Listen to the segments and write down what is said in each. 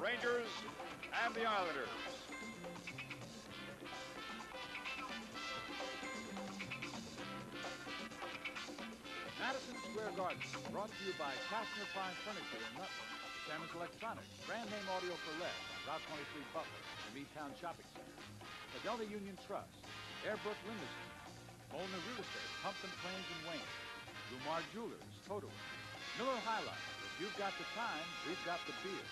Rangers and the Islanders. Madison Square Garden, brought to you by Kastner Fine Furniture in Nutley, Simmons Electronics, brand name audio for less on Route 23 Butler, the Meadtown Shopping Center, the Delta Union Trust, Airbrook Limousine, Molnar Real Estate, Pumpkin Plains and Wayne, Lumar Jewelers, Totally, Miller High Life, if you've got the time, we've got the beer,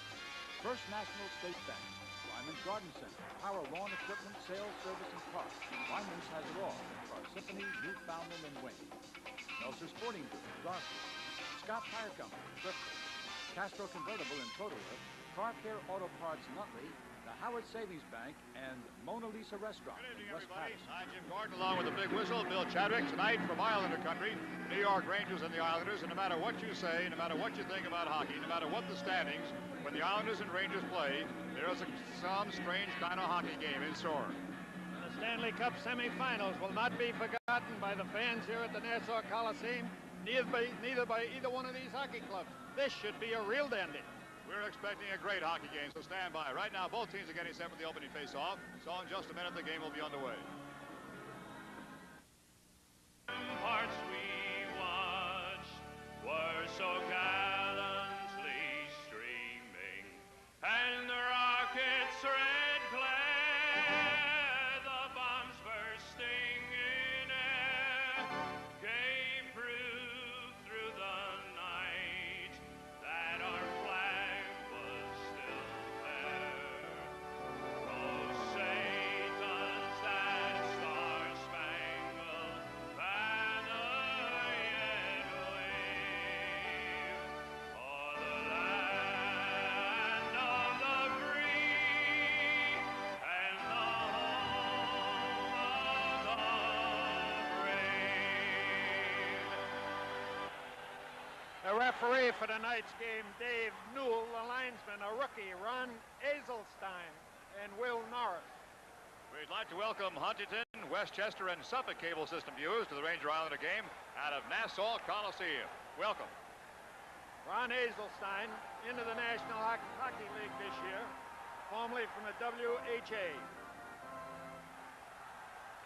First National State Bank, Wyman's Garden Center, Power Lawn Equipment, Sales, Service, and Parts. Wyman's has it all in Parsippany, Newfoundland, and Wayne. Meltzer Sporting Goods, Darcy, Scott Tire Company, Clifton, Castro Convertible in Totally, Car Care Auto Parts Nutley, the Howard Savings Bank, and Mona Lisa Restaurant. Good evening, in West everybody. Patterson. I'm Jim Gordon, along with the big whistle, Bill Chadwick. Tonight from Islander country, New York Rangers and the Islanders. And no matter what you say, no matter what you think about hockey, no matter what the standings, when the Islanders and Rangers play, there is some strange kind of hockey game in store. The Stanley Cup semifinals will not be forgotten by the fans here at the Nassau Coliseum, neither by either one of these hockey clubs. This should be a real dandy. We're expecting a great hockey game, so stand by. Right now, both teams are getting set for the opening face-off, so in just a minute, the game will be underway. Hearts we watched were so gallantly streaming, and the rockets' red glare, the bombs bursting in air, gave proof through the night that our flag was still there. Oh, say does that star-spangled banner yet wave o'er the land of the free and the home of the brave. The referee for tonight's game, Dave Newell, the linesman, a rookie, Ron Azelstein, and Will Norris. We'd like to welcome Huntington, Westchester, and Suffolk cable system viewers to the Ranger Islander game out of Nassau Coliseum. Welcome. Ron Azelstein into the National Hockey League this year, formerly from the WHA.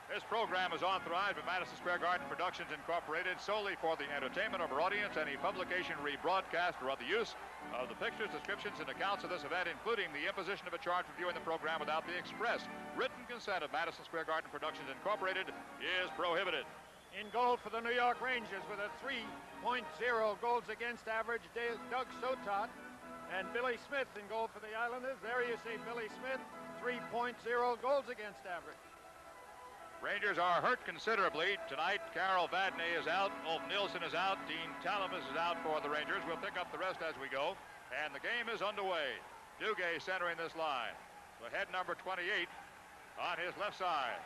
This program is authorized by Madison Square Garden Productions Incorporated solely for the entertainment of our audience. Any publication, rebroadcast, or other use of the pictures, descriptions, and accounts of this event, including the imposition of a charge for viewing the program without the express written consent of Madison Square Garden Productions Incorporated, is prohibited. In goal for the New York Rangers with a 3.0 goals against average, Doug Sotot, and Billy Smith in goal for the Islanders. There you see Billy Smith, 3.0 goals against average. Rangers are hurt considerably tonight. Carol Vadney is out. Ulf Nilsson is out. Dean Talamas is out for the Rangers. We'll pick up the rest as we go. And the game is underway. Duguay centering this line. The head number 28 on his left side.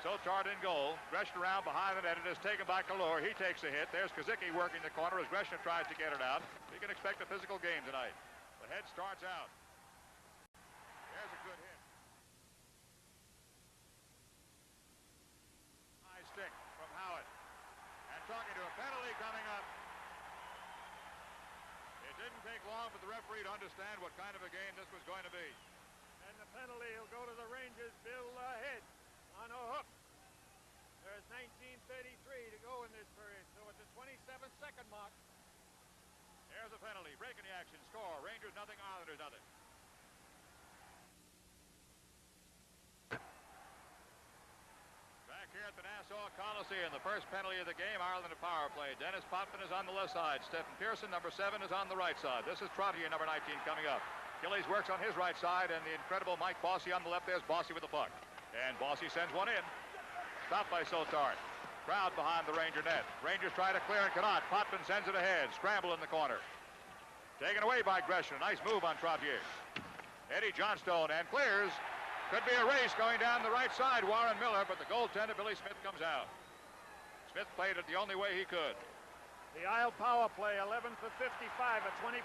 Sotard in goal. Greshner around behind the net. It is taken by Kalor. He takes a hit. There's Kazicki working the corner as Greshner tries to get it out. We can expect a physical game tonight. The head starts out. There's a good hit. High stick from Howard. And talking to a penalty coming up. It didn't take long for the referee to understand what kind of a game this was going to be. And the penalty will go to the Rangers. Bill Head on a hook. There's 19:33 to go in this period, so at the 27-second mark. There's a penalty. Breaking the action. Score. Rangers nothing, Islanders nothing. Back here at the Nassau Coliseum, the first penalty of the game, Ireland power play. Dennis Potvin is on the left side. Stephen Pearson, number 7, is on the right side. This is Trottier, number 19, coming up. Gillies works on his right side, and the incredible Mike Bossy on the left. There's Bossy with the puck. And Bossy sends one in. Stopped by Sotard. Crowd behind the Ranger net. Rangers try to clear and cannot. Potvin sends it ahead. Scramble in the corner. Taken away by Greshner. Nice move on Trottier. Eddie Johnstone and clears. Could be a race going down the right side. Warren Miller, but the goaltender, Billy Smith, comes out. Smith played it the only way he could. The Isle power play, 11 for 55, a 20%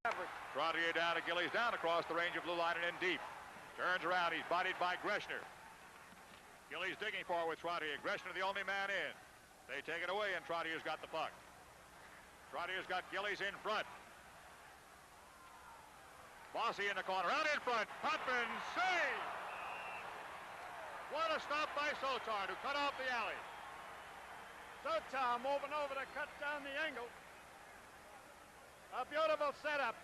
average. Trottier down to Gillies, down across the Ranger blue line and in deep. Turns around. He's bodied by Greshner. Gillies digging forward with Trottier. Greshner the only man in. They take it away, and Trottier's got the puck. Trottier's got Gillies in front. Bossy in the corner, out in front. Potvin, save! What a stop by Sotar to cut off the alley. Sotar moving over to cut down the angle. A beautiful setup.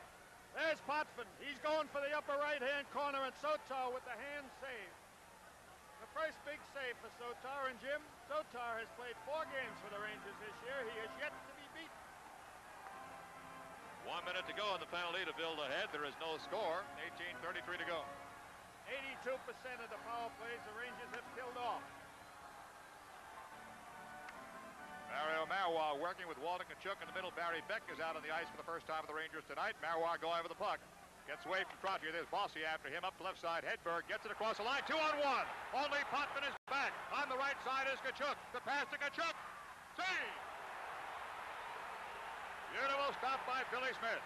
There's Potvin. He's going for the upper right-hand corner, and Sotar with the hand save. The first big save for Sotar, and Jim, Sotar has played 4 games for the Rangers this year. He is yet to be beaten. 1 minute to go on the penalty to build ahead. There is no score. 18:33 to go. 82% of the power plays the Rangers have killed off. Mario Marois working with Walter Tkachuk in the middle. Barry Beck is out on the ice for the first time for the Rangers tonight. Marois going for the puck. Gets away from Trottier. There's Bossy after him up the left side. Hedberg gets it across the line. 2-on-1. Only Potvin is back. On the right side is Tkachuk. The pass to Tkachuk. Save! Beautiful stop by Billy Smith.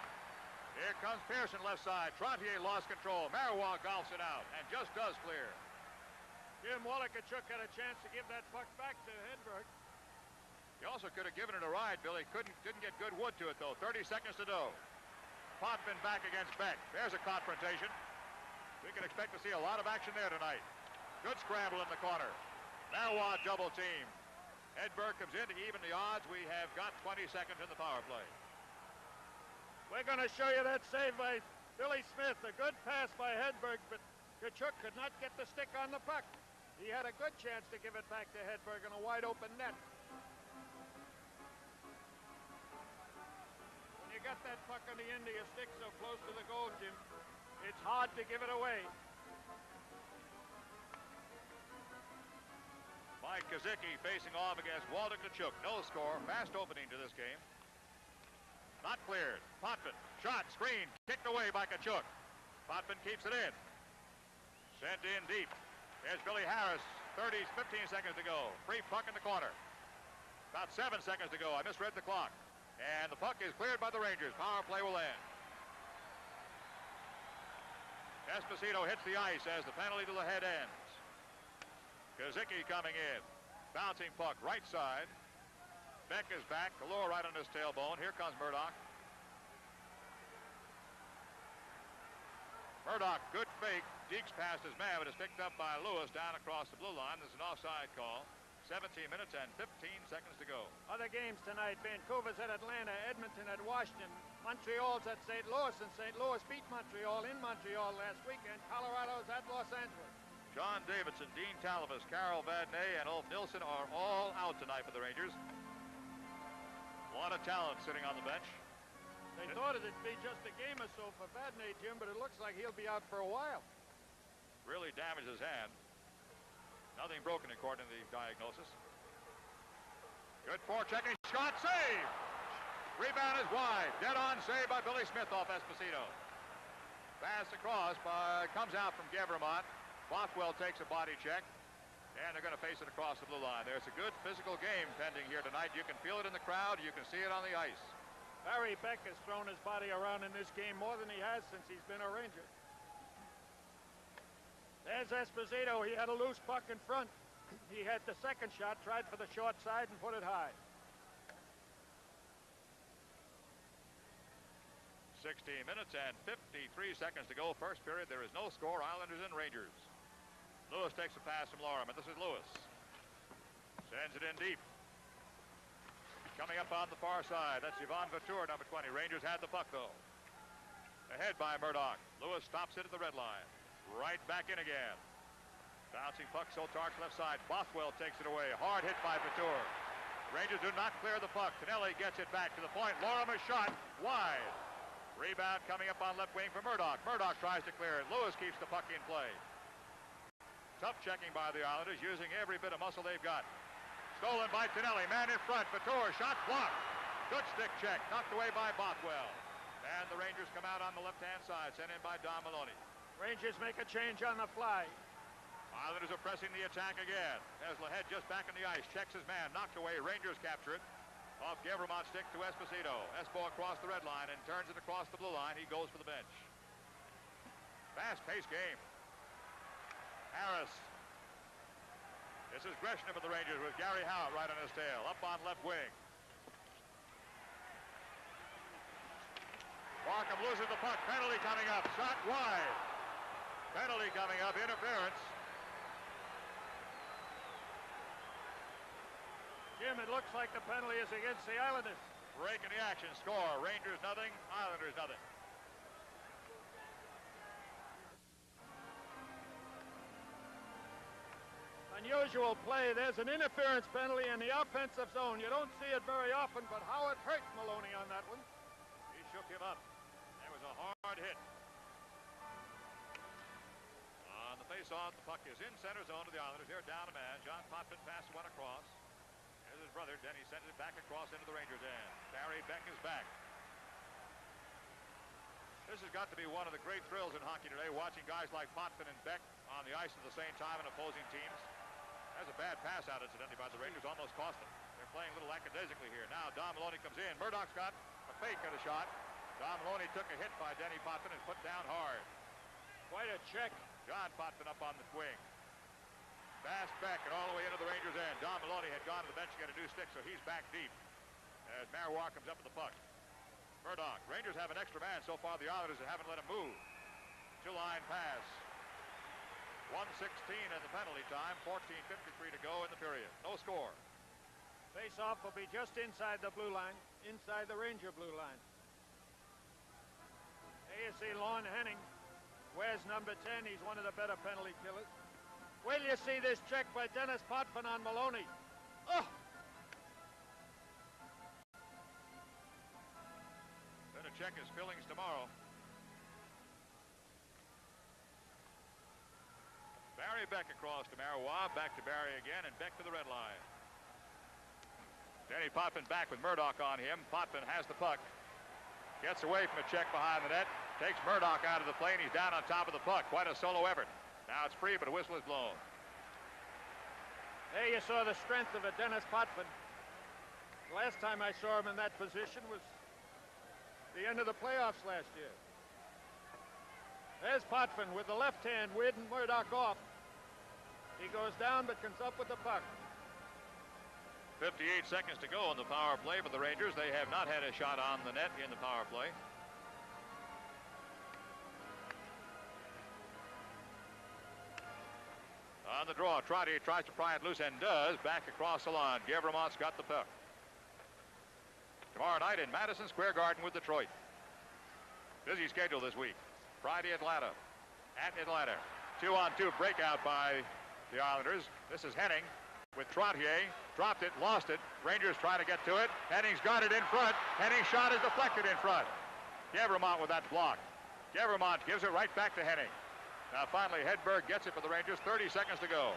Here comes Pearson left side. Trottier lost control. Marois golfs it out and just does clear. Jim, Walter Tkachuk had a chance to give that puck back to Hedberg. He also could have given it a ride, Billy. Didn't get good wood to it, though. 30 seconds to go. Potvin back against Beck. There's a confrontation. We can expect to see a lot of action there tonight. Good scramble in the corner. Marois double team. Hedberg comes in to even the odds. We have got 20 seconds in the power play. We're going to show you that save by Billy Smith. A good pass by Hedberg, but Tkachuk could not get the stick on the puck. He had a good chance to give it back to Hedberg in a wide open net. When you got that puck on the end of your stick so close to the goal, Jim, it's hard to give it away. Mike Kazicki facing off against Walter Tkachuk. No score. Fast opening to this game. Not cleared. Potvin. Shot. Screen. Kicked away by Tkachuk. Potvin keeps it in. Sent in deep. There's Billy Harris. 15 seconds to go. Free puck in the corner. About 7 seconds to go. I misread the clock. And the puck is cleared by the Rangers. Power play will end. Esposito hits the ice as the penalty to the head ends. Kazicki coming in. Bouncing puck right side. Beck is back. The lower right on his tailbone. Here comes Murdoch. Murdoch, good fake. Deeks past his man, but is picked up by Lewis down across the blue line. There's an offside call. 17 minutes and 15 seconds to go. Other games tonight. Vancouver's at Atlanta. Edmonton at Washington. Montreal's at St. Louis, and St. Louis beat Montreal in Montreal last weekend. Colorado's at Los Angeles. John Davidson, Dean Talavis, Carol Vadnais, and Ulf Nilsson are all out tonight for the Rangers. A lot of talent sitting on the bench. They thought it'd be just a game or so for Vadnais, Jim, but it looks like he'll be out for a while. Really damaged his hand. Nothing broken according to the diagnosis. Good forechecking shot, save! Rebound is wide. Dead on save by Billy Smith off Esposito. Pass across comes out from Gevermont. Bothwell takes a body check. And they're going to face it across the blue line. There's a good physical game pending here tonight. You can feel it in the crowd. You can see it on the ice. Barry Beck has thrown his body around in this game more than he has since he's been a Ranger. There's Esposito. He had a loose puck in front. He had the second shot, tried for the short side and put it high. 16 minutes and 53 seconds to go. First period, there is no score. Islanders and Rangers. Lewis takes a pass from Lorem, and this is Lewis. Sends it in deep. Coming up on the far side, that's Yvonne Vautour, number 20. Rangers had the puck, though. Ahead by Murdoch. Lewis stops it at the red line. Right back in again. Bouncing puck, Sotark's left side. Bothwell takes it away. Hard hit by Vautour. Rangers do not clear the puck. Tonelli gets it back to the point. Lorem is shot wide. Rebound coming up on left wing for Murdoch. Murdoch tries to clear it. Lewis keeps the puck in play. Tough checking by the Islanders, using every bit of muscle they've got. Stolen by Tonelli. Man in front. Vautour, shot blocked. Good stick check. Knocked away by Bothwell. And the Rangers come out on the left-hand side, sent in by Don Maloney. Rangers make a change on the fly. Islanders are pressing the attack again. As Lahead just back on the ice. Checks his man. Knocked away. Rangers capture it. Off Gevermont's stick to Esposito. Espo across the red line and turns it across the blue line. He goes for the bench. Fast-paced game. Harris. This is Gresham of the Rangers with Gary Howard right on his tail. Up on left wing. Markham loses the puck. Penalty coming up. Shot wide. Penalty coming up. Interference. Jim, it looks like the penalty is against the Islanders. Break in the action. Score. Rangers nothing. Islanders nothing. Unusual play. There's an interference penalty in the offensive zone. You don't see it very often, but how it hurt Maloney on that one. He shook him up. That was a hard hit. On the face-off, the puck is in center zone to the Islanders. Here down a man. John Potvin passes one across. Here's his brother. Denny sends it back across into the Rangers' end. Barry Beck is back. This has got to be one of the great thrills in hockey today, watching guys like Potvin and Beck on the ice at the same time in opposing teams. That's a bad pass out, incidentally, by the Rangers. Almost cost them. They're playing a little lackadaisically here. Now Don Maloney comes in. Murdoch's got a fake at a shot. Don Maloney took a hit by Denny Potvin and put down hard. Quite a check. John Potvin up on the wing. Fast back and all the way into the Rangers' end. Don Maloney had gone to the bench to get a new stick, so he's back deep as Marois comes up with the puck. Murdoch. Rangers have an extra man so far. The Islanders haven't let him move. Two-line pass. 1:16 at the penalty time. 14:53 to go in the period. No score. Face-off will be just inside the blue line, inside the Ranger blue line. There you see Lon Henning. Wears number 10. He's one of the better penalty killers. Will you see this check by Dennis Potvin on Maloney? Oh! Better check his fillings tomorrow. Barry Beck across to Marois, back to Barry again, and Beck to the red line. Denny Potvin back with Murdoch on him. Potvin has the puck. Gets away from a check behind the net. Takes Murdoch out of the play, and he's down on top of the puck. Quite a solo effort. Now it's free, but a whistle is blown. There you saw the strength of a Dennis Potvin. The last time I saw him in that position was the end of the playoffs last year. There's Potvin with the left hand, weeding Murdoch off. He goes down, but comes up with the puck. 58 seconds to go in the power play for the Rangers. They have not had a shot on the net in the power play. On the draw, Trottier tries to pry it loose and does. Back across the line. Gavremont's got the puck. Tomorrow night in Madison Square Garden with Detroit. Busy schedule this week. Friday, Atlanta. At Atlanta. 2-on-2 breakout by the Islanders. This is Henning with Trottier. Dropped it, lost it. Rangers trying to get to it. Henning's got it in front. Henning's shot is deflected in front. Gavremont with that block. Gavremont gives it right back to Henning. Now finally Hedberg gets it for the Rangers. 30 seconds to go.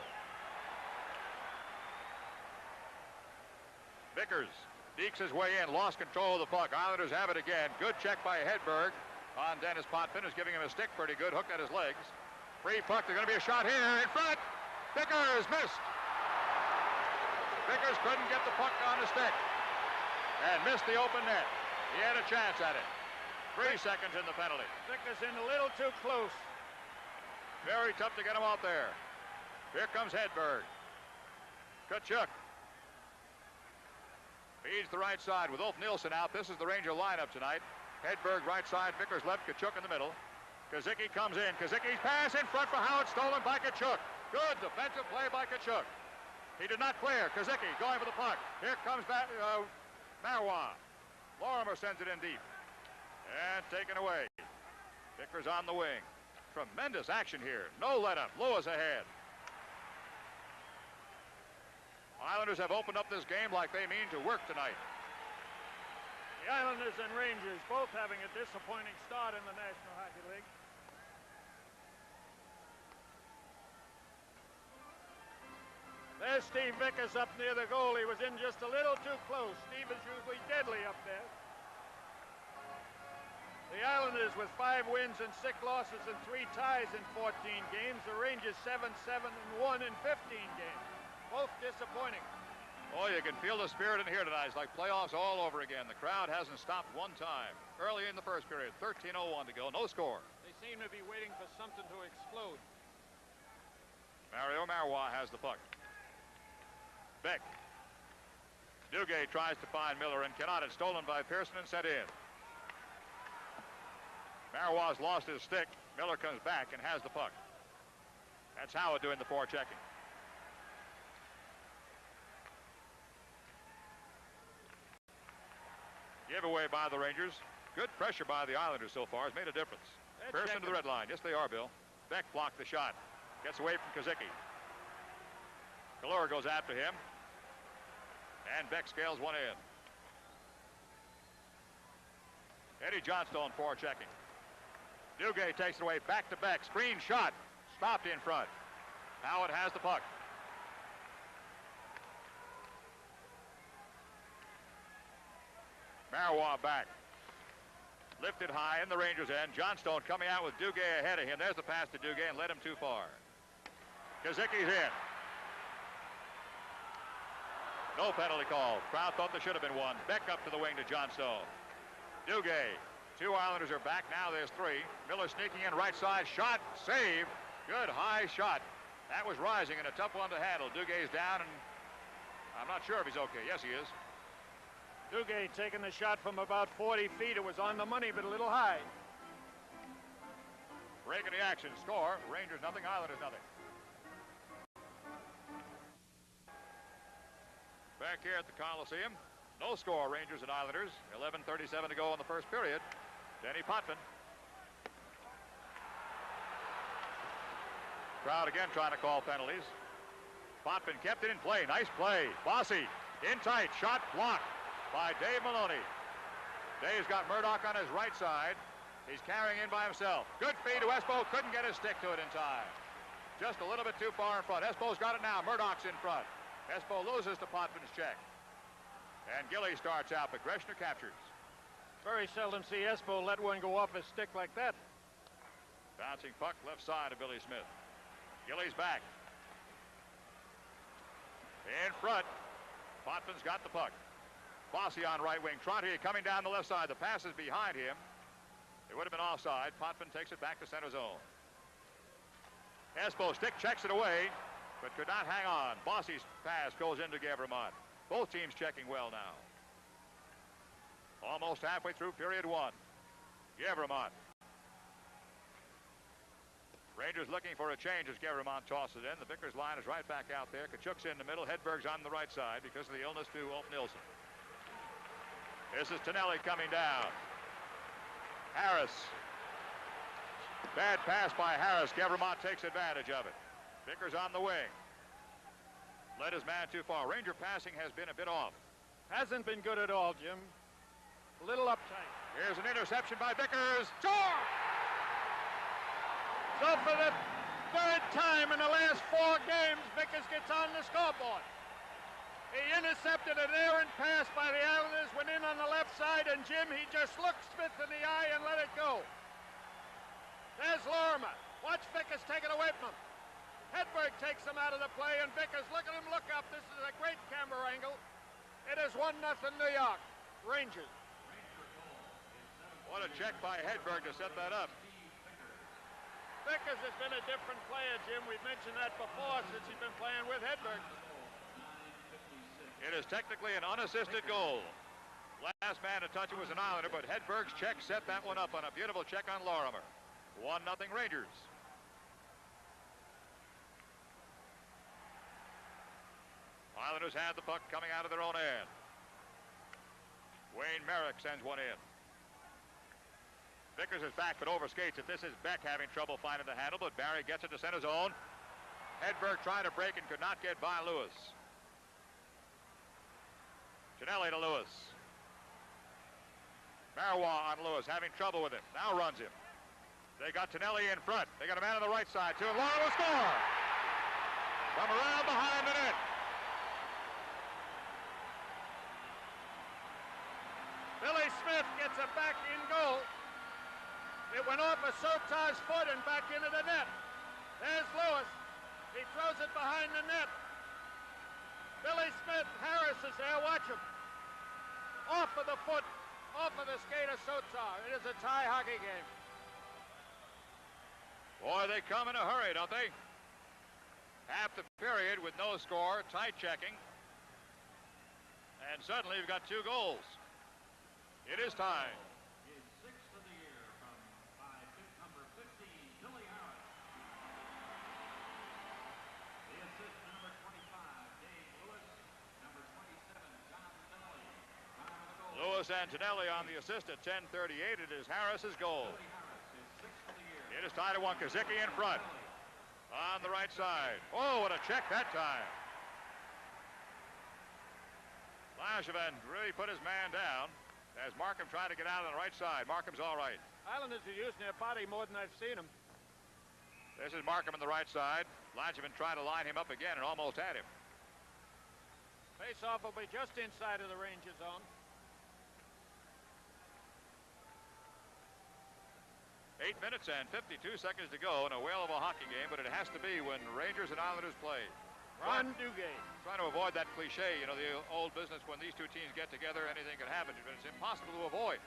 Vickers dekes his way in, lost control of the puck. Islanders have it again. Good check by Hedberg on Dennis Potvin, who's giving him a stick pretty good, hooked at his legs. Free puck, there's going to be a shot here in front. Vickers missed. Vickers couldn't get the puck on the stick and missed the open net. He had a chance at it. 3 seconds in the penalty. Vickers in a little too close. Very tough to get him out there. Here comes Hedberg. Tkachuk feeds the right side with Ulf Nilsson out. This is the Ranger lineup tonight. Hedberg right side, Vickers left, Tkachuk in the middle. Kazicki comes in. Kazicki's pass in front for Howard, stolen by Tkachuk. Good defensive play by Tkachuk. He did not clear. Kazicki going for the puck. Here comes Marois. Lorimer sends it in deep. And taken away. Vickers on the wing. Tremendous action here. No let up. Lewis ahead. Islanders have opened up this game like they mean to work tonight. The Islanders and Rangers both having a disappointing start in the National Hockey League. There's Steve Vickers up near the goal. He was in just a little too close. Steve is usually deadly up there. The Islanders with 5 wins and 6 losses and 3 ties in 14 games. The Rangers 7-7-1 in 15 games. Both disappointing. Oh, you can feel the spirit in here tonight. It's like playoffs all over again. The crowd hasn't stopped one time. Early in the first period, 13:01 to go, no score. They seem to be waiting for something to explode. Mario Marois has the puck. Beck. Duguay tries to find Miller and cannot. It's stolen by Pearson and sent in. Marois lost his stick. Miller comes back and has the puck. That's Howard doing the forechecking. Giveaway by the Rangers. Good pressure by the Islanders so far has made a difference. Pearson to the red line. Yes, they are, Bill. Beck blocked the shot. Gets away from Kazicki. Kalura goes after him. And Beck scales one in. Eddie Johnstone forechecking. Duguay takes it away. Back to Beck. Screen shot. Stopped in front. Howard has the puck. Marois back. Lifted high in the Rangers' end. Johnstone coming out with Duguay ahead of him. There's the pass to Duguay and led him too far. Kazicki's in. No penalty call. Crowd thought there should have been one. Beck up to the wing to Johnstone. Duguay. Two Islanders are back. Now there's three. Miller sneaking in right side. Shot. Save. Good high shot. That was rising and a tough one to handle. Duguay's down, and I'm not sure if he's okay. Yes, he is. Duguay taking the shot from about 40 feet. It was on the money, but a little high. Break in the action. Score. Rangers nothing. Islanders nothing. Back here at the Coliseum. No score. Rangers and Islanders. 11:37 to go in the first period. Denny Potvin. Crowd again trying to call penalties. Potvin kept it in play. Nice play. Bossy in tight. Shot blocked by Dave Maloney. Dave's got Murdoch on his right side. He's carrying in by himself. Good feed to Espo. Couldn't get his stick to it in time. Just a little bit too far in front. Espo's got it now. Murdoch's in front. Espo loses to Potvin's check. And Gilly starts out, but Greshner captures. Very seldom see Espo let one go off his stick like that. Bouncing puck left side of Billy Smith. Gilly's back. In front. Potvin's got the puck. Bossy on right wing. Trontier coming down the left side. The pass is behind him. It would have been offside. Potvin takes it back to center zone. Espo stick checks it away, but could not hang on. Bossy's pass goes into Gavremont. Both teams checking well now. Almost halfway through period one. Gavremont. Rangers looking for a change as Gavremont tosses it in. The Vickers line is right back out there. Kachuk's in the middle. Hedberg's on the right side because of the illness to Ulf Nilsson. This is Tonelli coming down. Harris. Bad pass by Harris. Gavremont takes advantage of it. Vickers on the wing. Led his man too far. Ranger passing has been a bit off. Hasn't been good at all, Jim. A little uptight. Here's an interception by Vickers. Score! So for the third time in the last 4 games, Vickers gets on the scoreboard. He intercepted an errant pass by the Islanders, went in on the left side, and Jim, he just looked Smith in the eye and let it go. There's Lorimer. Watch Vickers take it away from him. Hedberg takes him out of the play, and Vickers, look at him look up. This is a great camera angle. It is 1-0 New York. Rangers. What a check by Hedberg to set that up. Vickers has been a different player, Jim. We've mentioned that before since he's been playing with Hedberg. It is technically an unassisted goal. Last man to touch it was an Islander, but Hedberg's check set that one up on a beautiful check on Lorimer. 1-0 Rangers. Islanders had the puck coming out of their own end. Wayne Merrick sends one in. Vickers is back, but overskates it. This is Beck having trouble finding the handle, but Barry gets it to center zone. Hedberg tried to break and could not get by Lewis. Tonelli to Lewis. Marois on Lewis, having trouble with him. Now runs him. They got Tonelli in front. They got a man on the right side, too, and Laura will score! From around behind the net. Billy Smith gets it back in goal. It went off of Sotar's foot and back into the net. There's Lewis. He throws it behind the net. Billy Smith, Harris is there, watch him. Off of the foot, off of the skate of Sotar. It is a tie hockey game. Boy, they come in a hurry, don't they? Half the period with no score, tight checking. And suddenly you've got 2 goals. It is time. His 6th of the year from Lewis and Tonelli on the assist at 10:38. It is Harris's goal. It is tied to 1. Kazicki in front. On the right side. Oh, what a check that time. Langevin really put his man down as Markham tried to get out on the right side. Markham's all right. Islanders are using their body more than I've seen them. This is Markham on the right side. Langevin trying to line him up again and almost had him. Face-off will be just inside of the Ranger zone. 8 minutes and 52 seconds to go in a whale of a hockey game, but it has to be when Rangers and Islanders play. Ron Duguay. Trying to avoid that cliche, you know, the old business when these two teams get together, anything can happen, but it's impossible to avoid.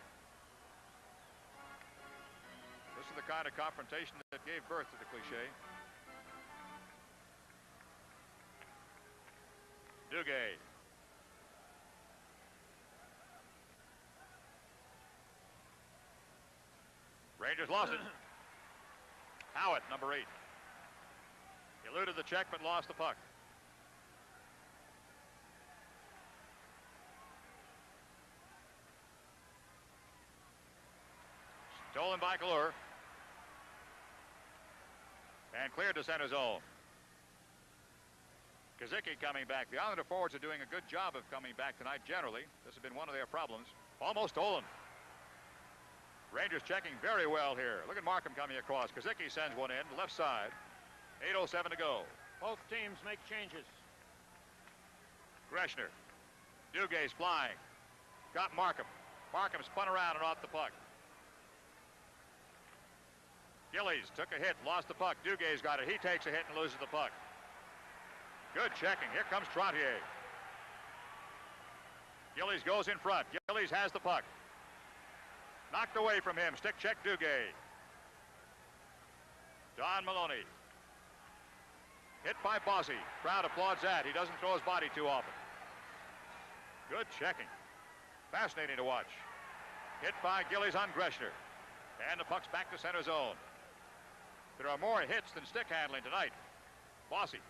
This is the kind of confrontation that gave birth to the cliche. Duguay. Rangers lost it. Howitt, number 8. He eluded the check but lost the puck. Stolen by Kalur. And cleared to center zone. Kazicki coming back. The Islander forwards are doing a good job of coming back tonight generally. This has been one of their problems. Almost stolen. Rangers checking very well here. Look at Markham coming across. Kazicki sends one in, left side. 8:07 to go. Both teams make changes. Greshner. Duguay's flying. Got Markham. Markham spun around and off the puck. Gillies took a hit, lost the puck. Duguay's got it. He takes a hit and loses the puck. Good checking. Here comes Trottier. Gillies goes in front. Gillies has the puck. Knocked away from him. Stick check Duguay. Don Maloney. Hit by Bossy. Crowd applauds that. He doesn't throw his body too often. Good checking. Fascinating to watch. Hit by Gillies on Greshner. And the puck's back to center zone. There are more hits than stick handling tonight. Bossy.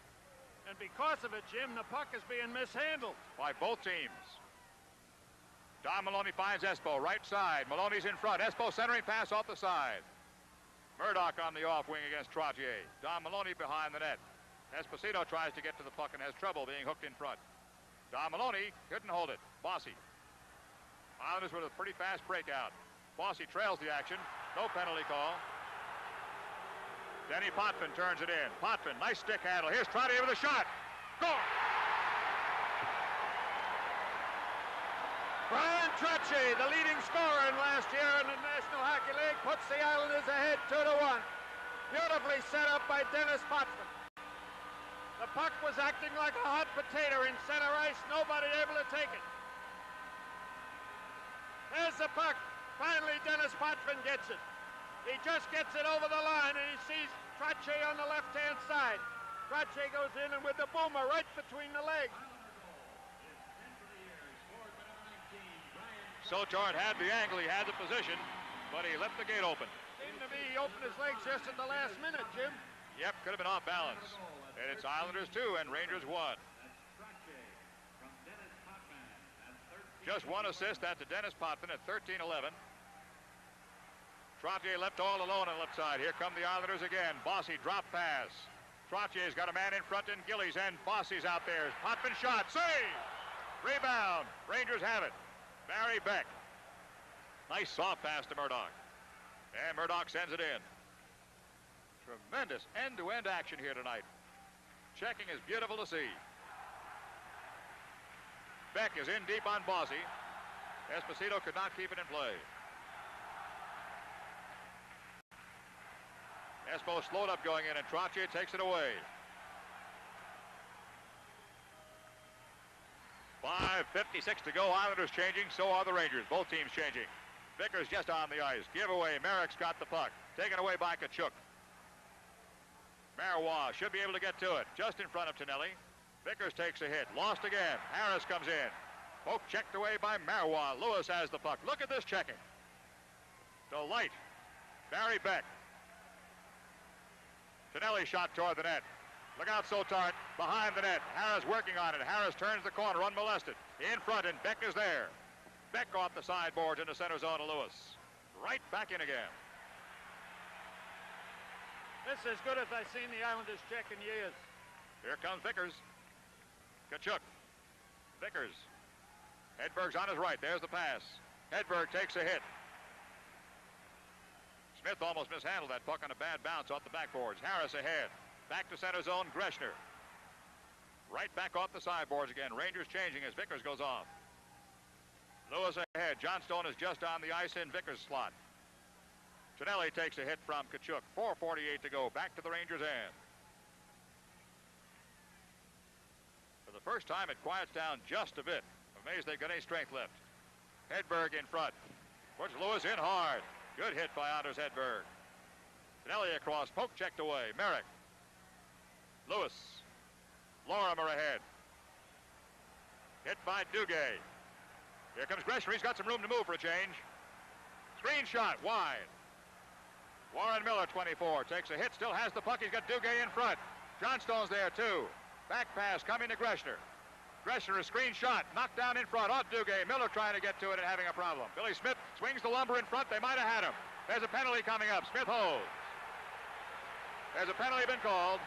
And because of it, Jim, the puck is being mishandled. By both teams. Don Maloney finds Espo, right side. Maloney's in front. Espo centering pass off the side. Murdoch on the off wing against Trottier. Don Maloney behind the net. Esposito tries to get to the puck and has trouble being hooked in front. Don Maloney couldn't hold it. Bossy. Islanders with a pretty fast breakout. Bossy trails the action. No penalty call. Denny Potvin turns it in. Potvin, nice stick handle. Here's Trottier with a shot. Score! Brian Trottier, the leading scorer in last year in the National Hockey League, puts the Islanders ahead 2-1. Beautifully set up by Dennis Potvin. The puck was acting like a hot potato in center ice. Nobody able to take it. There's the puck. Finally, Dennis Potvin gets it. He just gets it over the line, and he sees Trottier on the left-hand side. Trottier goes in, and with the boomer right between the legs. Sochard had the angle, he had the position, but he left the gate open. Seemed to be he opened his legs just at the last minute, Jim. Yep, could have been off balance. And it's Islanders 2 and Rangers 1. Just one assist at the Dennis Potvin at 13-11. Trottier left all alone on the left side. Here come the Islanders again. Bossy drop pass. Trottier's got a man in front in Gillies, and Bossy's out there. Potvin shot, save! Rebound, Rangers have it. Barry Beck. Nice soft pass to Murdoch. And Murdoch sends it in. Tremendous end-to-end action here tonight. Checking is beautiful to see. Beck is in deep on Bossy. Esposito could not keep it in play. Espo slowed up going in, and Trottier takes it away. 5:56 to go. Islanders changing, so are the Rangers. Both teams changing. Vickers just on the ice. Giveaway. Merrick's got the puck. Taken away by Kachuk. Marois should be able to get to it. Just in front of Tonelli. Vickers takes a hit. Lost again. Harris comes in. Poke checked away by Marois. Lewis has the puck. Look at this checking. Delight. Barry Beck. Tonelli shot toward the net. Look out, Sotart. Behind the net. Harris working on it. Harris turns the corner unmolested. In front, and Beck is there. Beck off the sideboards into center zone to Lewis. Right back in again. This is as good as I've seen the Islanders check in years. Here comes Vickers. Kachuk. Vickers. Hedberg's on his right. There's the pass. Hedberg takes a hit. Smith almost mishandled that puck on a bad bounce off the backboards. Harris ahead. Back to center zone, Greshner. Right back off the sideboards again. Rangers changing as Vickers goes off. Lewis ahead. Johnstone is just on the ice in Vickers' slot. Chinelli takes a hit from Kachuk. 4:48 to go. Back to the Rangers' end. For the first time, it quiets down just a bit. Amazed they've got any strength left. Hedberg in front. Puts Lewis in hard. Good hit by Anders Hedberg. Chinelli across. Poke checked away. Merrick. Lewis. Lorimer ahead. Hit by Duguay. Here comes Greshner. He's got some room to move for a change. Screen shot wide. Warren Miller, 24, takes a hit. Still has the puck. He's got Duguay in front. Johnstone's there, too. Back pass coming to Greshner. Greshner, a screen shot. Knocked down in front off Duguay. Miller trying to get to it and having a problem. Billy Smith swings the lumber in front. They might have had him. There's a penalty coming up. Smith holds. There's a penalty been called.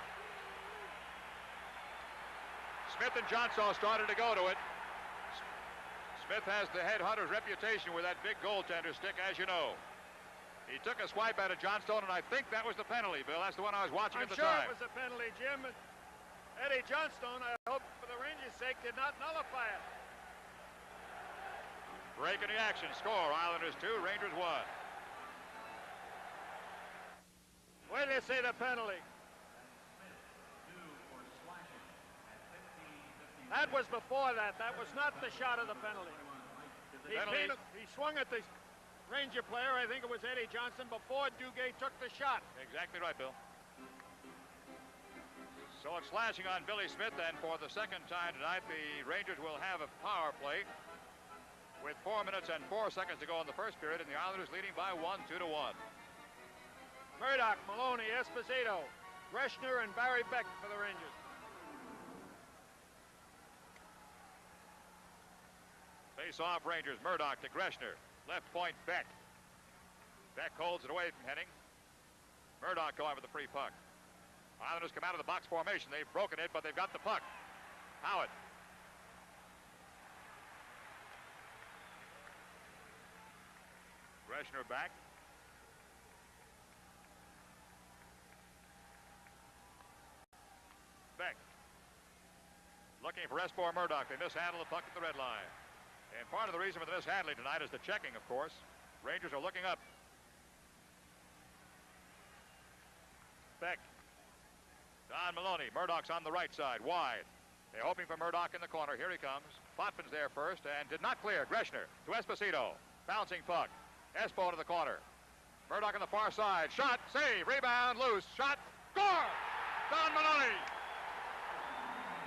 Smith and Johnstone started to go to it. Smith has the headhunter's reputation with that big goaltender stick, as you know. He took a swipe out of Johnstone, and I think that was the penalty, Bill. That's the one I was watching at the time. I'm sure it was a penalty, Jim. Eddie Johnstone, I hope for the Rangers' sake, did not nullify it. Break in the action. Score, Islanders 2, Rangers 1. Where do you say the penalty? That was before that. That was not the shot of the penalty. He swung at the Ranger player, I think it was Eddie Johnson, before Duguay took the shot. Exactly right, Bill. So it's slashing on Billy Smith, and for the second time tonight, the Rangers will have a power play with 4 minutes and 4 seconds to go in the first period, and the Islanders leading by 1, 2-1. Murdoch, Maloney, Esposito, Greshner, and Barry Beck for the Rangers. Face-off Rangers. Murdoch to Greshner. Left point, Beck. Beck holds it away from Henning. Murdoch going with the free puck. Islanders come out of the box formation. They've broken it, but they've got the puck. Howard. Greshner back. Beck. Looking for Espo Murdoch. They mishandle the puck at the red line. And part of the reason for the mishandling tonight is the checking, of course. Rangers are looking up. Beck. Don Maloney. Murdoch's on the right side, wide. They're hoping for Murdoch in the corner. Here he comes. Potvins there first and did not clear. Greshner to Esposito. Bouncing puck. Espo to the corner. Murdoch on the far side. Shot, save, rebound, loose. Shot, score! Don Maloney.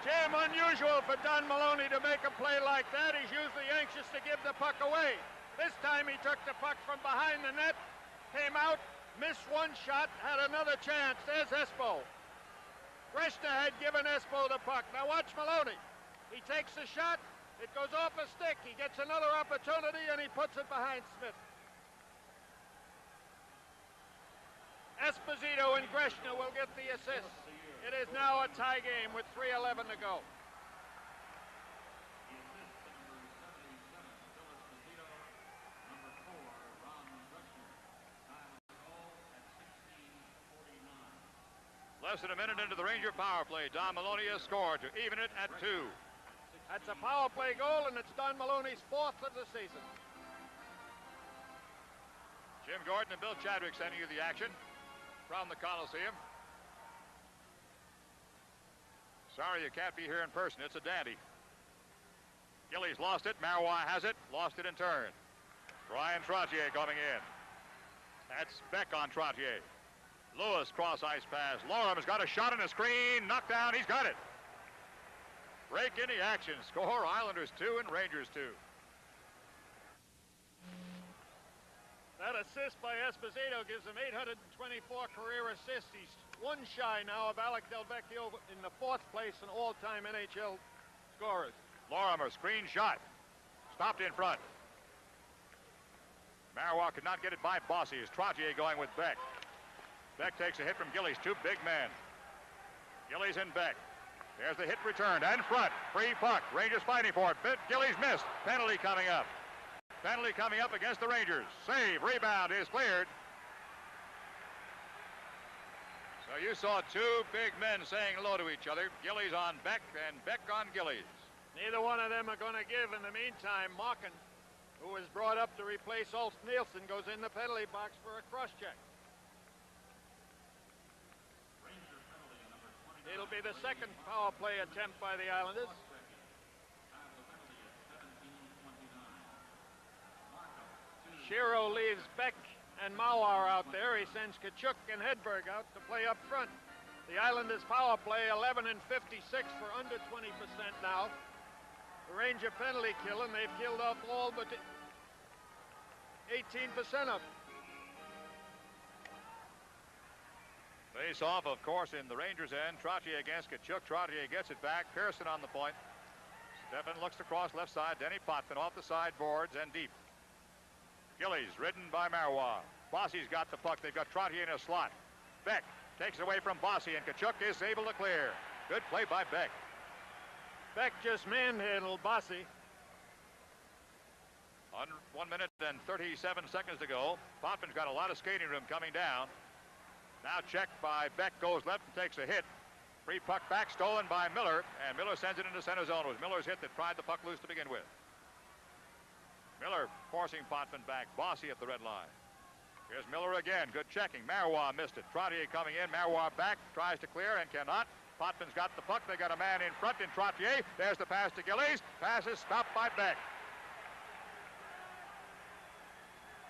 Jim, unusual for Don Maloney to make a play like that. He's usually anxious to give the puck away. This time he took the puck from behind the net, came out, missed one shot, had another chance. There's Espo. Greshner had given Espo the puck. Now watch Maloney. He takes the shot, it goes off a stick. He gets another opportunity and he puts it behind Smith. Esposito and Greshner will get the assist. It is now a tie game with 3:11 to go. Less than a minute into the Ranger power play. Don Maloney has scored to even it at 2. That's a power play goal, and it's Don Maloney's 4th of the season. Jim Gordon and Bill Chadwick sending you the action from the Coliseum. Sorry you can't be here in person. It's a dandy. Gillies lost it. Marois has it. Lost it in turn. Brian Trottier coming in. That's Beck on Trottier. Lewis cross ice pass. Lorem has got a shot and a screen. Knocked down. He's got it. Break in the action. Score Islanders 2 and Rangers 2. That assist by Esposito gives him 824 career assists. He's one shy now of Alec Del Vecchio in the 4th place in all-time NHL scorers. Lorimer, screen shot. Stopped in front. Marois could not get it by Bossy. Is Trottier going with Beck. Beck takes a hit from Gillies. Two big men. Gillies and Beck. There's the hit returned. And front. Free puck. Rangers fighting for it. Gillies missed. Penalty coming up. Penalty coming up against the Rangers. Save. Rebound is cleared. So you saw two big men saying hello to each other. Gillies on Beck and Beck on Gillies. Neither one of them are going to give. In the meantime, Markin, who was brought up to replace Ulf Nielsen, goes in the penalty box for a cross-check. It'll be the second power play attempt by the Islanders. Shiro leaves Beck and Mauer out there. He sends Kachuk and Hedberg out to play up front. The Islanders power play 11 and 56 for under 20% now. The Ranger penalty kill, and they've killed off all but 18% of them. Face off, of course, in the Rangers' end. Trottier against Kachuk. Trottier gets it back. Pearson on the point. Stefan looks across left side. Denny Potvin off the sideboards and deep. Gillies ridden by Marois. Bossy's got the puck. They've got Trottier in a slot. Beck takes it away from Bossy, and Kachuk is able to clear. Good play by Beck. Beck just manhandled Bossy. 1 minute and 37 seconds to go. Potvin's got a lot of skating room coming down. Now checked by Beck, goes left and takes a hit. Free puck back, stolen by Miller, and Miller sends it into center zone. It was Miller's hit that pried the puck loose to begin with. Miller forcing Potvin back. Bossy at the red line. Here's Miller again. Good checking. Marois missed it. Trottier coming in. Marois back. Tries to clear and cannot. Potvin's got the puck. They got a man in front in Trottier. There's the pass to Gillies. Pass is stopped by Beck.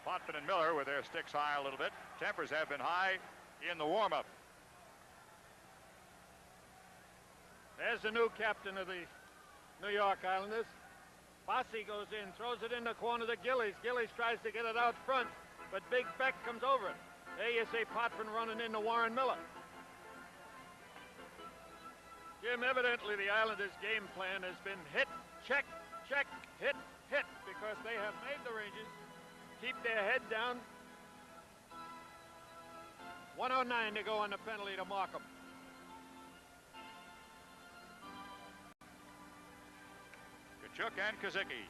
Potvin and Miller with their sticks high a little bit. Tempers have been high in the warm-up. There's the new captain of the New York Islanders. Bossy goes in, throws it in the corner to Gillies. Gillies tries to get it out front, but Big Beck comes over it. There you see Potvin running into Warren Miller. Jim, evidently the Islanders' game plan has been hit, check, check, hit, hit, because they have made the Rangers keep their head down. 1:09 to go on the penalty to Markham. Kachuk and Kazicki.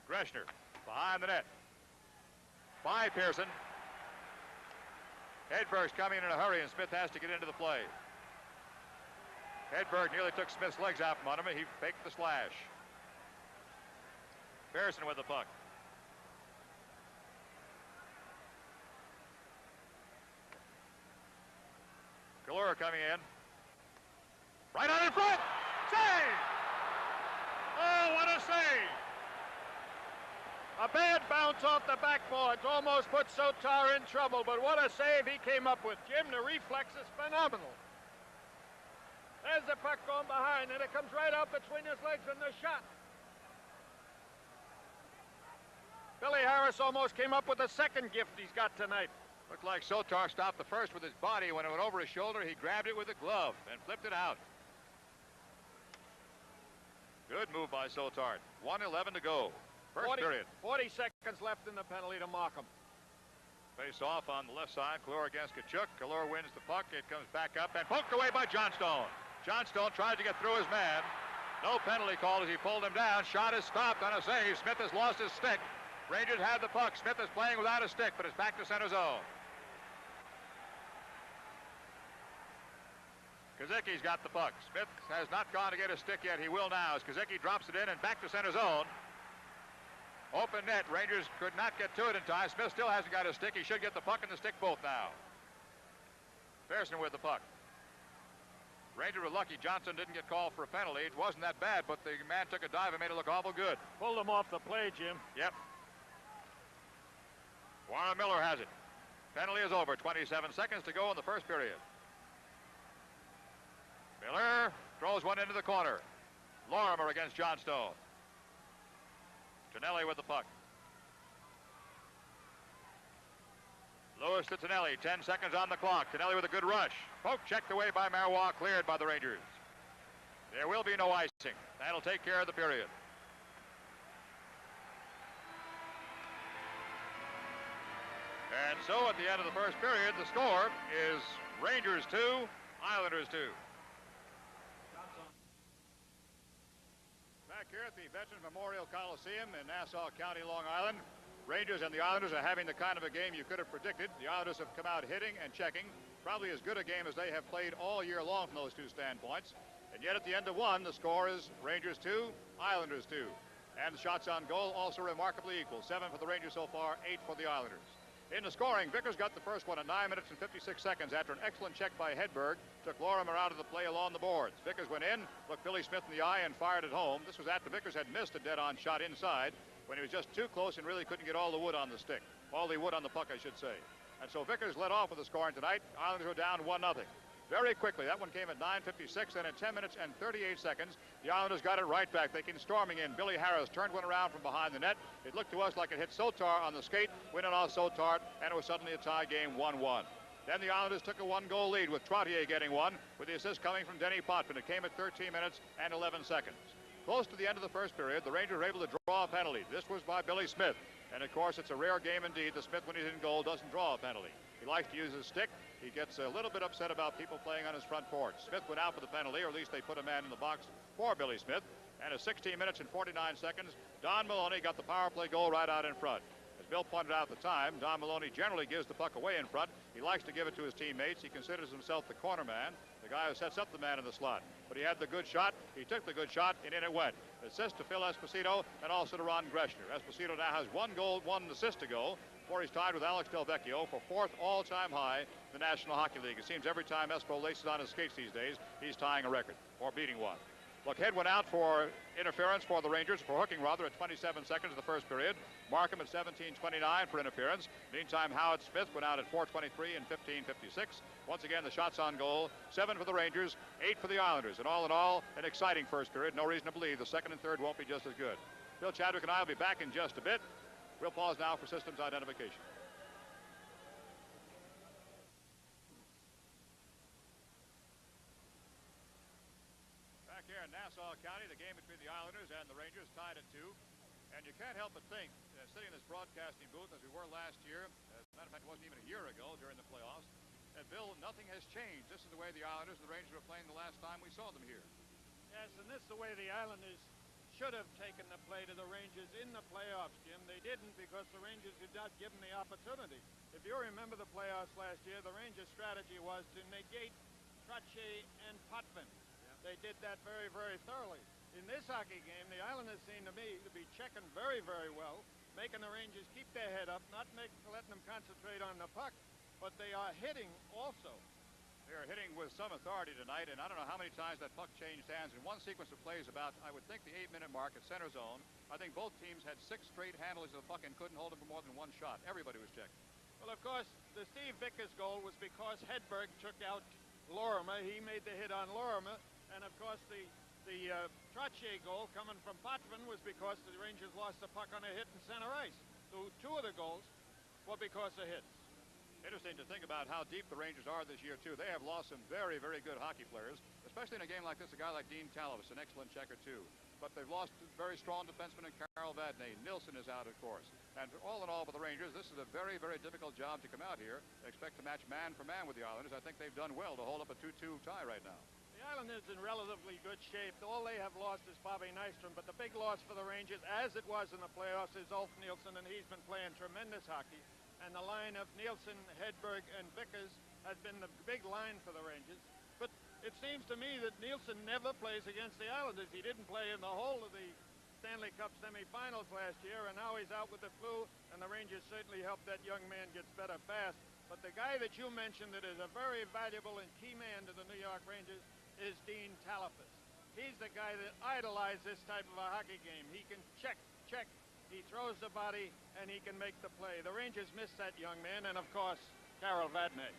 Greshner behind the net. By Pearson. Hedberg's coming in a hurry, and Smith has to get into the play. Hedberg nearly took Smith's legs out from under him. He faked the slash. Pearson with the puck. Galura coming in. Right on in front. Save! Oh, what a save! A bad bounce off the backboards almost put Sotar in trouble, but what a save he came up with. Jim, the reflex is phenomenal. There's the puck going behind, and it comes right out between his legs and the shot. Billy Harris almost came up with the second gift he's got tonight. Looked like Sotar stopped the first with his body. When it went over his shoulder, he grabbed it with a glove and flipped it out. Good move by Sotar. 1:11 to go. First period. 40 seconds left in the penalty to Markham. Face off on the left side. Kalur against Kachuk. Kalur wins the puck. It comes back up and poked away by Johnstone. Johnstone tried to get through his man. No penalty called as he pulled him down. Shot is stopped on a save. Smith has lost his stick. Rangers have the puck. Smith is playing without a stick, but it's back to center zone. Kazicki's got the puck. Smith has not gone to get a stick yet. He will now as Kazicki drops it in and back to center zone. Open net. Rangers could not get to it in time. Smith still hasn't got a stick. He should get the puck and the stick both now. Pearson with the puck. Rangers were lucky Johnson didn't get called for a penalty. It wasn't that bad, but the man took a dive and made it look awful good. Pulled him off the play, Jim. Yep. Warren Miller has it. Penalty is over. 27 seconds to go in the first period. Miller throws one into the corner. Lorimer against Johnstone. Tonelli with the puck. Lewis to Tonelli. 10 seconds on the clock. Tonelli with a good rush. Poke checked away by Marois. Cleared by the Rangers. There will be no icing. That'll take care of the period. And so at the end of the first period, the score is Rangers 2, Islanders 2. Back here at the Veterans Memorial Coliseum in Nassau County, Long Island, Rangers and the Islanders are having the kind of a game you could have predicted. The Islanders have come out hitting and checking. Probably as good a game as they have played all year long from those two standpoints. And yet at the end of one, the score is Rangers 2, Islanders 2. And the shots on goal also remarkably equal. 7 for the Rangers so far, 8 for the Islanders. In the scoring, Vickers got the first one at 9 minutes and 56 seconds after an excellent check by Hedberg. Took Lorimer out of the play along the boards. Vickers went in, looked Billy Smith in the eye, and fired it home. This was after Vickers had missed a dead-on shot inside when he was just too close and really couldn't get all the wood on the stick. All the wood on the puck, I should say. And so Vickers led off with the scoring tonight. Islanders were down 1-0. Very quickly, that one came at 9:56, and in 10 minutes and 38 seconds, the Islanders got it right back. They came storming in. Billy Harris turned one around from behind the net. It looked to us like it hit Sotar on the skate, winning off Sotar, and it was suddenly a tie game, 1-1. Then the Islanders took a one-goal lead with Trottier getting one, with the assist coming from Denny Potvin. It came at 13 minutes and 11 seconds. Close to the end of the first period, the Rangers were able to draw a penalty. This was by Billy Smith. And of course, it's a rare game indeed. The Smith, when he's in goal, doesn't draw a penalty. He likes to use his stick. He gets a little bit upset about people playing on his front porch. Smith went out for the penalty, or at least they put a man in the box for Billy Smith. And at 16 minutes and 49 seconds, Don Maloney got the power play goal right out in front. As Bill pointed out at the time, Don Maloney generally gives the puck away in front. He likes to give it to his teammates. He considers himself the corner man, the guy who sets up the man in the slot. But he had the good shot. He took the good shot, and in it went. Assist to Phil Esposito and also to Ron Greshner. Esposito now has 1 goal, 1 assist to go, before he's tied with Alex Del Vecchio for 4th all-time high in the National Hockey League. It seems every time Espo laces on his skates these days, he's tying a record or beating one. Look, Head went out for interference for the Rangers, for hooking rather, at 27 seconds of the first period. Markham at 17:29 for interference. Meantime, Howard Smith went out at 4:23 and 15:56. Once again, the shots on goal, 7 for the Rangers, 8 for the Islanders. And all in all, an exciting first period. No reason to believe the second and third won't be just as good. Bill Chadwick and I will be back in just a bit. We'll pause now for systems identification. Back here in Nassau County, the game between the Islanders and the Rangers tied at 2. And you can't help but think, sitting in this broadcasting booth as we were last year, as a matter of fact, it wasn't even a year ago during the playoffs, that, Bill, nothing has changed. This is the way the Islanders and the Rangers were playing the last time we saw them here. Yes, and this is the way the Islanders should have taken the play to the Rangers in the playoffs, Jim. They didn't because the Rangers did not give them the opportunity. If you remember the playoffs last year, the Rangers' strategy was to negate Trottier and Potvin. They did that very, very thoroughly. In this hockey game, the Islanders seem to me to be checking very, very well, making the Rangers keep their head up, not letting them concentrate on the puck, but they are hitting also. They are hitting with some authority tonight, and I don't know how many times that puck changed hands. In one sequence of plays about, I would think, the 8-minute mark at center zone, I think both teams had 6 straight handles of the puck and couldn't hold it for more than 1 shot. Everybody was checking. Well, of course, the Steve Vickers goal was because Hedberg took out Lorimer. He made the hit on Lorimer. And, of course, the Trottier goal coming from Potvin was because the Rangers lost the puck on a hit in center ice. So 2 of the goals were because of hits. Interesting to think about how deep the Rangers are this year, too. They have lost some very, very good hockey players, especially in a game like this, a guy like Dean Talavis, an excellent checker, too. But they've lost a very strong defenseman in Carl Vadnais. Nilsson is out, of course. And all in all, for the Rangers, this is a very, very difficult job to come out here. They expect to match man for man with the Islanders. I think they've done well to hold up a 2-2 tie right now. The Islanders in relatively good shape. All they have lost is Bobby Nystrom, but the big loss for the Rangers, as it was in the playoffs, is Ulf Nielsen, and he's been playing tremendous hockey. And the line of Nielsen, Hedberg, and Vickers has been the big line for the Rangers. But it seems to me that Nielsen never plays against the Islanders. He didn't play in the whole of the Stanley Cup semifinals last year, and now he's out with the flu, and the Rangers certainly help that young man get better fast. But the guy that you mentioned that is a very valuable and key man to the New York Rangers is Dean Talavis. He's the guy that idolized this type of a hockey game. He can check. He throws the body, and he can make the play. The Rangers missed that young man, and, of course, Carl Vadnais.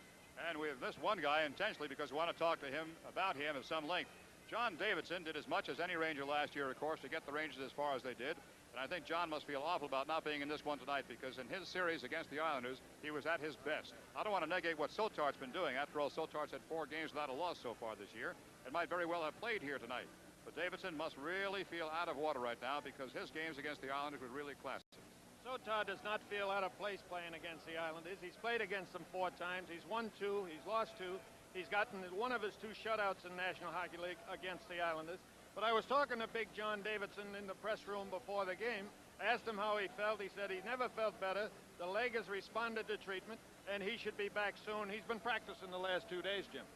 And we've missed one guy intentionally because we want to talk to him about him at some length. John Davidson did as much as any Ranger last year, of course, to get the Rangers as far as they did. And I think John must feel awful about not being in this one tonight because in his series against the Islanders, he was at his best. I don't want to negate what Sotart's been doing. After all, Sotart's had 4 games without a loss so far this year and might very well have played here tonight. But Davidson must really feel out of water right now because his games against the Islanders were really classic. Sotar does not feel out of place playing against the Islanders. He's played against them 4 times. He's won 2. He's lost 2. He's gotten one of his 2 shutouts in National Hockey League against the Islanders. But I was talking to Big John Davidson in the press room before the game. I asked him how he felt. He said he never felt better. The leg has responded to treatment, and he should be back soon. He's been practicing the last 2 days, Jim.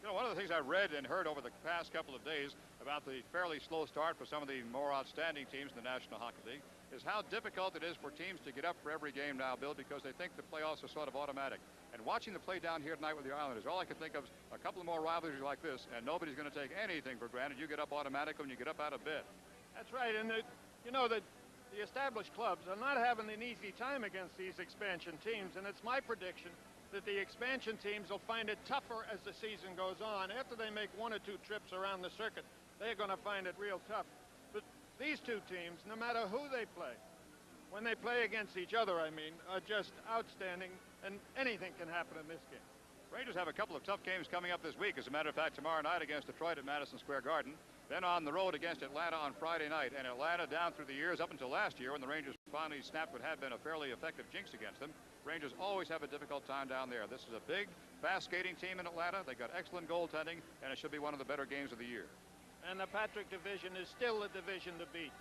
You know, one of the things I read and heard over the past couple of days about the fairly slow start for some of the more outstanding teams in the National Hockey League is how difficult it is for teams to get up for every game now, Bill, because they think the playoffs are sort of automatic. And watching the play down here tonight with the Islanders, all I could think of is a couple of more rivalries like this, and nobody's going to take anything for granted. You get up automatically and you get up out of bed. That's right, and you know that the established clubs are not having an easy time against these expansion teams, and it's my prediction that the expansion teams will find it tougher as the season goes on. After they make 1 or 2 trips around the circuit, they're going to find it real tough. But these 2 teams, no matter who they play, when they play against each other, I mean, are just outstanding, and anything can happen in this game. Rangers have a couple of tough games coming up this week. As a matter of fact, tomorrow night against Detroit at Madison Square Garden. Then on the road against Atlanta on Friday night. And Atlanta, down through the years, up until last year when the Rangers finally snapped what had been a fairly effective jinx against them, Rangers always have a difficult time down there. This is a big, fast skating team in Atlanta. They've got excellent goaltending, and it should be one of the better games of the year. And the Patrick division is still the division to beat,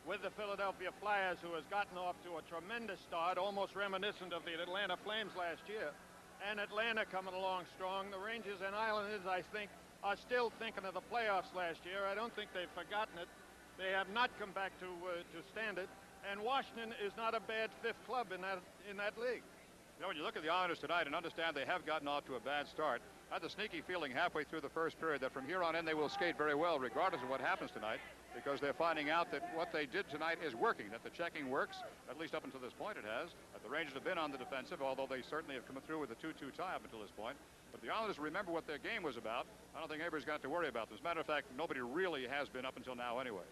with the Philadelphia Flyers, who has gotten off to a tremendous start, almost reminiscent of the Atlanta Flames last year, and Atlanta coming along strong. The Rangers and Islanders, I think, are still thinking of the playoffs last year. I don't think they've forgotten it. They have not come back to standard, and Washington is not a bad 5th club in that league. You know, when you look at the Islanders tonight and understand they have gotten off to a bad start, I had the sneaky feeling halfway through the first period that from here on in they will skate very well regardless of what happens tonight, because they're finding out that what they did tonight is working, that the checking works, at least up until this point it has, that the Rangers have been on the defensive, although they certainly have come through with a 2-2 tie up until this point. But the Islanders remember what their game was about. I don't think anybody's got to worry about this. As a matter of fact, nobody really has been up until now anyway.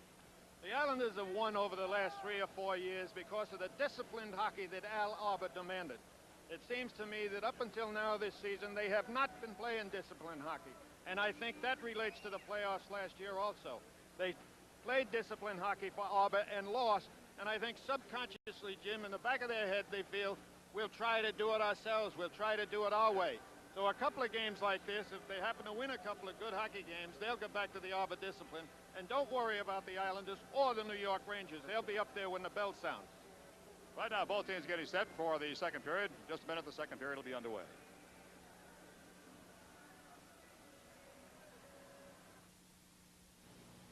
The Islanders have won over the last 3 or 4 years because of the disciplined hockey that Al Arbor demanded. It seems to me that up until now this season, they have not been playing disciplined hockey. And I think that relates to the playoffs last year also. They played disciplined hockey for Arbor and lost. And I think subconsciously, Jim, in the back of their head, they feel, we'll try to do it ourselves. We'll try to do it our way. So a couple of games like this, if they happen to win a couple of good hockey games, they'll get back to the Arbor discipline. And don't worry about the Islanders or the New York Rangers. They'll be up there when the bell sounds. Right now, both teams getting set for the second period. Just a minute, the second period will be underway.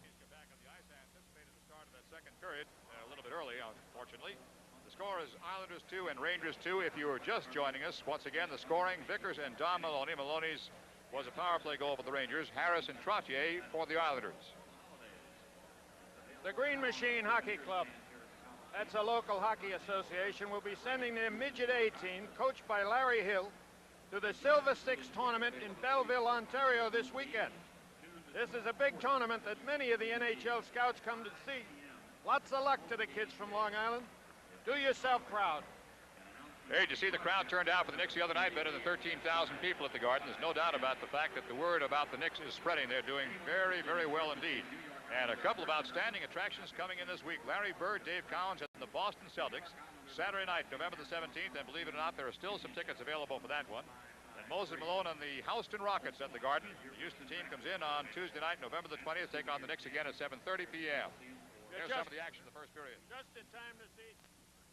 Teams get back on the ice. I anticipated the start of that second period a little bit early, unfortunately. The score is Islanders 2 and Rangers 2. If you were just joining us, once again, the scoring, Vickers and Don Maloney. Maloney's was a power play goal for the Rangers. Harris and Trottier for the Islanders. The Green Machine Hockey Club, that's a local hockey association, will be sending their Midget A team, coached by Larry Hill, to the Silver Six tournament in Belleville, Ontario this weekend. This is a big tournament that many of the NHL scouts come to see. Lots of luck to the kids from Long Island. Do yourself proud. Hey, did you see the crowd turned out for the Knicks the other night? Better than 13,000 people at the Garden. There's no doubt about the fact that the word about the Knicks is spreading. They're doing very, very well indeed. And a couple of outstanding attractions coming in this week. Larry Bird, Dave Cowens, and the Boston Celtics. Saturday night, November the 17th. And believe it or not, there are still some tickets available for that one. And Moses Malone and the Houston Rockets at the Garden. The Houston team comes in on Tuesday night, November the 20th. Take on the Knicks again at 7:30 p.m. There's some of the action in the first period. Just in time to see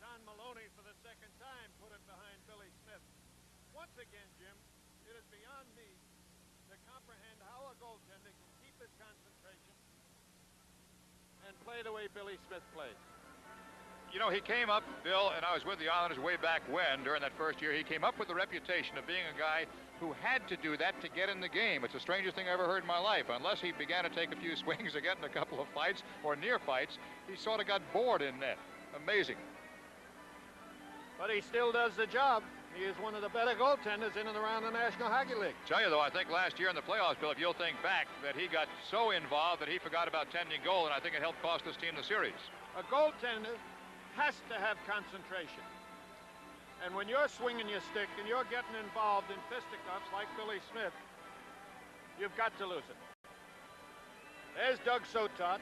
Don Maloney for the second time put it behind Billy Smith. Once again, Jim, it is beyond me to comprehend how a goaltender can keep his concentration and play the way Billy Smith played. You know, he came up, Bill, and I was with the Islanders way back when, during that first year, he came up with the reputation of being a guy who had to do that to get in the game. It's the strangest thing I ever heard in my life. Unless he began to take a few swings or get in a couple of fights or near fights, he sort of got bored in net. Amazing. But he still does the job. He is one of the better goaltenders in and around the National Hockey League. Tell you, though, I think last year in the playoffs, Bill, if you'll think back, that he got so involved that he forgot about tending goal, and I think it helped cost this team the series. A goaltender has to have concentration. And when you're swinging your stick and you're getting involved in fisticuffs like Billy Smith, you've got to lose it. There's Doug Sotot.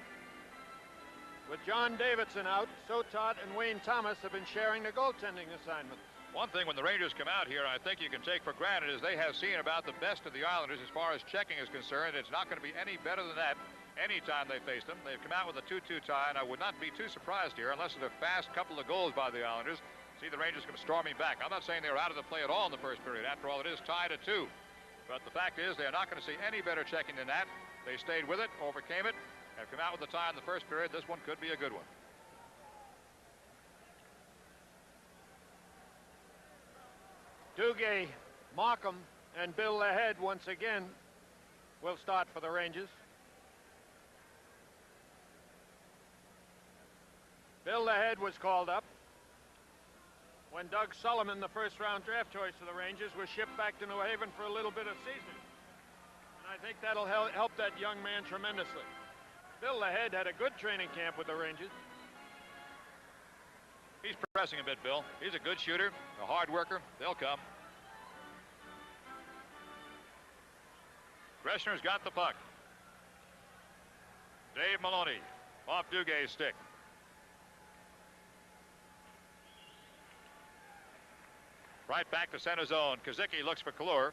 With John Davidson out, Sotot and Wayne Thomas have been sharing the goaltending assignments. One thing when the Rangers come out here, I think you can take for granted, is they have seen about the best of the Islanders as far as checking is concerned. It's not going to be any better than that anytime they faced them. They've come out with a 2-2 tie, and I would not be too surprised here, unless it's a fast couple of goals by the Islanders, see the Rangers come storming back. I'm not saying they were out of the play at all in the first period. After all, it is tied at 2. But the fact is, they're not going to see any better checking than that. They stayed with it, overcame it, have come out with the tie in the first period. This one could be a good one. Duguay, Markham, and Bill Lahead once again will start for the Rangers. Bill Lahead was called up when Doug Sullivan, the first-round draft choice of the Rangers, was shipped back to New Haven for a little bit of seasoning. And I think that'll help that young man tremendously. Bill Lahead had a good training camp with the Rangers. He's pressing a bit, Bill. He's a good shooter, a hard worker. They'll come. Greshner's got the puck. Dave Maloney off Dugay's stick. Right back to center zone. Kazicki looks for Klur.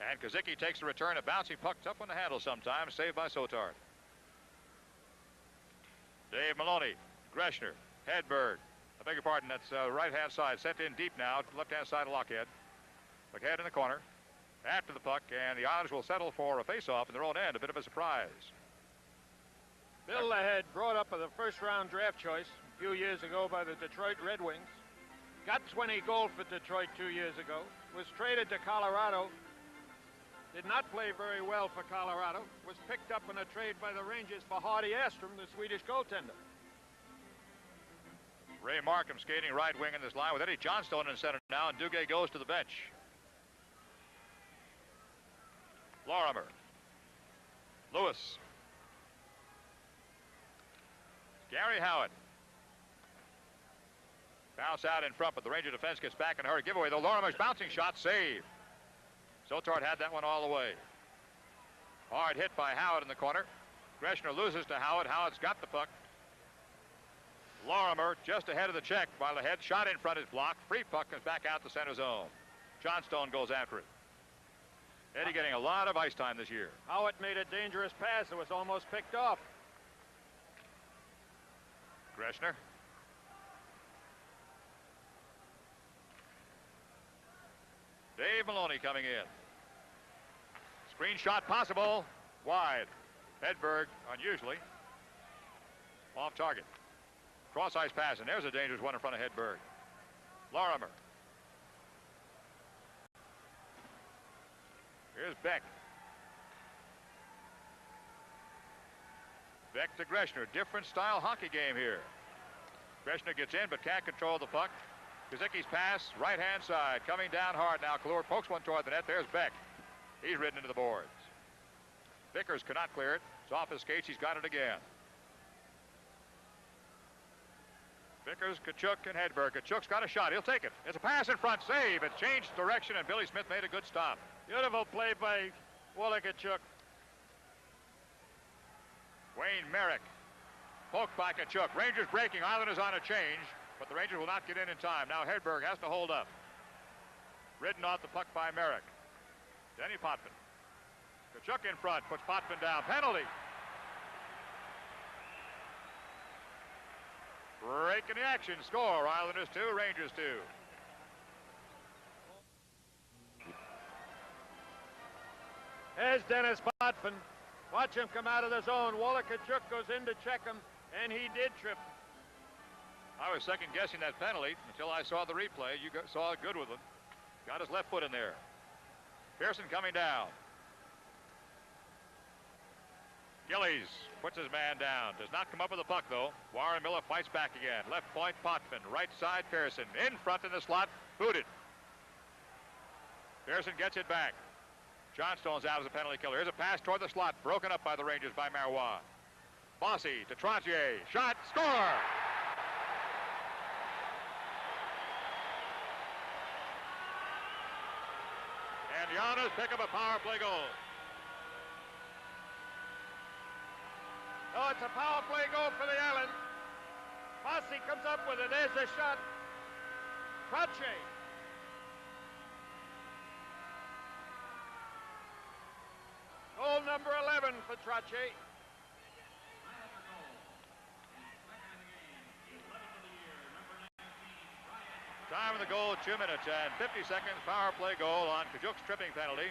And Kazicki takes the return. A bouncing puck, tough one to handle sometimes. Saved by Sotard. Dave Maloney, Greshner, Hedberg. I beg your pardon, that's right-hand side. Sent in deep now, left-hand side of Lockhead. Lockhead in the corner. After the puck, and the Islanders will settle for a face-off in their own end. A bit of a surprise. Bill Lahead, brought up as a first-round draft choice a few years ago by the Detroit Red Wings. Got 20 goals for Detroit 2 years ago. Was traded to Colorado. Did not play very well for Colorado. Was picked up in a trade by the Rangers for Hardy Astrom, the Swedish goaltender. Ray Markham skating right wing in this line with Eddie Johnstone in center now, and Duguay goes to the bench. Lorimer. Lewis. Gary Howard. Bounce out in front, but the Ranger defense gets back in a hurry. Giveaway, though. Lorimer's bouncing shot, save. Sotard had that one all the way. Hard hit by Howard in the corner. Greshner loses to Howard. Howard's got the puck. Lorimer just ahead of the check by the head. Shot in front is blocked. Free puck comes back out to center zone. Johnstone goes after it. Eddie getting a lot of ice time this year. Howard made a dangerous pass that was almost picked off. Greshner. Dave Maloney coming in. Screen shot possible. Wide. Hedberg, unusually, off target. Cross ice pass, and there's a dangerous one in front of Hedberg. Lorimer. Here's Beck. Beck to Greshner. Different style hockey game here. Greshner gets in, but can't control the puck. Kazicki's pass, right-hand side, coming down hard now. Klur pokes one toward the net. There's Beck. He's ridden into the boards. Vickers cannot clear it. It's off his skates. He's got it again. Vickers, Kachuk, and Hedberg. Kachuk's got a shot. He'll take it. It's a pass in front. Save. It changed direction, and Billy Smith made a good stop. Beautiful play by Walla Kachuk. Wayne Merrick. Poked by Kachuk. Rangers breaking. Islanders on a change, but the Rangers will not get in time. Now Hedberg has to hold up. Ridden off the puck by Merrick. Denny Potvin. Kachuk in front. Puts Potvin down. Penalty. Break in the action. Score. Islanders 2, Rangers 2. There's Dennis Potvin. Watch him come out of the zone. Walla Kachuk goes in to check him, and he did trip. I was second guessing that penalty until I saw the replay. You saw it good with him. Got his left foot in there. Pearson coming down. Gillies puts his man down. Does not come up with the puck, though. Warren Miller fights back again. Left point, Potvin. Right side, Pearson. In front in the slot. Booted. Pearson gets it back. Johnstone's out as a penalty killer. Here's a pass toward the slot. Broken up by the Rangers by Marois. Bossy to Trantier. Shot. Score! And the Islanders pick up a power play goal. Oh, it's a power play goal for the Islanders. Bossy comes up with it. There's a shot. Trache. Goal number 11 for Trache. Time of the goal, 2 minutes and 50 seconds. Power play goal on Kajuk's tripping penalty.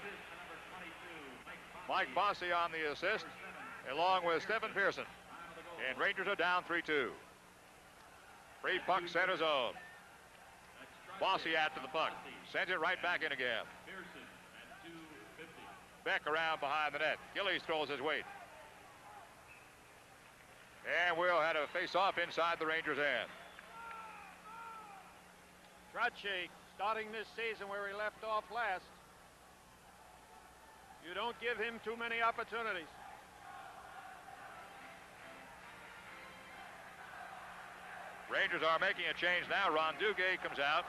Mike Bossy on the assist, along with Stephen Pearson. And Rangers are down 3-2. Free puck, center zone. Bossy after the puck. Sends it right back in again. Beck around behind the net. Gillies throws his weight. And we'll have a face-off inside the Rangers' end. Trache starting this season where he left off last. You don't give him too many opportunities. Rangers are making a change now. Ron Duguay comes out.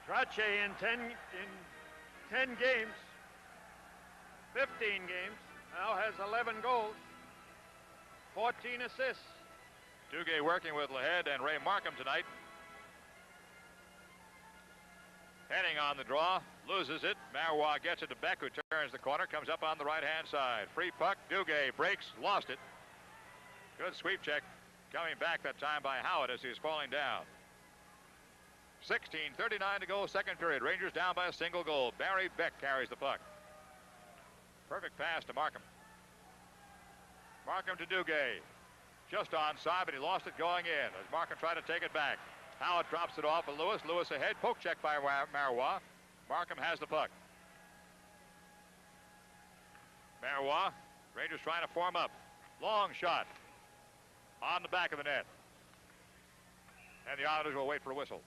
Trache in 10 games, 15 games, now has 11 goals, 14 assists. Duguay working with Lahead and Ray Markham tonight. Heading on the draw, loses it. Marois gets it to Beck, who turns the corner, comes up on the right-hand side. Free puck, Duguay breaks, lost it. Good sweep check, coming back that time by Howard as he was falling down. 16:39 to go, second period. Rangers down by a single goal. Barry Beck carries the puck. Perfect pass to Markham. Markham to Duguay. Just onside, but he lost it going in as Markham tried to take it back. Howard drops it off of Lewis. Lewis ahead. Poke check by Marois. Markham has the puck. Marois. Rangers trying to form up. Long shot. On the back of the net. And the Islanders will wait for a whistle.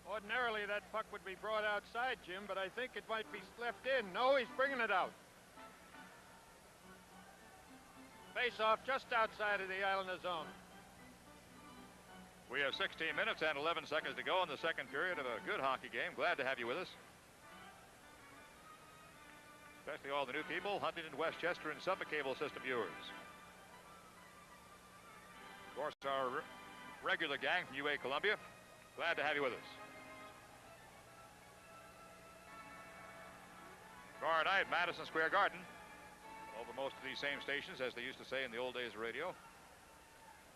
Ordinarily, that puck would be brought outside, Jim, but I think it might be left in. No, he's bringing it out. Face-off just outside of the Islander zone. We have 16 minutes and 11 seconds to go in the second period of a good hockey game. Glad to have you with us. Especially all the new people, Huntington, Westchester, and Suffolk cable system viewers. Of course, our regular gang from UA Columbia. Glad to have you with us. Tomorrow night, Madison Square Garden. Over most of these same stations, as they used to say in the old days of radio.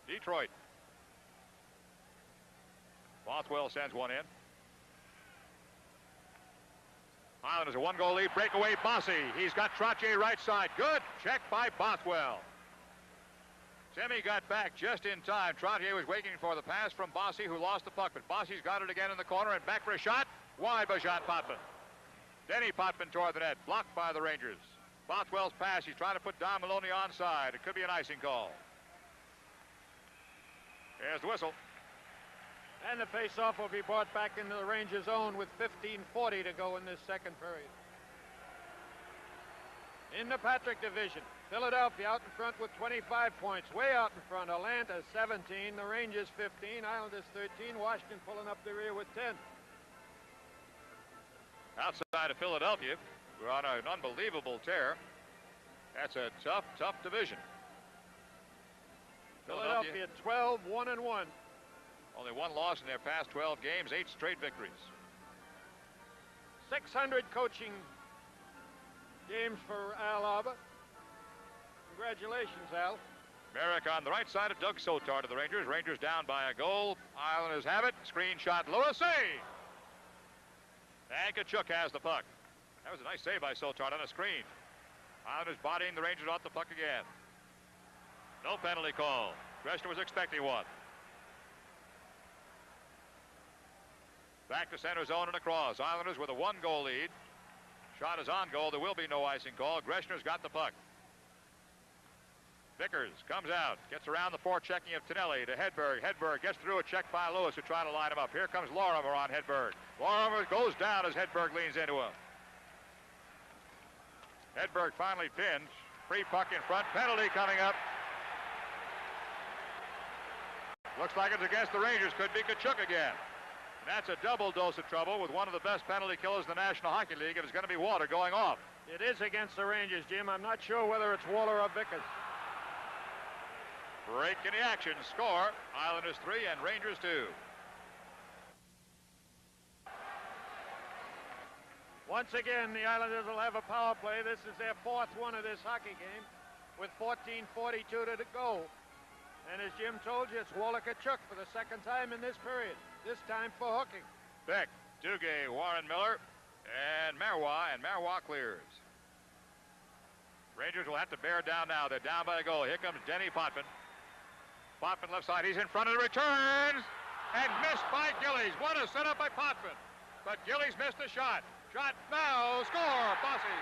Detroit. Bothwell sends one in. Islanders a one-goal lead. Breakaway, Bossy. He's got Trache right side. Good check by Bothwell. Timmy got back just in time. Trache was waiting for the pass from Bossy, who lost the puck, but Bossy's got it again in the corner and back for a shot. Wide by Jean Potvin. Denny Potvin toward the net, blocked by the Rangers. Bothwell's pass, he's trying to put Don Maloney onside. It could be an icing call. Here's the whistle. And the face-off will be brought back into the Rangers' zone with 15:40 to go in this second period. In the Patrick division, Philadelphia out in front with 25 points. Way out in front. Atlanta 17, the Rangers 15, Islanders 13, Washington pulling up the rear with 10. Outside of Philadelphia, we're on an unbelievable tear. That's a tough, tough division. Philadelphia 12, 1-1. Only one loss in their past 12 games, 8 straight victories. 600 coaching games for Al Arbor. Congratulations, Al. Merrick on the right side of Doug Sotar to the Rangers. Rangers down by a goal. Islanders have it. Screen shot, Lewis. Save! And Kachuk has the puck. That was a nice save by Sotar on a screen. Islanders bodying the Rangers off the puck again. No penalty call. Greshner was expecting one. Back to center zone and across. Islanders with a one-goal lead. Shot is on goal. There will be no icing call. Greshner's got the puck. Vickers comes out, gets around the forechecking of Tonelli to Hedberg. Hedberg gets through a check by Lewis, who tried to line him up. Here comes Lorimer on Hedberg. Lorimer goes down as Hedberg leans into him. Hedberg finally pinned. Free puck in front. Penalty coming up. Looks like it's against the Rangers. Could be Kachuk again. And that's a double dose of trouble with one of the best penalty killers in the National Hockey League if it's going to be Walter going off. It is against the Rangers, Jim. I'm not sure whether it's Waller or Vickers. Break in the action. Score, Islanders 3 and Rangers 2. Once again, the Islanders will have a power play. This is their fourth one of this hockey game with 14:42 to go. And as Jim told you, it's Waller Tkachuk for the second time in this period, this time for hooking. Beck, Duguay, Warren Miller, and Marois clears. Rangers will have to bear down now. They're down by a goal. Here comes Denny Potvin. Potvin left side. He's in front of the returns. And missed by Gillies. What a setup by Potvin. But Gillies missed the shot. Shot now. Score. Bossy.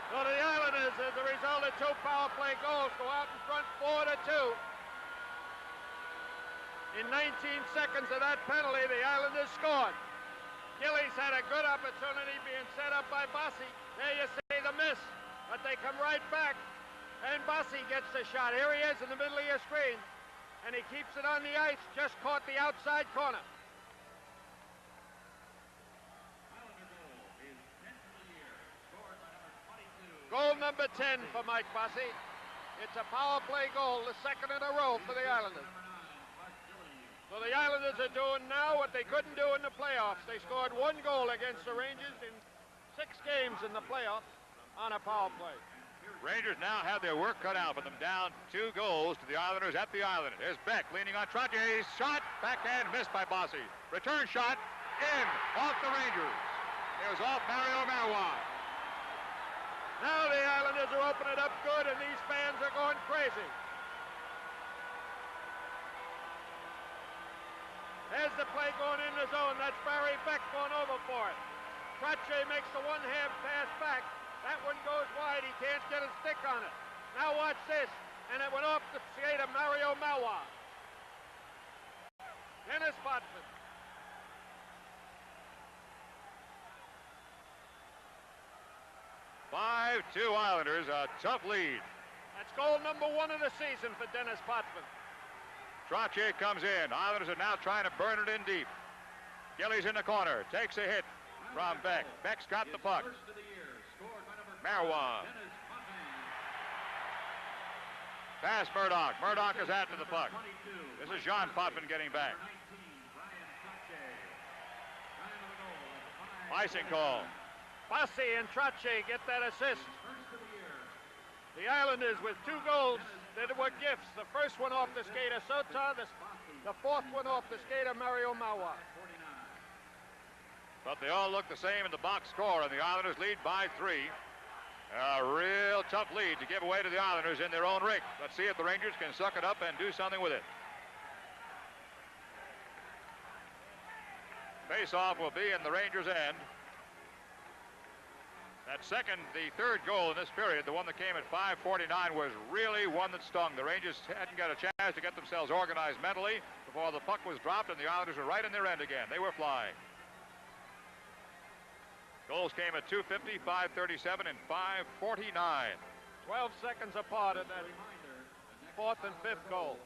So the Islanders, as a result of 2 power play goals, go out in front 4-2. In 19 seconds of that penalty, the Islanders scored. Gillies had a good opportunity being set up by Bossy. There you see the miss, but they come right back, and Bossy gets the shot. Here he is in the middle of your screen, and he keeps it on the ice, just caught the outside corner. Goal number 10 for Mike Bossy. It's a power play goal, the second in a row for the Islanders. So the Islanders are doing now what they couldn't do in the playoffs. They scored 1 goal against the Rangers in 6 games in the playoffs on a power play. Rangers now have their work cut out for them, down 2 goals to the Islanders at the Island. There's Beck leaning on Trottier. Shot, backhand, missed by Bossy. Return shot, in, off the Rangers. It was off Mario Marois. Now the Islanders are opening it up good, and these fans are going crazy. There's the play going in the zone. That's Barry Beck going over for it. Trottier makes the one-hand pass back. That one goes wide. He can't get a stick on it. Now watch this. And it went off the skate of Mario Marois. Dennis Potvin. Five, 2 Islanders, a tough lead. That's goal number 1 of the season for Dennis Potvin. Trottier comes in. Islanders are now trying to burn it in deep. Gillies in the corner, takes a hit from Beck. Beck's got the puck. Marois. Pass Murdoch. Murdoch is after the puck. This is Jean Potvin getting back. Icing call. Bossy and Trottier get that assist. The Islanders with 2 goals that were gifts. The first one off the skate of Sota, the fourth one off the skate of Mario Marois. But they all look the same in the box score, and the Islanders lead by 3. A real tough lead to give away to the Islanders in their own rink. Let's see if the Rangers can suck it up and do something with it. Face-off will be in the Rangers' end. That the third goal in this period, the one that came at 5:49, was really one that stung. The Rangers hadn't got a chance to get themselves organized mentally before the puck was dropped, and the Islanders were right in their end again. They were flying. Goals came at 2:50, 5:37, and 5:49. 12 seconds apart in that 4th and 5th goal.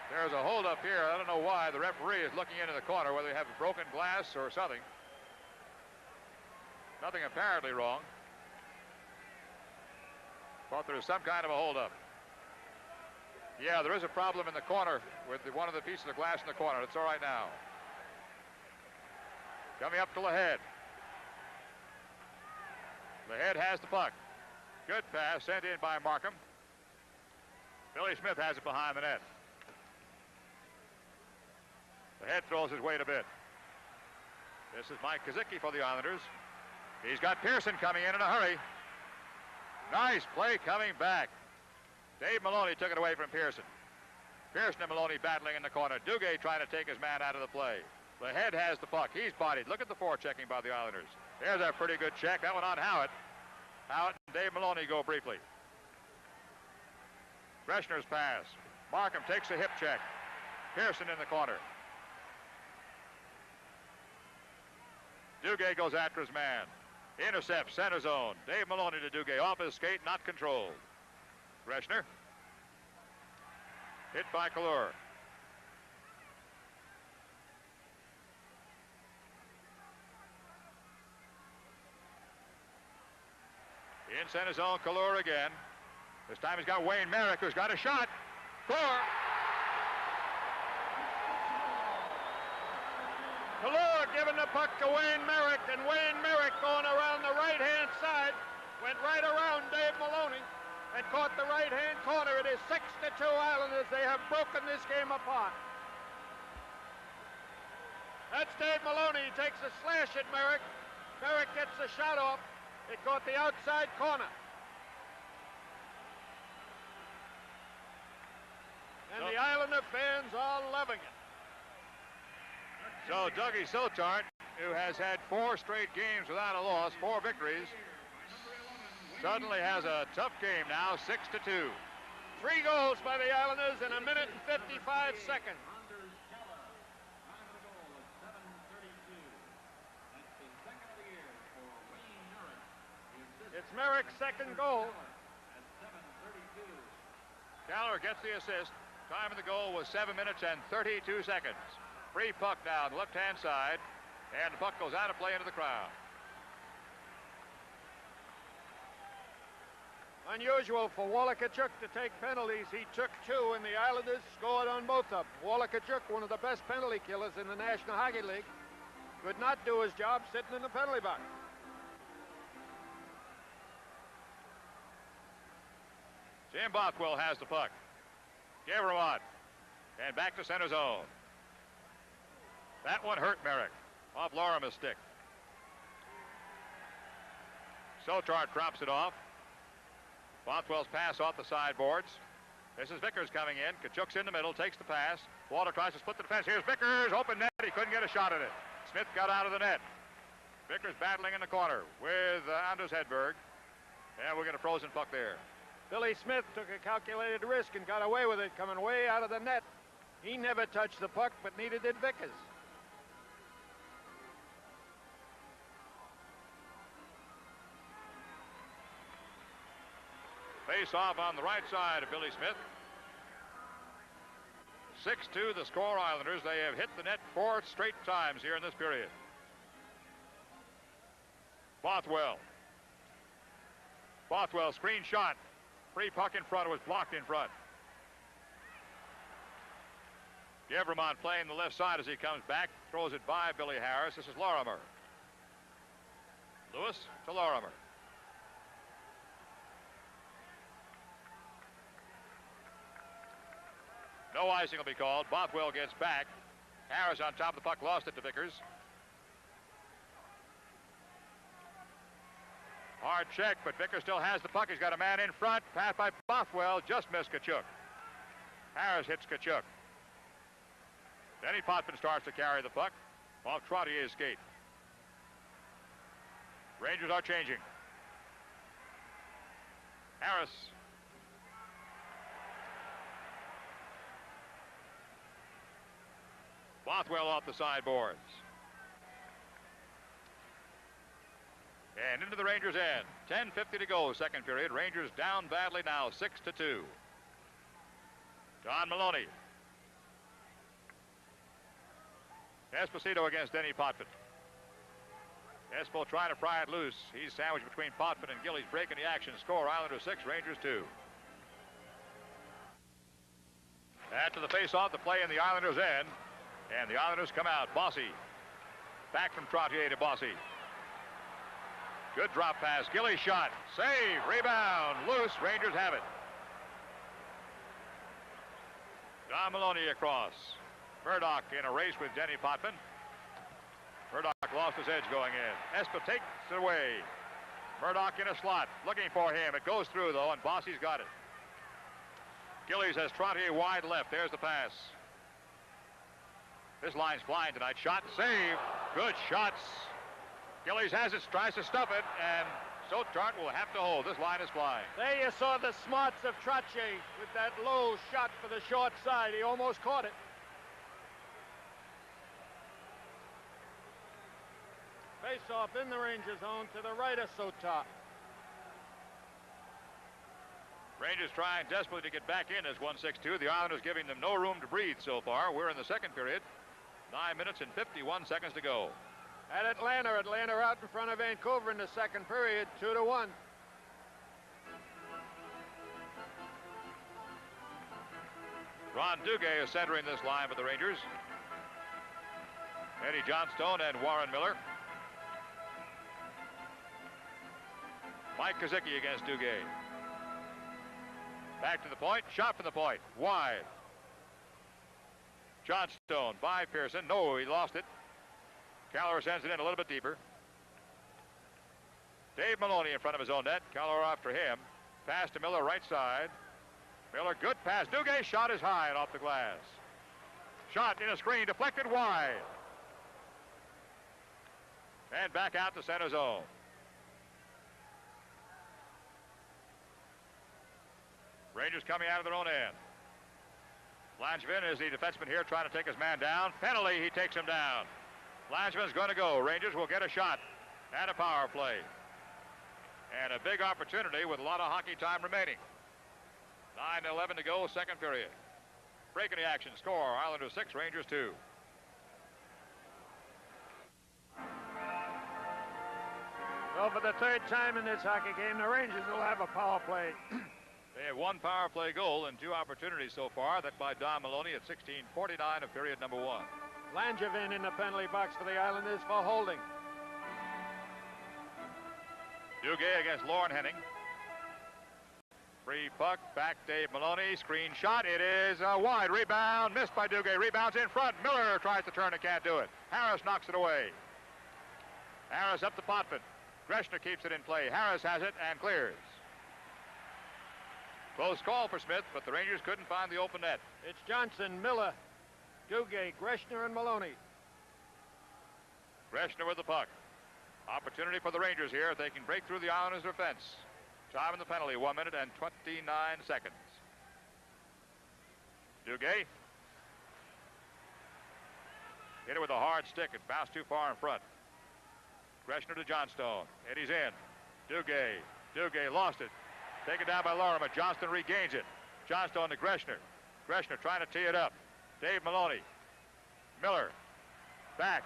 There's a hold-up here. I don't know why. The referee is looking into the corner, whether they have broken glass or something. Nothing apparently wrong. But there's some kind of a hold-up. Yeah, there is a problem in the corner with one of the pieces of glass in the corner. It's all right now. Coming up to Lahead. Lahead has the puck. Good pass sent in by Markham. Billy Smith has it behind the net. Lahead throws his weight a bit. This is Mike Kazicki for the Islanders. He's got Pearson coming in a hurry. Nice play coming back. Dave Maloney took it away from Pearson. Pearson and Maloney battling in the corner. Duguay trying to take his man out of the play. The head has the puck. He's bodied. Look at the forechecking by the Islanders. There's a pretty good check. That one on Howitt. Howitt and Dave Maloney go briefly. Greshner's pass. Markham takes a hip check. Pearson in the corner. Duguay goes after his man. Intercept, center zone. Dave Maloney to Duguay. Off his skate, not controlled. Greshner. Hit by Kalur. In center zone, Kalur again. This time he's got Wayne Merrick, who's got a shot. Kalur. Kalur giving the puck to Wayne Merrick, and Wayne Merrick going around the right-hand side, went right around Dave Maloney and caught the right-hand corner. It is 6-2 Islanders. They have broken this game apart. That's Dave Maloney. He takes a slash at Merrick. Merrick gets the shot off. It caught the outside corner. And the Islander fans are loving it. So Dougie Sotart, who has had 4 straight games without a loss, 4 victories, suddenly has a tough game now, 6-2. 3 goals by the Islanders in 1 minute and 55 seconds. It's Merrick's second goal. Callor gets the assist. Time of the goal was 7 minutes and 32 seconds. Free puck down the left-hand side, and the puck goes out of play into the crowd. Unusual for Wallachachuk to take penalties. He took 2, and the Islanders scored on both of them. Wallachachuk, one of the best penalty killers in the National Hockey League, could not do his job sitting in the penalty box. Jim Bothwell has the puck. Gavremont, and back to center zone. That one hurt Merrick off Lorimer's stick. Sotart drops it off. Bothwell's pass off the sideboards. This is Vickers coming in. Kachuk's in the middle, takes the pass. Walter tries to split the defense. Here's Vickers, open net. He couldn't get a shot at it. Smith got out of the net. Vickers battling in the corner with Anders Hedberg. And we're going to frozen puck there. Billy Smith took a calculated risk and got away with it, coming way out of the net. He never touched the puck, but neither did Vickers. Face off on the right side of Billy Smith. 6-2 the score, Islanders. They have hit the net 4 straight times here in this period. Bothwell. Bothwell, screen shot. Free puck in front. It was blocked in front. Gavremont playing the left side as he comes back. Throws it by Billy Harris. This is Lorimer. Lewis to Lorimer. No icing will be called. Bothwell gets back. Harris on top of the puck, lost it to Vickers. Hard check, but Vickers still has the puck. He's got a man in front. Pass by Bothwell, just missed Kachuk. Harris hits Kachuk. Denny Potvin starts to carry the puck off Trottier's skate. Rangers are changing. Harris. Bothwell off the sideboards. And into the Rangers' end. 10:50 to go, second period. Rangers down badly now, 6-2. John Maloney. Esposito against Denny Potvin. Espo trying to pry it loose. He's sandwiched between Potvin and Gillies, breaking the action. Score, Islanders 6, Rangers 2. After the face-off, the play in the Islanders' end. And the Islanders come out. Bossy. Back from Trottier to Bossy. Good drop pass. Gillies shot. Save. Rebound. Loose. Rangers have it. Don Maloney across. Murdoch in a race with Denny Potvin. Murdoch lost his edge going in. Espa takes it away. Murdoch in a slot. Looking for him. It goes through, though, and Bossy's got it. Gillies has Trottier wide left. There's the pass. This line's flying tonight. Shot, save. Good shots. Gillies has it, tries to stuff it, and Sotart will have to hold. This line is flying. There you saw the smarts of Trottier with that low shot for the short side. He almost caught it. Face-off in the Ranger zone to the right of Sotart. Rangers trying desperately to get back in as 1-6-2. The Islanders giving them no room to breathe so far. We're in the second period. 9 minutes and 51 seconds to go. At Atlanta out in front of Vancouver in the second period, 2-1. Ron Duguay is centering this line for the Rangers. Eddie Johnstone and Warren Miller. Mike Kazicki against Duguay. Back to the point, shot from the point, wide. Johnstone by Pearson. No, he lost it. Callor sends it in a little bit deeper. Dave Maloney in front of his own net. Callor after him. Pass to Miller, right side. Miller, good pass. Duguay shot is high and off the glass. Shot in a screen, deflected wide. And back out to center zone. Rangers coming out of their own end. Langevin is the defenseman here trying to take his man down. Penalty, he takes him down. Langevin's going to go. Rangers will get a shot and a power play. And a big opportunity with a lot of hockey time remaining. 9:11 to go, second period. Breaking the action. Score, Islanders 6, Rangers 2. Well, for the third time in this hockey game, the Rangers will have a power play. They have one power play goal and 2 opportunities so far. That by Don Maloney at 16:49 of period number 1. Langevin in the penalty box for the Islanders for holding. Duguay against Lauren Henning. Free puck, back Dave Maloney, screen shot, it is a wide rebound, missed by Duguay, rebounds in front, Miller tries to turn and can't do it. Harris knocks it away. Harris up to Potvin. Greshner keeps it in play, Harris has it and clears. Close call for Smith, but the Rangers couldn't find the open net. It's Johnson, Miller, Duguay, Greshner, and Maloney. Greshner with the puck. Opportunity for the Rangers here if they can break through the Islanders' defense. Time in the penalty, 1 minute and 29 seconds. Duguay. Hit it with a hard stick. It bounced too far in front. Greshner to Johnstone. Eddie's in. Duguay. Duguay lost it. Taken down by Lorimer. Johnston regains it. Johnstone to Greshner. Greshner trying to tee it up. Dave Maloney. Miller. Back.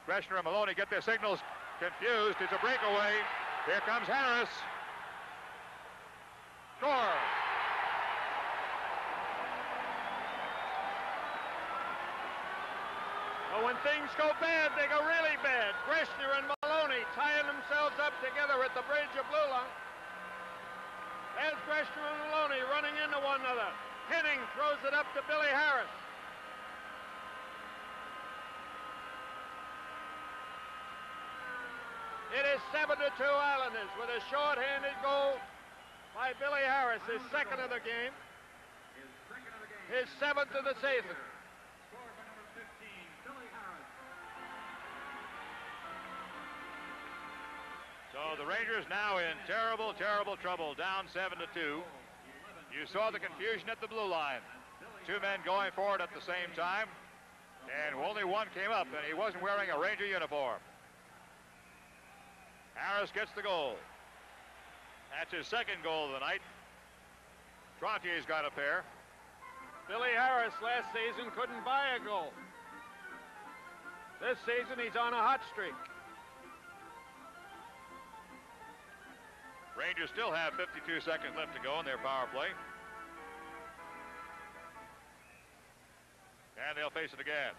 Greshner and Maloney get their signals confused. It's a breakaway. Here comes Harris. Score. Well, when things go bad, they go really bad. Greshner and Maloney tying themselves up together at the bridge of Blue Line. There's Greshner and Maloney running into one another. Henning throws it up to Billy Harris. It is 7-2 Islanders with a short-handed goal by Billy Harris, his second of the game. His 7th of the season. So the Rangers now in terrible, terrible trouble, down 7-2. You saw the confusion at the blue line. 2 men going forward at the same time, and only one came up, and he wasn't wearing a Ranger uniform. Harris gets the goal. That's his second goal of the night. Trontier's got a pair. Billy Harris last season couldn't buy a goal. This season he's on a hot streak. Rangers still have 52 seconds left to go in their power play. And they'll face it again.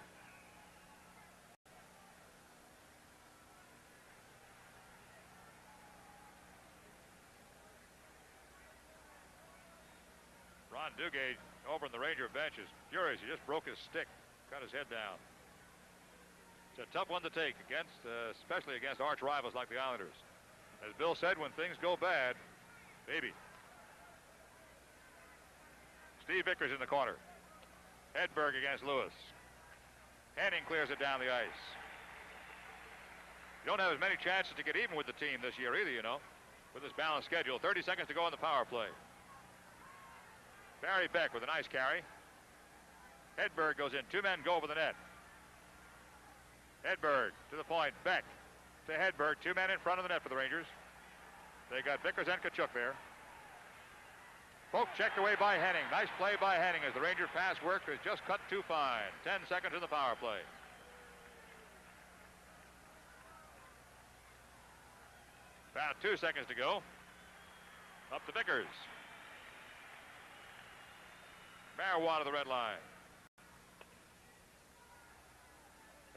Ron Duguay over in the Ranger bench is furious. He just broke his stick, cut his head down. It's a tough one to take against, especially against arch rivals like the Islanders. As Bill said, when things go bad, baby. Steve Vickers in the corner. Hedberg against Lewis. Henning clears it down the ice. You don't have as many chances to get even with the team this year either, you know, with this balanced schedule. 30 seconds to go on the power play. Barry Beck with a nice carry. Hedberg goes in. 2 men go over the net. Hedberg to the point. Beck to Hedberg. 2 men in front of the net for the Rangers. They got Vickers and Kachuk there. Poke checked away by Henning. Nice play by Henning as the Ranger pass work was just cut too fine. 10 seconds in the power play. About 2 seconds to go. Up to Vickers. Marijuana to the red line.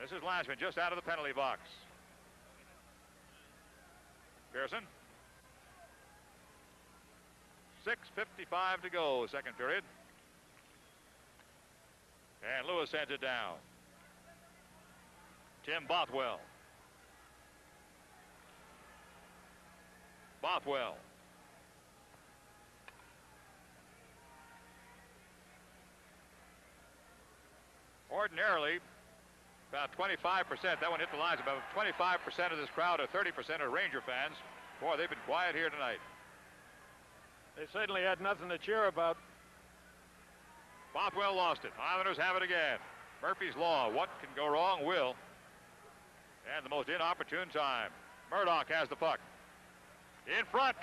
This is Lasman just out of the penalty box. Pearson. 6:55 to go, second period. And Lewis sends it down. Tim Bothwell. Bothwell. Ordinarily, about 25%. That one hit the lines. About 25% of this crowd, or 30% are Ranger fans. Boy, they've been quiet here tonight. They certainly had nothing to cheer about. Bothwell lost it. Islanders have it again. Murphy's Law. What can go wrong will. And the most inopportune time. Murdoch has the puck. In front.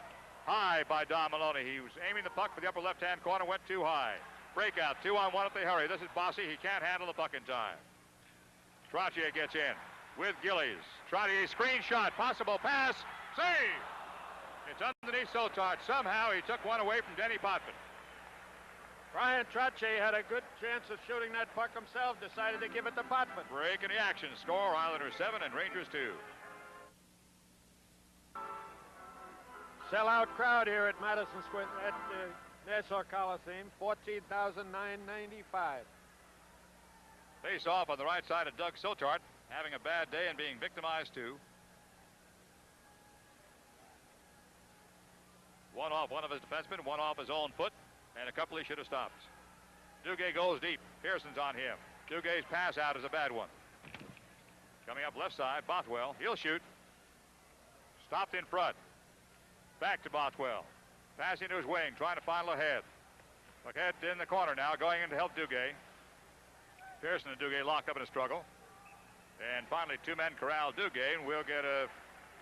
High by Don Maloney. He was aiming the puck for the upper left-hand corner. Went too high. Breakout. 2-on-1 if they hurry. This is Bossy. He can't handle the puck in time. Trottier gets in with Gillies. Trottier screen shot. Possible pass. Save. It's underneath Sotart. Somehow he took one away from Denny Potvin. Brian Trottier had a good chance of shooting that puck himself. Decided to give it to Potvin. Break in the action. Score Islanders 7 and Rangers 2. Sellout crowd here at Madison Square, at Nassau Coliseum. 14,995. Face off on the right side of Doug Sotart, having a bad day and being victimized too. One off one of his defensemen, one off his own foot, and a couple he should have stopped. Duguay goes deep. Pearson's on him. Dugay's pass out is a bad one. Coming up left side, Bothwell. He'll shoot. Stopped in front. Back to Bothwell. Passing to his wing, trying to find Lahead. Lahead in the corner now, going in to help Duguay. Pearson and Duguay locked up in a struggle. And finally, two men corral Duguay, and we'll get a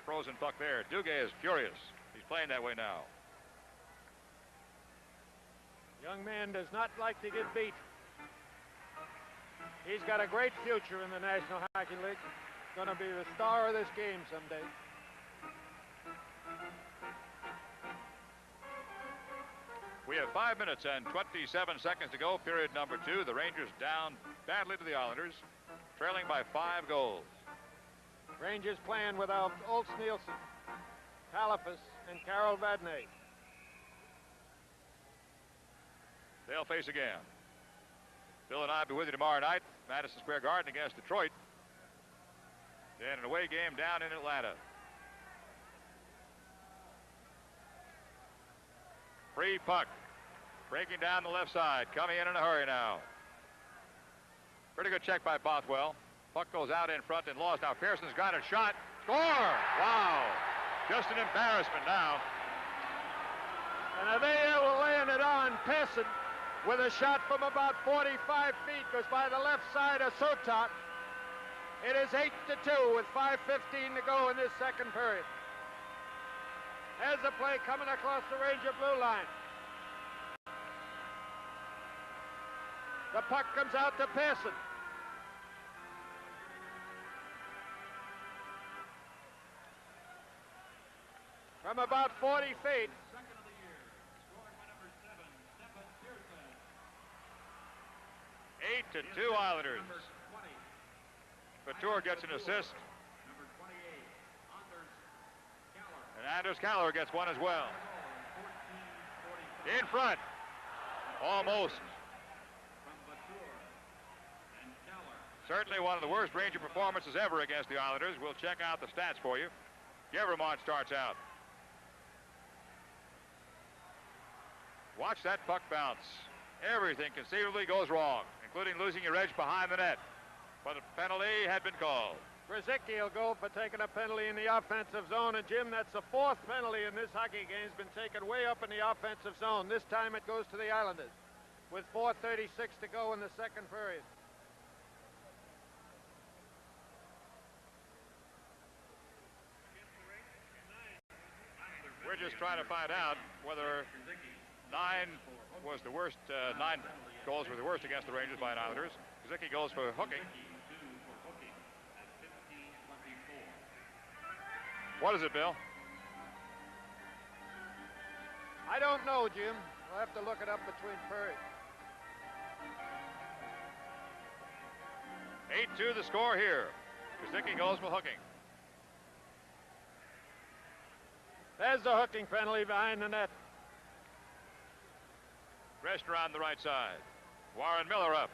frozen puck there. Duguay is furious. He's playing that way now. Young man does not like to get beat. He's got a great future in the National Hockey League. Going to be the star of this game someday. We have 5 minutes and 27 seconds to go, period number 2. The Rangers down badly to the Islanders, trailing by 5 goals. Rangers playing without Olds Nielsen, Talafas, and Carol Vadnais. They'll face again. Bill and I will be with you tomorrow night, Madison Square Garden against Detroit. Then an away game down in Atlanta. Free puck. Breaking down the left side. Coming in a hurry now. Pretty good check by Bothwell. Puck goes out in front and lost. Now Pearson's got a shot. Score! Wow. Just an embarrassment now. And they were laying it on Pearson with a shot from about 45 feet. Goes by the left side of Sotot. It is 8-2 with 5:15 to go in this second period. There's the play coming across the Ranger blue line. The puck comes out to Pearson. From about 40 feet. Second of the year, scored by number 7, Stephen Pearson. 8-2 Islanders. Number 20. Couture gets an assist. Number 28, Anders Keller. And Anders Keller gets one as well. 14:45. In front. Almost. From Batur and Keller. Certainly one of the worst Ranger performances ever against the Islanders. We'll check out the stats for you. Gevermont starts out. Watch that puck bounce. Everything conceivably goes wrong, including losing your edge behind the net. But a penalty had been called. Grzycki will go for taking a penalty in the offensive zone. And Jim, that's the 4th penalty in this hockey game. Has been taken way up in the offensive zone. This time it goes to the Islanders with 4:36 to go in the second period. We're just trying to find out whether 9 was the worst. 9 goals were the worst against the Rangers by Islanders. Kazicki goes for hooking. What is it, Bill? I don't know, Jim. We'll have to look it up between periods. 8-2 the score here. Kazicki goes for hooking. There's the hooking penalty behind the net. Greshner on the right side. Warren Miller up.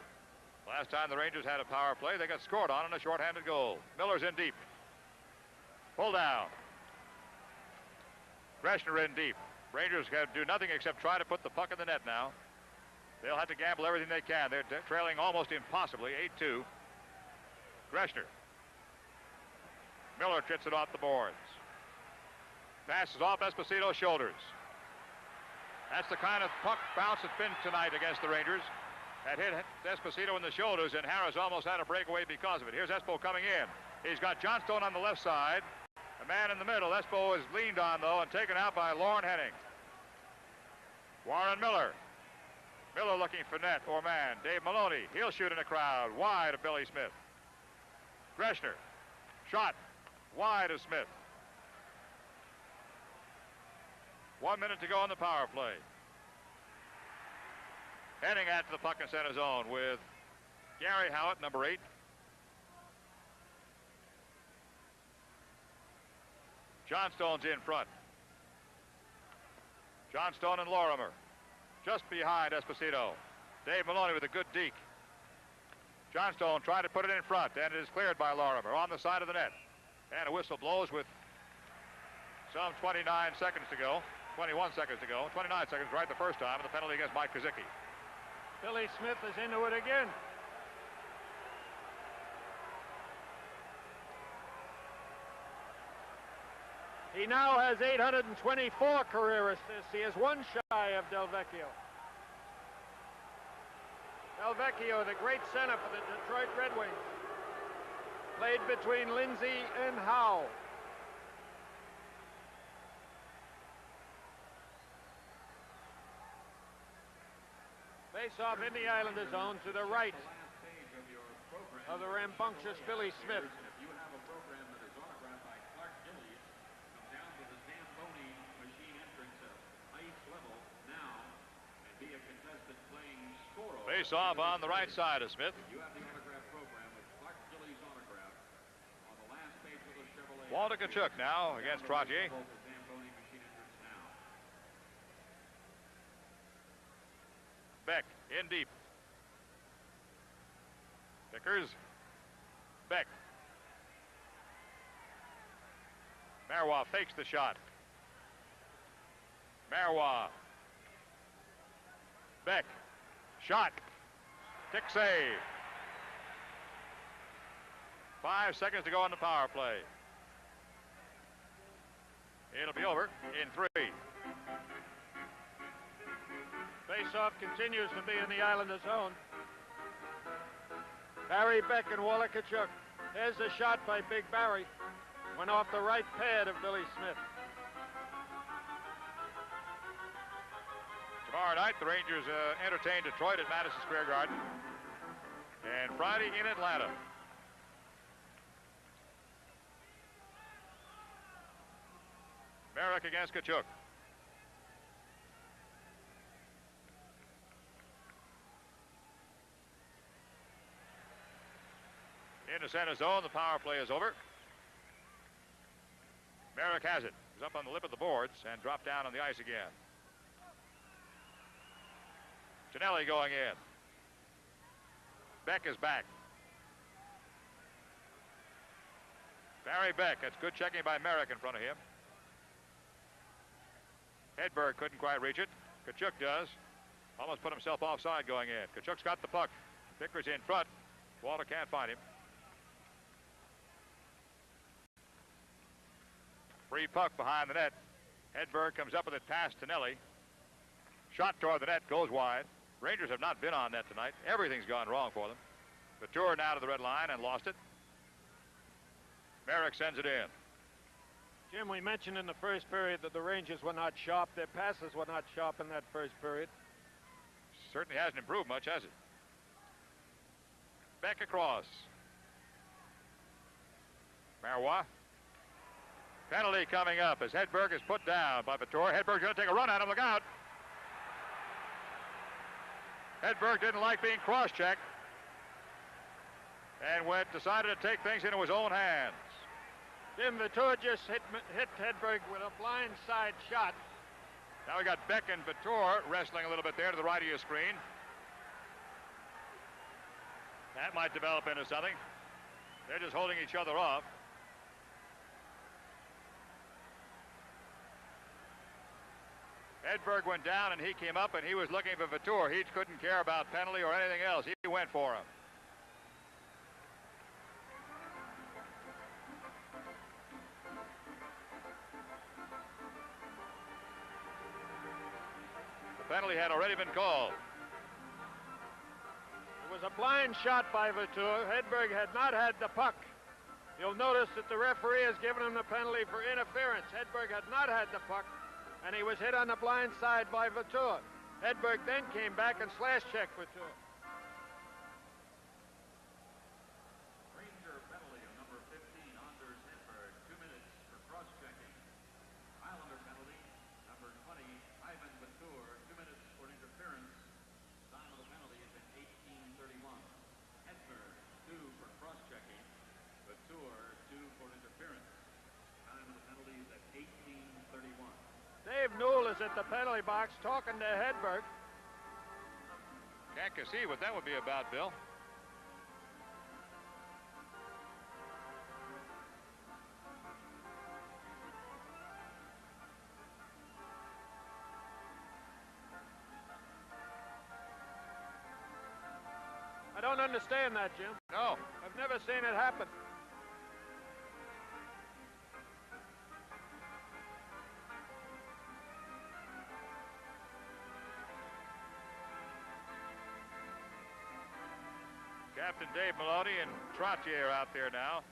Last time the Rangers had a power play, they got scored on a shorthanded goal. Miller's in deep. Pull down. Greshner in deep. Rangers can do nothing except try to put the puck in the net now. They'll have to gamble everything they can. They're trailing almost impossibly, 8-2. Greshner. Miller trits it off the boards. Passes off Esposito's shoulders. That's the kind of puck bounce that's been tonight against the Rangers. That hit Esposito in the shoulders, and Harris almost had a breakaway because of it. Here's Espo coming in. He's got Johnstone on the left side. A man in the middle. Espo is leaned on, though, and taken out by Lauren Henning. Warren Miller. Miller looking for net or man. Dave Maloney. He'll shoot in a crowd. Wide of Billy Smith. Greshner. Shot. Wide of Smith. 1 minute to go on the power play. Heading out to the puck in center zone with Gary Howitt, number 8. Johnstone's in front. Johnstone and Lorimer just behind Esposito. Dave Maloney with a good deke. Johnstone trying to put it in front, and it is cleared by Lorimer on the side of the net. And a whistle blows with some 29 seconds to go. 21 seconds to go. 29 seconds right the first time, and the penalty against Mike Kazicki. Billy Smith is into it again. He now has 824 career assists. He is one shy of Del Vecchio. Del Vecchio, the great center for the Detroit Red Wings. Played between Lindsay and Howe. Face-off in the Islander zone to the right of the rambunctious Billy Smith. You have a program that is autographed by Clark Gillies. Come down to the Zamboni machine entrance at ice level now and be a contestant playing score. Face-off on the right side of Smith. You have the autograph program with Clark Gillies autograph on the last page of the Chevrolet. Walter Tkachuk now against Trottier. Zamboni machine entrance now. Beck in deep. Vickers. Beck. Marois fakes the shot. Marois. Beck. Shot. Kick save. 5 seconds to go on the power play. It'll be over in 3. Face-off continues to be in the Islander zone. Barry Beck and Walter Tkachuk. There's a shot by Big Barry. Went off the right pad of Billy Smith. Tomorrow night, the Rangers entertain Detroit at Madison Square Garden. And Friday in Atlanta. Merrick against Tkachuk. In the center zone, the power play is over. Merrick has it. He's up on the lip of the boards and dropped down on the ice again. Tonelli going in. Beck is back. Barry Beck. That's good checking by Merrick in front of him. Hedberg couldn't quite reach it. Tkachuk does. Almost put himself offside going in. Tkachuk's got the puck. Vickers in front. Walter can't find him. Free puck behind the net. Hedberg comes up with it past Tonelli. Shot toward the net, goes wide. Rangers have not been on net tonight. Everything's gone wrong for them. Couture now to the red line and lost it. Merrick sends it in. Jim, we mentioned in the first period that the Rangers were not sharp. Their passes were not sharp in that first period. Certainly hasn't improved much, has it? Back across. Marois. Penalty coming up as Hedberg is put down by Vittor. Hedberg's going to take a run at him. Look out. Hedberg didn't like being cross-checked and decided to take things into his own hands. Jim, Vittor just hit Hedberg with a blind side shot. Now we got Beck and Vittor wrestling a little bit there to the right of your screen. That might develop into something. They're just holding each other off. Hedberg went down and he came up and he was looking for Vittor. He couldn't care about penalty or anything else. He went for him. The penalty had already been called. It was a blind shot by Vittor. Hedberg had not had the puck. You'll notice that the referee has given him the penalty for interference. Hedberg had not had the puck, and he was hit on the blind side by Vittor. Hedberg then came back and slash-checked Vittor. Ranger penalty on number 15, Anders Hedberg. 2 minutes for cross-checking. Islander penalty, number 20, Ivan Vittor. 2 minutes for interference. Time of the penalty is at 18:31. Hedberg, 2 for cross-checking. Vittor, 2 for interference. Time of the penalty is at 18:31. Dave Newell is at the penalty box talking to Hedberg. Can't conceive what that would be about, Bill. I don't understand that, Jim. No. I've never seen it happen. Captain Dave Maloney and Trottier are out there now.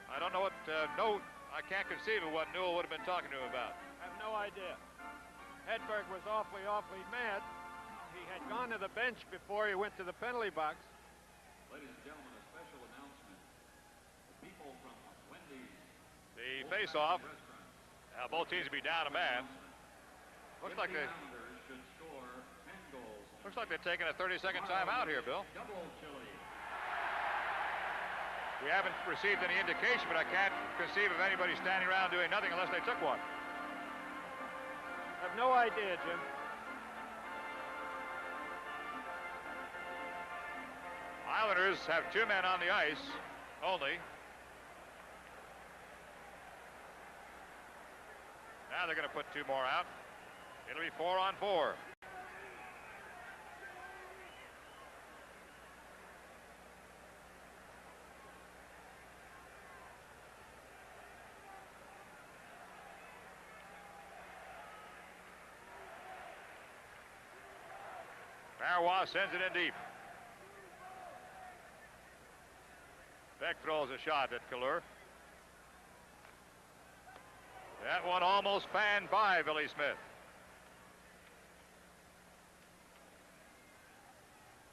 I don't know what, I can't conceive of what Newell would have been talking to him about. I have no idea. Hedberg was awfully mad. He had gone to the bench before he went to the penalty box. Ladies and gentlemen, a special announcement. The people from Wendy's. The face-off. Both teams will be down a man. Looks like they're taking a 30-second timeout here, Bill. We haven't received any indication, but I can't conceive of anybody standing around doing nothing unless they took one. I have no idea, Jim. Islanders have 2 men on the ice only. Now they're going to put 2 more out. It'll be 4-on-4. Marois sends it in deep. Beck throws a shot at Kallur. That one almost fanned by Billy Smith.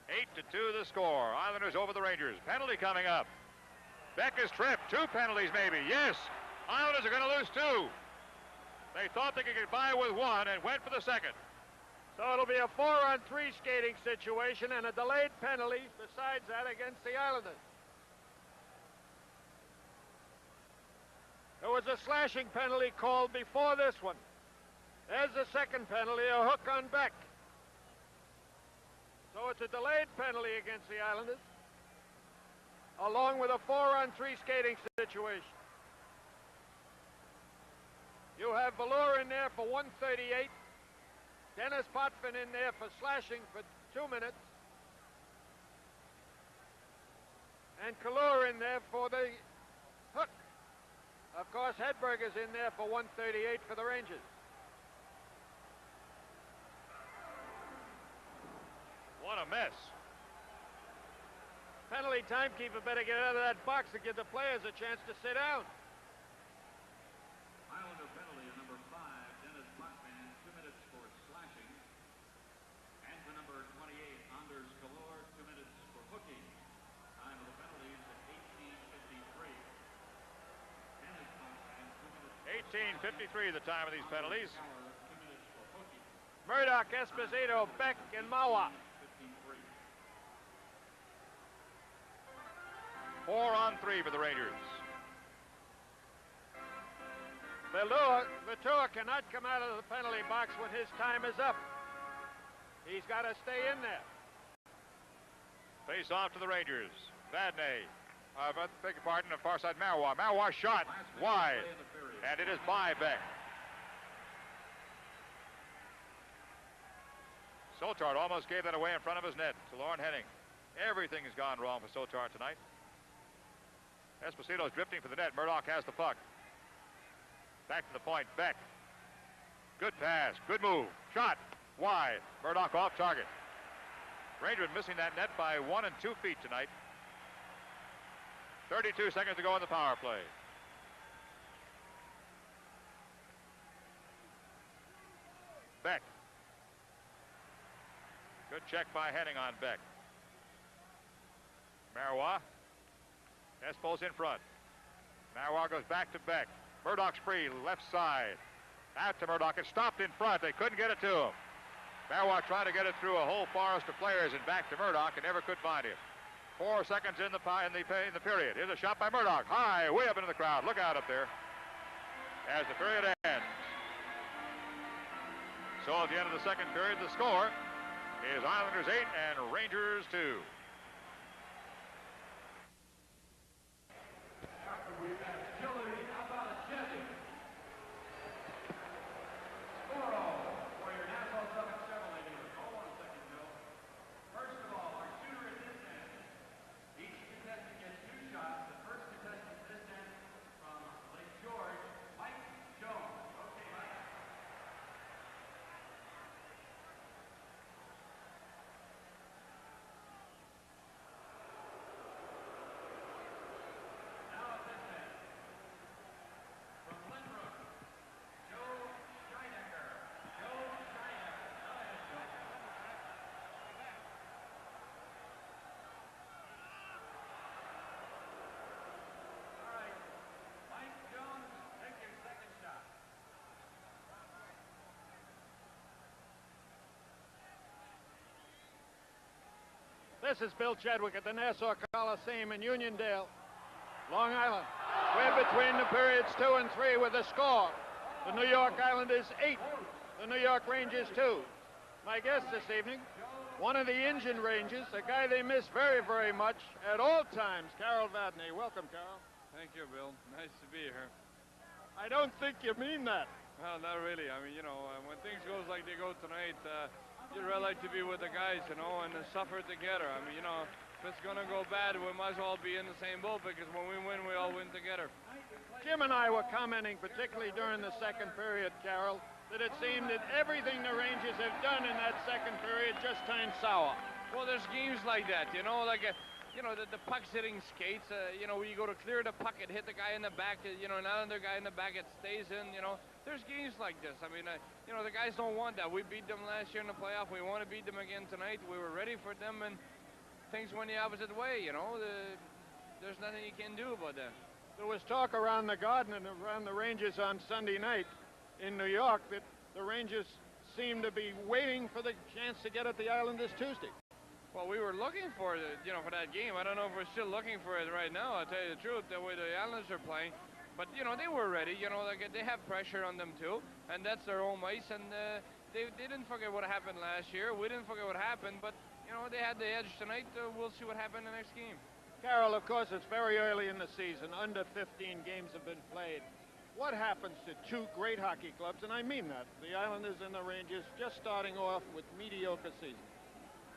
8-2 the score. Islanders over the Rangers. Penalty coming up. Beck is tripped. 2 penalties maybe. Yes. Islanders are going to lose 2. They thought they could get by with 1 and went for the second. So it'll be a 4-on-3 skating situation and a delayed penalty besides that against the Islanders. There was a slashing penalty called before this one. There's the second penalty, a hook on Beck. So it's a delayed penalty against the Islanders, along with a 4-on-3 skating situation. You have Valur in there for 138. Dennis Potvin in there for slashing for 2 minutes. And Kallur in there for the hook. Of course, Hedberg is in there for 138 for the Rangers. What a mess. Penalty Philly timekeeper better get out of that box and give the players a chance to sit down. Islander penalty on number 5, Dennis Potvin, 2 minutes for slashing. And to number 28, Anders Kalor, 2 minutes for hooking. Time of the penalties at 18:53. Dennis Potvin, 2 minutes. 18:53 the time of these penalties. 2 minutes for hooking. Murdoch, Esposito, Beck, and Mawa. 53. 4 on 3 for the Rangers. Vautour cannot come out of the penalty box when his time is up. He's got to stay in there. Face off to the Rangers. Vadnais. Beg your pardon, far side Marois. Marois shot wide. And it is by Beck. Sotard almost gave that away in front of his net to Lauren Henning. Everything has gone wrong for Sotard tonight. Esposito's drifting for the net. Murdoch has the puck. Back to the point. Beck. Good pass. Good move. Shot. Wide. Murdoch off target. Rangers missing that net by 1 and 2 feet tonight. 32 seconds to go in the power play. Beck. Good check by Henning on Beck. Marois. Espos in front. Marois goes back to Beck. Murdoch's free, left side. Out to Murdoch. It stopped in front. They couldn't get it to him. Marois trying to get it through a whole forest of players and back to Murdoch and never could find him. 4 seconds in the period. Here's a shot by Murdoch. High, way up into the crowd. Look out up there. As the period ends. So at the end of the second period, the score is Islanders 8 and Rangers 2. This is Bill Chadwick at the Nassau Coliseum in Uniondale, Long Island. We're between the periods 2 and 3 with a score. The New York Islanders 8, the New York Rangers 2. My guest this evening, one of the engine Rangers, a guy they miss very, very much at all times, Carol Vadnais. Welcome, Carol. Thank you, Bill. Nice to be here. I don't think you mean that. Well, not really. I mean, you know, when things goes like they go tonight, you'd really like to be with the guys, you know, and suffer together. I mean, you know, if it's going to go bad, we might as well be in the same boat because when we win, we all win together. Jim and I were commenting, particularly during the second period, Carol, that it seemed that everything the Rangers have done in that second period just turned sour. Well, there's games like that, you know, like, you know, the puck's hitting skates. You know, when you go to clear the puck, it hit the guy in the back, you know, another guy in the back, it stays in, you know. There's games like this. I mean, you know, the guys don't want that. We beat them last year in the playoff. We want to beat them again tonight. We were ready for them, and things went the opposite way, you know. There's nothing you can do about that. There was talk around the Garden and around the Rangers on Sunday night in New York that the Rangers seemed to be waiting for the chance to get at the Islanders Tuesday. Well, we were looking for it, you know, for that game. I don't know if we're still looking for it right now. I'll tell you the truth, the way the Islanders are playing. But, you know, they were ready. You know, like, they have pressure on them, too. And that's their home ice. And they didn't forget what happened last year. We didn't forget what happened. But, you know, they had the edge tonight. We'll see what happened in the next game. Carol, of course, it's very early in the season. Under 15 games have been played. What happens to two great hockey clubs, and I mean that, the Islanders and the Rangers, just starting off with mediocre seasons?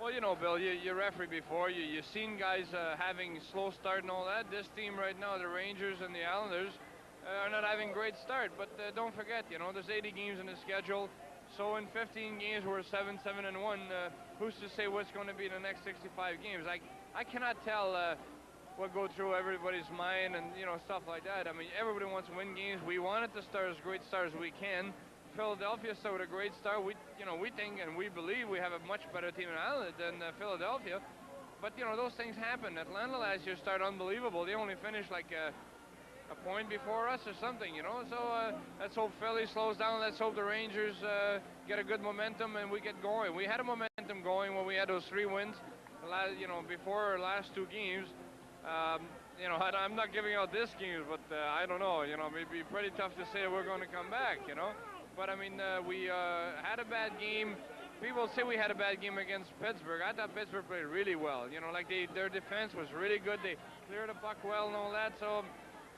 Well, you know, Bill, you refereed before. You've seen guys having slow start and all that. This team right now, the Rangers and the Islanders, are not having great start. But don't forget, you know, there's 80 games in the schedule. So in 15 games, we're 7-7-1. Who's to say what's going to be the next 65 games? I cannot tell what go through everybody's mind and, you know, stuff like that. I mean, everybody wants to win games. We wanted to start as great start as we can. Philadelphia started with a great start. We think and we believe we have a much better team in Ireland than Philadelphia. But, you know, those things happen. Atlanta last year started unbelievable. They only finished like a point before us or something, you know. So let's hope Philly slows down. Let's hope the Rangers get a good momentum and we get going. We had a momentum going when we had those 3 wins, you know, before our last 2 games. You know, I'm not giving out this game, but I don't know. You know, it'd be pretty tough to say we're going to come back, you know. But, I mean, we had a bad game. People say we had a bad game against Pittsburgh. I thought Pittsburgh played really well. You know, like their defense was really good. They cleared the puck well and all that. So,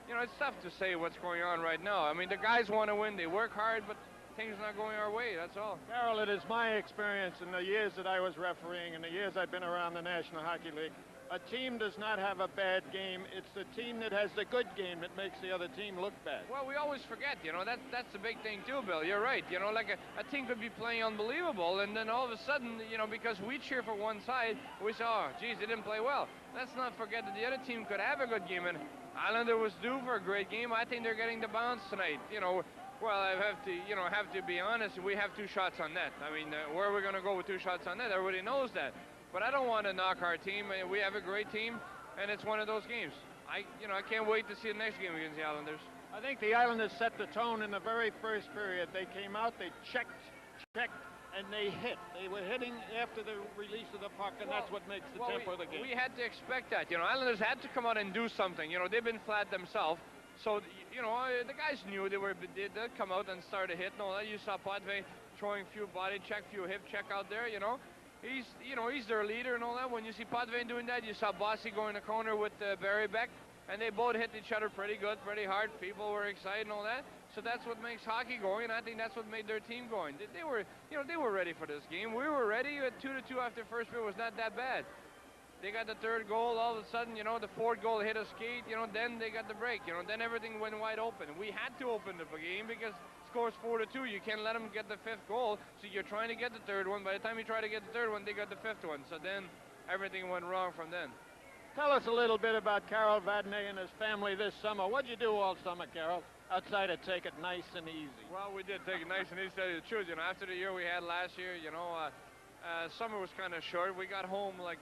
you know, it's tough to say what's going on right now. I mean, the guys want to win. They work hard, but things are not going our way. That's all. Carol, it is my experience in the years that I was refereeing and the years I've been around the National Hockey League, a team does not have a bad game. It's the team that has the good game that makes the other team look bad. Well, we always forget, you know, that's the big thing too, Bill. You're right. You know, like a team could be playing unbelievable, and then all of a sudden, you know, because we cheer for one side, we say, oh, geez, they didn't play well. Let's not forget that the other team could have a good game, and Islander was due for a great game. I think they're getting the bounce tonight. You know, well, I have to be honest. We have 2 shots on net. I mean, where are we going to go with 2 shots on net? Everybody knows that. But I don't want to knock our team. We have a great team, and it's one of those games. I can't wait to see the next game against the Islanders. I think the Islanders set the tone in the very first period. They came out, they checked, and they hit. They were hitting after the release of the puck, and that's what makes the tempo of the game. We had to expect that. You know, Islanders had to come out and do something. You know, they've been flat themselves. So, you know, the guys knew they'd come out and start a hit and all that. You saw Potvin throwing a few body check, few hip check out there, you know. He's their leader and all that. When you see Potvin doing that, you saw Bossy go in the corner with Barry Beck, and they both hit each other pretty good, pretty hard. People were excited and all that. So that's what makes hockey going, and I think that's what made their team going. They were ready for this game. We were ready. 2-2 after first period was not that bad. They got the 3rd goal. All of a sudden, you know, the 4th goal hit a skate. You know, then they got the break. You know, then everything went wide open. We had to open the game because scores 4-2. You can't let them get the 5th goal. So you're trying to get the 3rd one. By the time you try to get the 3rd one, they got the 5th one. So then everything went wrong from then. Tell us a little bit about Carol Vadnais and his family this summer. What'd you do all summer, Carol, outside of take it nice and easy? Well, we did take it nice and easy, to tell you the truth. You know, after the year we had last year, you know, summer was kind of short. We got home like,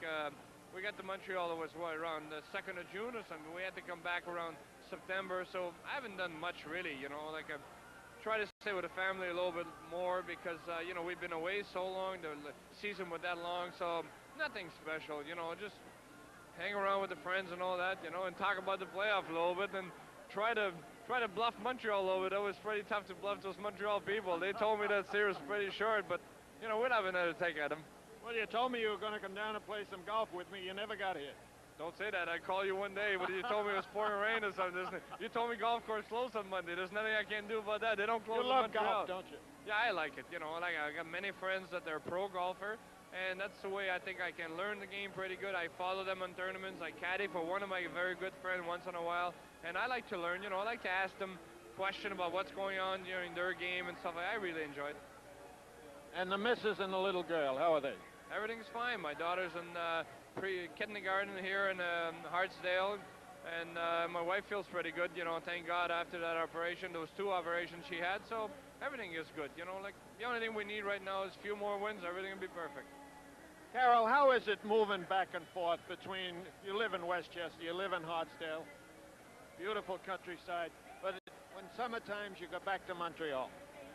we got to Montreal, it was what, around the 2nd of June or something. We had to come back around September, so I haven't done much really, you know, like try to stay with the family a little bit more because, you know, we've been away so long, the season was that long, so nothing special, you know, just hang around with the friends and all that, you know, and talk about the playoff a little bit and try to bluff Montreal a little bit. It was pretty tough to bluff those Montreal people. They told me that series was pretty short, but, you know, we'll have another take at them. Well, you told me you were going to come down and play some golf with me. You never got here. Don't say that. I'd call you one day, but you told me it was pouring rain or something. You told me golf course closed on Monday. There's nothing I can do about that. They don't close on Montreal. You love golf, don't you? Yeah, I like it. You know, like I got many friends that they're pro golfer, and that's the way I think I can learn the game pretty good. I follow them on tournaments. I caddy for one of my very good friends once in a while, and I like to learn. You know, I like to ask them questions about what's going on during their game and stuff. I really enjoy it. And the missus and the little girl, how are they? Everything's fine. My daughter's in kindergarten here in Hartsdale, and my wife feels pretty good, you know, thank God after that operation, those 2 operations she had, so everything is good, you know, like the only thing we need right now is a few more wins, everything will be perfect. Carol, how is it moving back and forth between, you live in Westchester, you live in Hartsdale, beautiful countryside, but when summer times you go back to Montreal?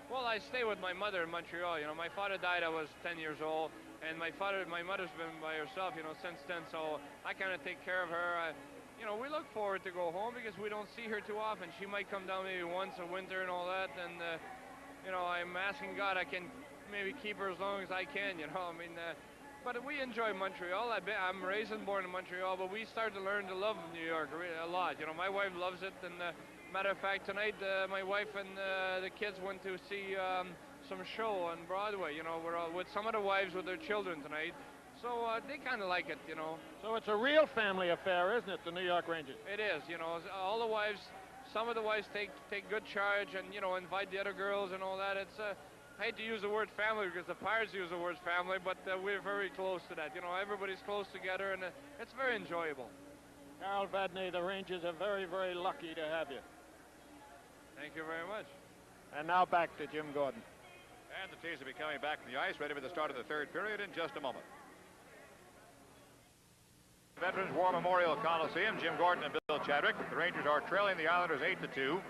Well, I stay with my mother in Montreal, you know, my father died, I was 10 years old, and my mother's been by herself, you know, since then, so I kind of take care of her. You know, we look forward to go home because we don't see her too often. She might come down maybe once a winter and all that, and, you know, I'm asking God I can maybe keep her as long as I can, you know, I mean, but we enjoy Montreal. I'm raised and born in Montreal, but we started to learn to love New York a lot. You know, my wife loves it, and matter of fact, tonight my wife and the kids went to see some show on Broadway. You know, we're with some of the wives with their children tonight, so they kind of like it, you know. So it's a real family affair, isn't it, the New York Rangers? It is, you know. All the wives, some of the wives take good charge and, you know, invite the other girls and all that. It's I hate to use the word family because the Pirates use the word family, but we're very close to that. You know, everybody's close together, and it's very enjoyable. Carl Vadney, the Rangers are very, very lucky to have you. Thank you very much. And now back to Jim Gordon. And the teams will be coming back from the ice, ready for the start of the third period in just a moment. Veterans War Memorial Coliseum, Jim Gordon and Bill Chadwick. The Rangers are trailing the Islanders 8-2.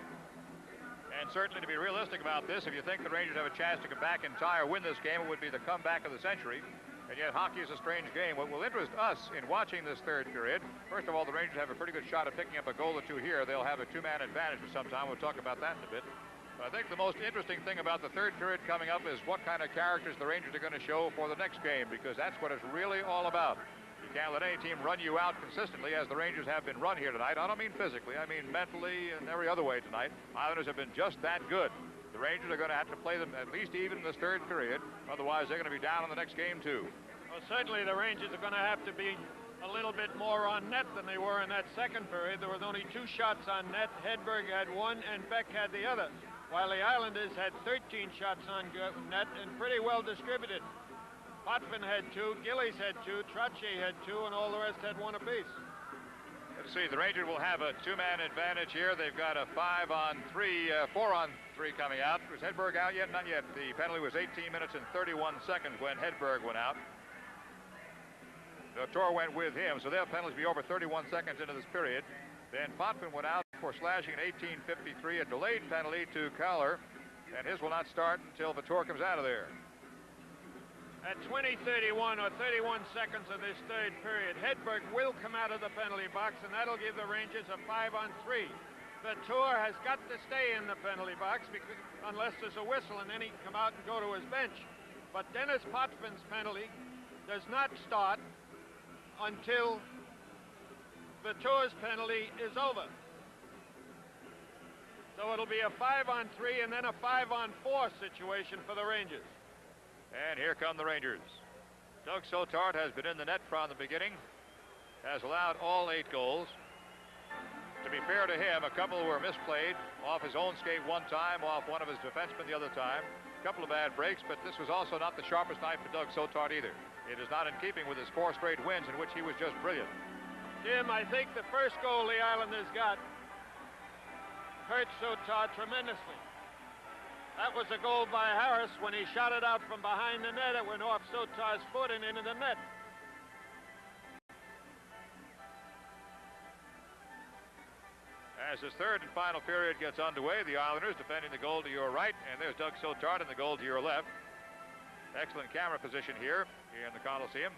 And certainly, to be realistic about this, if you think the Rangers have a chance to come back and tie or win this game, it would be the comeback of the century. And yet, hockey is a strange game. What will interest us in watching this third period, first of all, the Rangers have a pretty good shot at picking up a goal or two here. They'll have a two-man advantage for some time. We'll talk about that in a bit. But I think the most interesting thing about the third period coming up is what kind of characters the Rangers are going to show for the next game, because that's what it's really all about. You can't let any team run you out consistently as the Rangers have been run here tonight. I don't mean physically, I mean mentally and every other way tonight. Islanders have been just that good. The Rangers are going to have to play them at least even in this third period. Otherwise, they're going to be down in the next game, too. Well, certainly the Rangers are going to have to be a little bit more on net than they were in that second period. There was only 2 shots on net. Hedberg had 1 and Beck had the other, while the Islanders had 13 shots on net and pretty well distributed. Potvin had 2, Gillies had 2, Trottier had 2, and all the rest had 1 apiece. Let's see, the Rangers will have a two-man advantage here. They've got a 4-on-3 coming out. Was Hedberg out yet? Not yet. The penalty was 18 minutes and 31 seconds when Hedberg went out. Tor went with him, so their penalties will be over 31 seconds into this period. Then Potvin went out for slashing at 18:53, a delayed penalty to Kaller, and his will not start until Vitor comes out of there. At 20:31 or 31 seconds of this third period, Hedberg will come out of the penalty box, and that'll give the Rangers a 5-on-3. Vitor has got to stay in the penalty box because, unless there's a whistle, and then he can come out and go to his bench. But Dennis Potvin's penalty does not start until Vitor's penalty is over. So it'll be a 5-on-3 and then a 5-on-4 situation for the Rangers. And here come the Rangers. Doug Sotart has been in the net from the beginning, has allowed all 8 goals. To be fair to him, a couple were misplayed, off his own skate one time, off one of his defensemen the other time. A couple of bad breaks, but this was also not the sharpest night for Doug Sotart either. It is not in keeping with his 4 straight wins in which he was just brilliant. Jim, I think the first goal the Islanders got hurt Sotart tremendously. That was a goal by Harris when he shot it out from behind the net. It went off Sotar's foot and into the net. As this third and final period gets underway, the Islanders defending the goal to your right, and there's Doug Sotart in the goal to your left. Excellent camera position here in the Coliseum,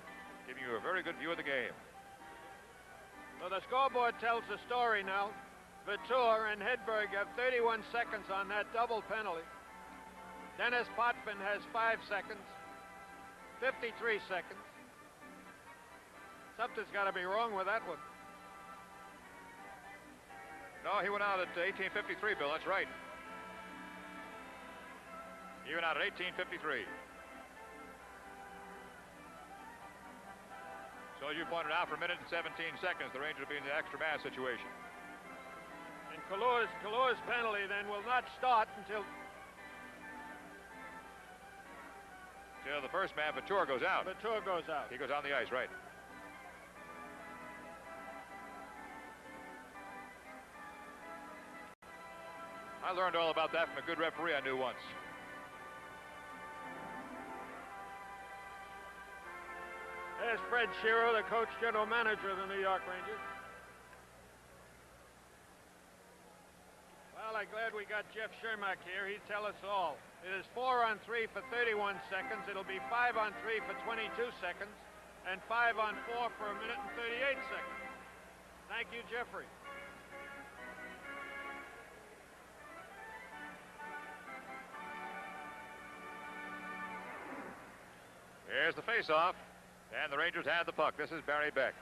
giving you a very good view of the game. So the scoreboard tells the story now. Vitor and Hedberg have 31 seconds on that double penalty. Dennis Potvin has 5 seconds, 53 seconds. Something's got to be wrong with that one. No, he went out at 18:53, Bill, that's right. He went out at 18:53. So as you pointed out, for a minute and 17 seconds, the Rangers will be in the extra man situation. And Kalor's penalty then will not start until the first man, Vitor, goes out. Vitor goes out. He goes on the ice, right. I learned all about that from a good referee I knew once. There's Fred Shero, the coach general manager of the New York Rangers. Well, I'm glad we got Jeff Shermack here. He'd tell us all. It is 4-on-3 for 31 seconds. It'll be 5-on-3 for 22 seconds and 5-on-4 for a minute and 38 seconds. Thank you, Jeffrey. Here's the face-off, and the Rangers have the puck. This is Barry Beck.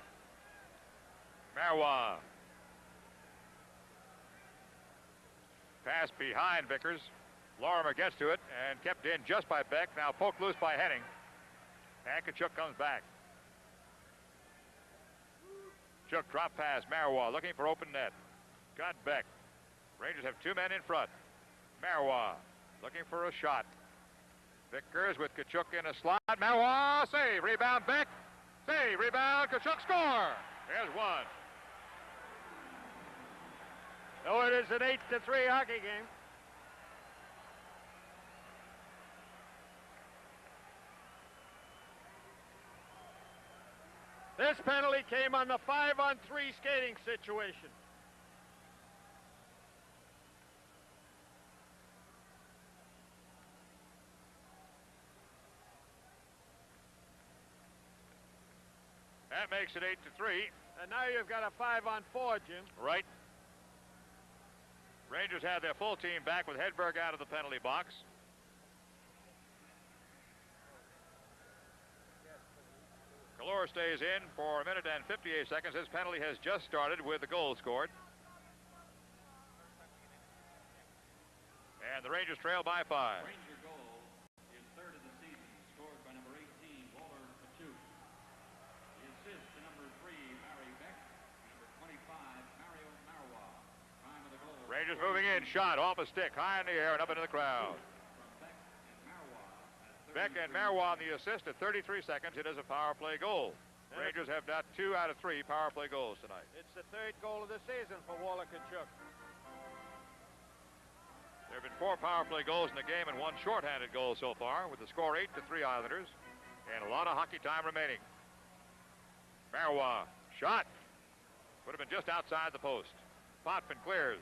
Marois. Pass behind Vickers. Lorimer gets to it and kept in just by Beck. Now poked loose by Henning. And Tkachuk comes back. Tkachuk drop pass. Marois looking for open net. Got Beck. Rangers have 2 men in front. Marois looking for a shot. Vickers with Kachuk in a slot. Marois, save, rebound Beck. Save, rebound, Kachuk, score. There's one. So it is an 8-3 hockey game. This penalty came on the 5-on-3 skating situation. That makes it 8-3. And now you've got a 5-on-4, Jim. Right. Rangers had their full team back with Hedberg out of the penalty box. Galore stays in for a minute and 58 seconds. His penalty has just started with the goal scored. And the Rangers trail by 5. Ranger goal is third of the season, scored by number 18, Waller Kachuk. The assist to number 3, Barry Beck. Number 25, Mario Marois. Time of the goal. Rangers moving in, shot off a stick, high in the air and up into the crowd. From Beck and Marois on the assist at 33 seconds. It is a power play goal. Rangers have got 2 out of 3 power play goals tonight. It's the 3rd goal of the season for Waller Kachuk. There have been 4 power play goals in the game and 1 shorthanded goal so far, with the score 8-3 Islanders, and a lot of hockey time remaining. Marois, shot. Would have been just outside the post. Potvin clears.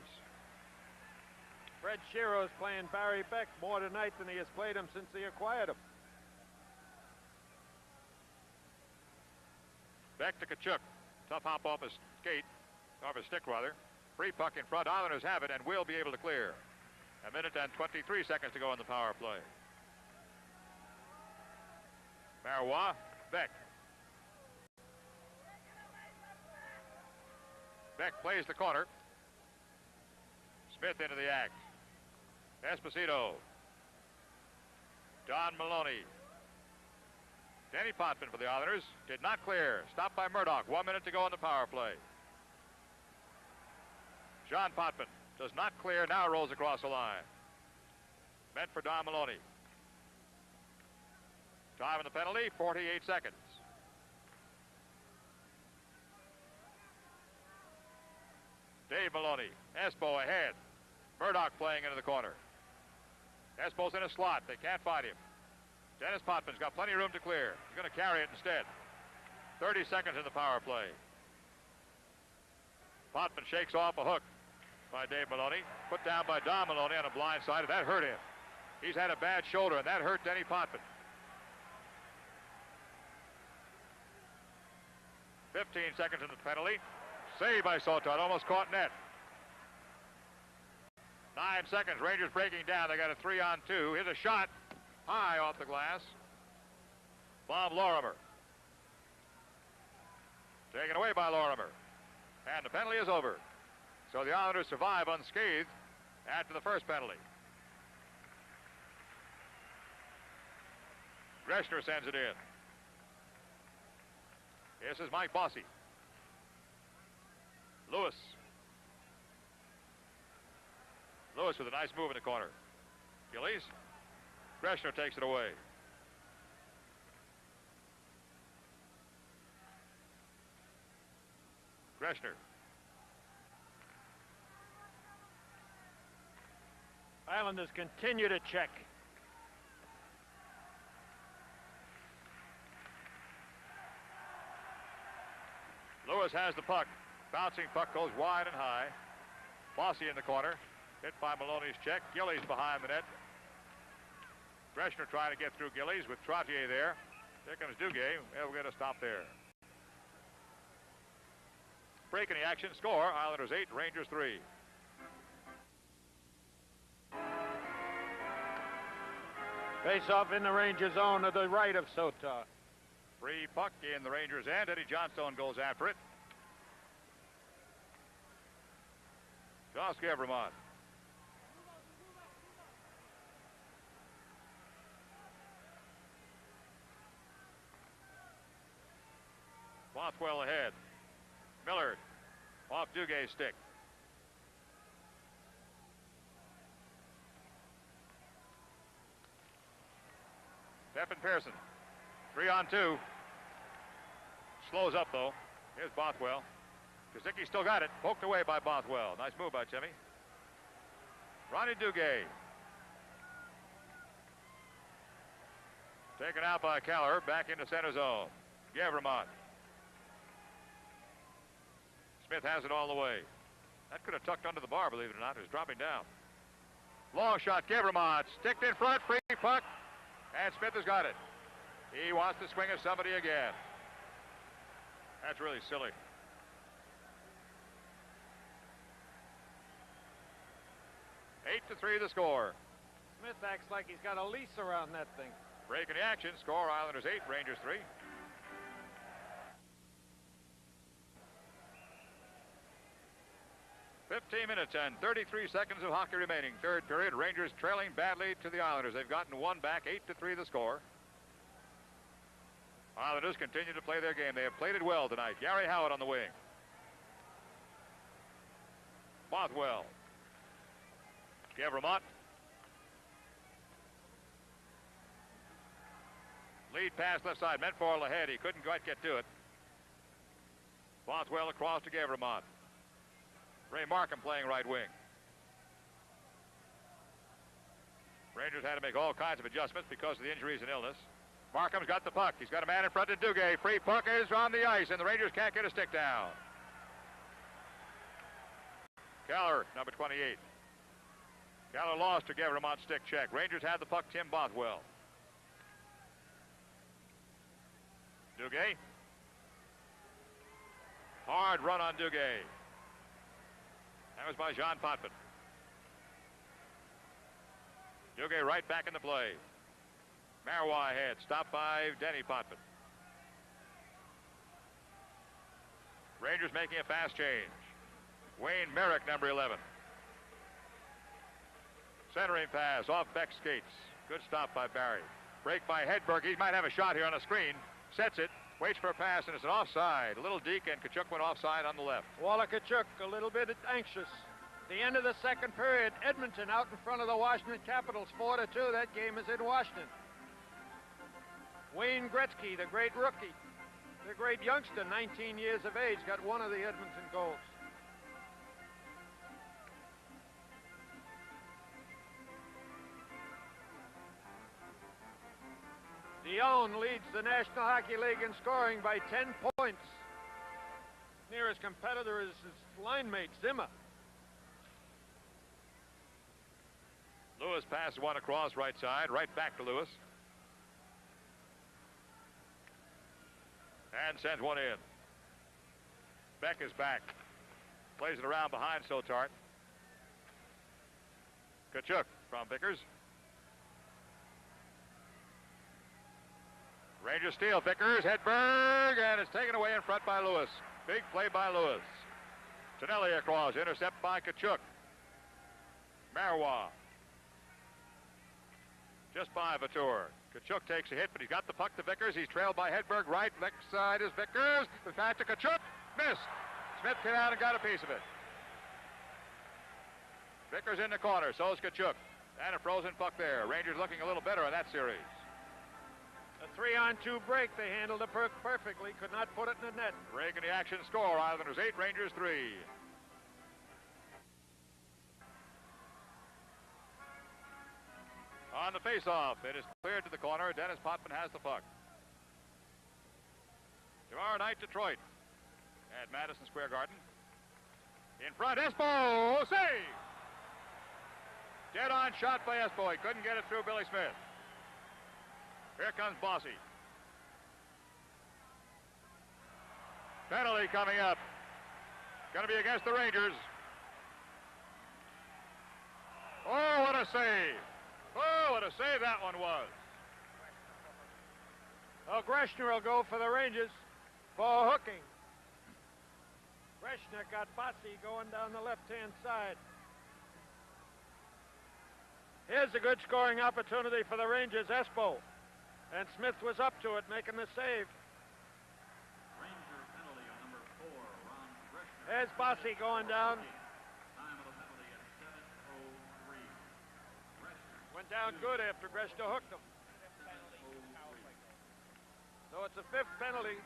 Fred Shearo's playing Barry Beck more tonight than he has played him since he acquired him. Beck to Kachuk. Tough hop off his skate, off his stick rather. Free puck in front. Islanders have it and will be able to clear. A minute and 23 seconds to go in the power play. Marois, Beck. Beck plays the corner. Smith into the act. Esposito. Don Maloney. Danny Potvin for the Islanders. Did not clear. Stopped by Murdoch. 1 minute to go in the power play. John Potvin does not clear. Now rolls across the line. Meant for Don Maloney. Time of the penalty, 48 seconds. Dave Maloney. Espo ahead. Murdoch playing into the corner. Espo's in a slot. They can't find him. Dennis Potvin's got plenty of room to clear. He's going to carry it instead. 30 seconds in the power play. Potvin shakes off a hook by Dave Maloney. Put down by Don Maloney on a blind side, and that hurt him. He's had a bad shoulder, and that hurt Denny Potvin. 15 seconds in the penalty. Save by Sotot, almost caught net. 9 seconds, Rangers breaking down. They got a 3-on-2. Here's a shot, high off the glass. Bob Lorimer. Taken away by Lorimer. And the penalty is over. So the Islanders survive unscathed after the first penalty. Greshner sends it in. This is Mike Bossy. Lewis. Lewis with a nice move in the corner. Gillies. Greshner takes it away. Greshner. Islanders continue to check. Lewis has the puck. Bouncing puck goes wide and high. Bossy in the corner. Hit by Maloney's check. Gillies behind the net. Greshner trying to get through Gillies with Trottier there. Here comes Duguay. We'll get a stop there. Break in the action. Score, Islanders 8, Rangers 3. Face off in the Ranger zone to the right of Sotot. Free puck in the Rangers' end. Eddie Johnstone goes after it. Josh Gevremont. Bothwell ahead. Millard off Dugay's stick. Stephen Pearson. 3-on-2. Slows up, though. Here's Bothwell. Kazicki still got it. Poked away by Bothwell. Nice move by Timmy. Ronnie Duguay. Taken out by Keller. Back into center zone. Gavremont. Smith has it all the way. That could have tucked under the bar, believe it or not. It was dropping down. Long shot. Gavremont. Sticked in front. Free puck. And Smith has got it. He wants to swing at somebody again. That's really silly. 8-3 the score. Smith acts like he's got a lease around that thing. Break in the action. Score Islanders 8, Rangers 3. "15 minutes and 33 seconds of hockey remaining. Third period. Rangers trailing badly to the Islanders. They've gotten one back. 8-3 the score. Islanders continue to play their game. They have played it well tonight. Gary Howard on the wing. Bothwell. Gavremont. Lead pass left side. Meant for ahead. He couldn't quite get to it. Bothwell across to Gavremont. Ray Markham playing right wing. Rangers had to make all kinds of adjustments because of the injuries and illness. Markham's got the puck. He's got a man in front of Duguay. Free puck is on the ice, and the Rangers can't get a stick down. Keller, number 28. Keller lost to Gavremont. Stick check. Rangers had the puck. Tim Bothwell. Duguay. Hard run on Duguay. That was by Jean Potvin. Duguay right back in the play. Marois ahead, stopped by Denny Potvin. Rangers making a fast change. Wayne Merrick, number 11. Centering pass off Beck's skates. Good stop by Barry. Break by Hedberg. He might have a shot here on the screen. Sets it, waits for a pass, and it's an offside. A little deke, and Tkachuk went offside on the left. Walla Tkachuk a little bit anxious. The end of the second period, Edmonton out in front of the Washington Capitals, 4-2. That game is in Washington. Wayne Gretzky, the great rookie, the great youngster, 19 years of age, got one of the Edmonton goals. Dion leads the National Hockey League in scoring by 10 points. Nearest competitor is his line mate, Zimmer. Lewis passes one across right side, right back to Lewis. And sends one in. Beck is back. Plays it around behind Sotart. Tkachuk from Vickers. Rangers steal. Vickers, Hedberg, and it's taken away in front by Lewis. Big play by Lewis. Tonelli across, intercept by Tkachuk. Marois. Just by Vautour. Tkachuk takes a hit, but he's got the puck to Vickers. He's trailed by Hedberg. Right, left side is Vickers. The pass to Tkachuk. Missed. Smith came out and got a piece of it. Vickers in the corner. So is Tkachuk. And a frozen puck there. Rangers looking a little better in that series. A 3-on-2 break. They handled it perfectly. Could not put it in the net. Break in the action. Score. Islanders 8, Rangers 3. On the face-off, it is cleared to the corner. Dennis Potvin has the puck. Tomorrow night, Detroit at Madison Square Garden. In front, Espo, save! Dead-on shot by Espo. He couldn't get it through Billy Smith. Here comes Bossy. Penalty coming up. Going to be against the Rangers. Oh, what a save! Oh, what a save that one was. Well, Greshner will go for the Rangers for hooking. Greshner got Bossy going down the left-hand side. Here's a good scoring opportunity for the Rangers, Espo. And Smith was up to it, making the save. Ranger penalty on number 4, Ron Greshner. There's Bossy going down. Time of the penalty at 7:03. Greshner. Went down good after Greshner hooked him. 7:03. it's the 5th penalty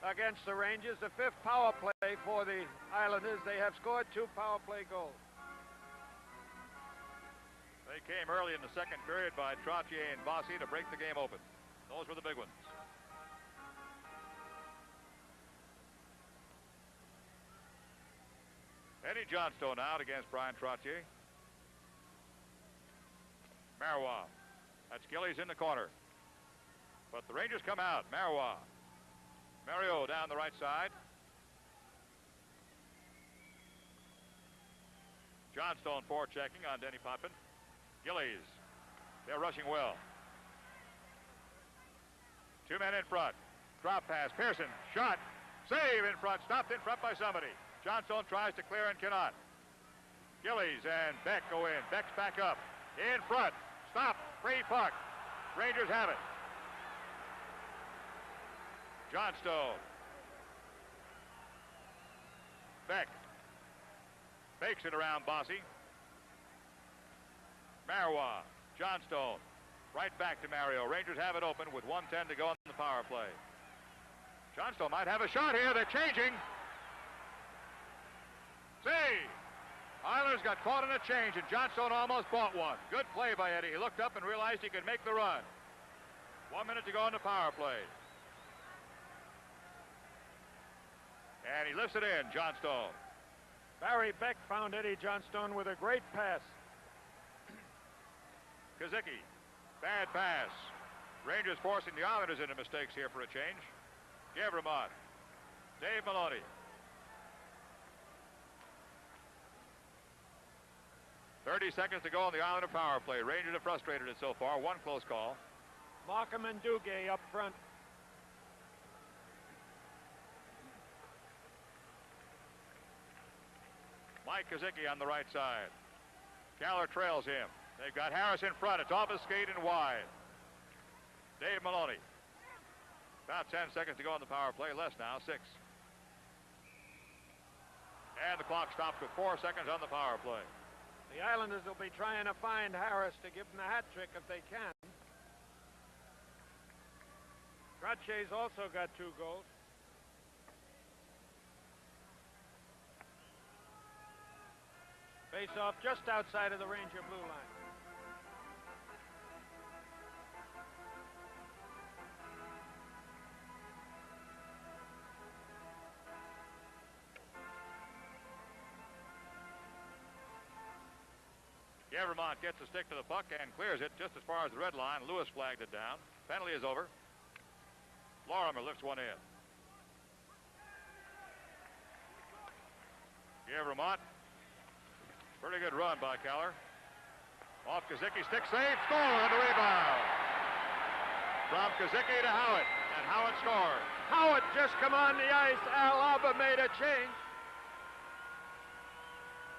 against the Rangers, the 5th power play for the Islanders. They have scored 2 power play goals. They came early in the second period by Trottier and Bossy to break the game open. Those were the big ones. Eddie Johnstone out against Brian Trottier. Marois. That's Gillies in the corner. But the Rangers come out. Marois. Mario down the right side. Johnstone forechecking on Denny Potvin. Gillies. They're rushing well. 2 men in front. Drop pass. Pearson. Shot. Save in front. Stopped in front by somebody. Johnstone tries to clear and cannot. Gillies and Beck go in. Beck's back up. In front. Stop. Free puck. Rangers have it. Johnstone. Beck. Fakes it around Bossy. Marois. Johnstone. Right back to Mario. Rangers have it open with 1:10 to go on the power play. Johnstone might have a shot here. They're changing. See, Islanders got caught in a change, and Johnstone almost bought one. Good play by Eddie. He looked up and realized he could make the run. 1 minute to go on the power play. And he lifts it in, Johnstone. Barry Beck found Eddie Johnstone with a great pass. Kazicki, bad pass. Rangers forcing the Islanders into mistakes here for a change. Gevremont, Dave Maloney. .30 seconds to go on the Islander power play. Rangers have frustrated it so far. One close call. Markham and Duguay up front. Mike Kazicki on the right side. Caller trails him. They've got Harris in front. It's off his skate and wide. Dave Maloney. About 10 seconds to go on the power play. Less now, 6. And the clock stops with 4 seconds on the power play. The Islanders will be trying to find Harris to give them the hat trick if they can. Trotier's also got 2 goals. Face off just outside of the Ranger blue line. Gevremont gets a stick to the puck and clears it just as far as the red line. Lewis flagged it down. Penalty is over. Lorimer lifts one in. Gevremont. Pretty good run by Keller. Off Kazicki, stick save, score on the rebound. From Kazicki to Howitt, and Howitt scored. Howitt just come on the ice. Al Alba made a change.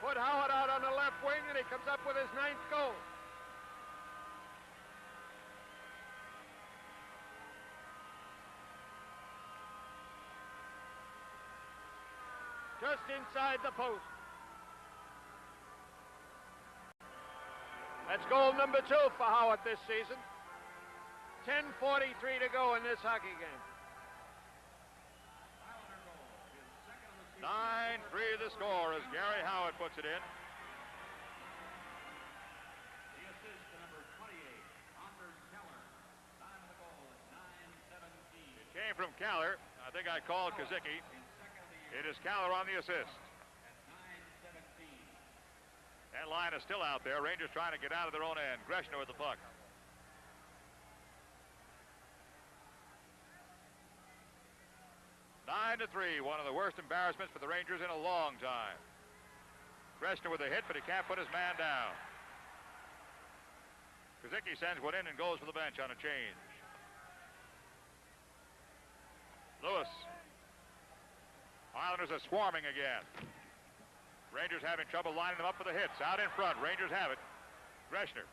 Put Howard out on the left wing, and he comes up with his 9th goal. Just inside the post. That's goal number 2 for Howard this season. 10:43 to go in this hockey game. 9-3 the score as Gary Howitt puts it in. The assist to number 28, Anders Keller. Time of the goal is 9:17. It came from Keller. I think I called Kazicki. It is Keller on the assist. At 9:17. That line is still out there. Rangers trying to get out of their own end. Greshner with the puck. Nine to 3, one of the worst embarrassments for the Rangers in a long time. Greshner with a hit, but he can't put his man down. Kazicki sends one in and goes for the bench on a change. Lewis. Islanders are swarming again. Rangers having trouble lining them up for the hits. Out in front, Rangers have it. Greshner.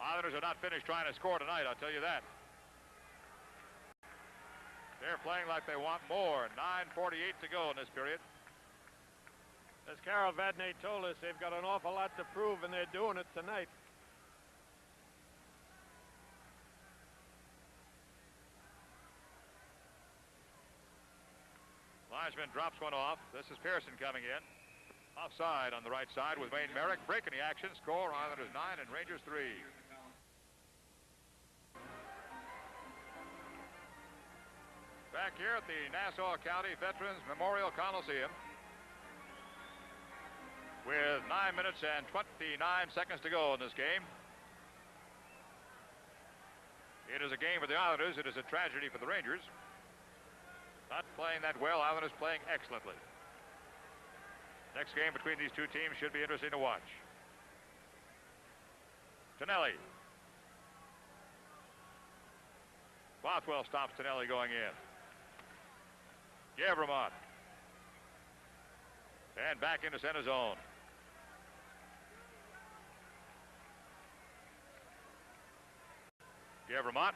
Islanders are not finished trying to score tonight, I'll tell you that. They're playing like they want more. 9:48 to go in this period. As Carol Vadnais told us, they've got an awful lot to prove, and they're doing it tonight. linesman drops one off. This is Pearson coming in. Offside on the right side with Wayne Merrick. Breaking the action. Score, Islanders 9 and Rangers 3. Back here at the Nassau County Veterans Memorial Coliseum with 9 minutes and 29 seconds to go in this game. It is a game for the Islanders. It is a tragedy for the Rangers. Not playing that well. Islanders playing excellently. Next game between these two teams should be interesting to watch. Tonelli. Bothwell stops Tonelli going in. Gavremont. And back into center zone. Gavremont.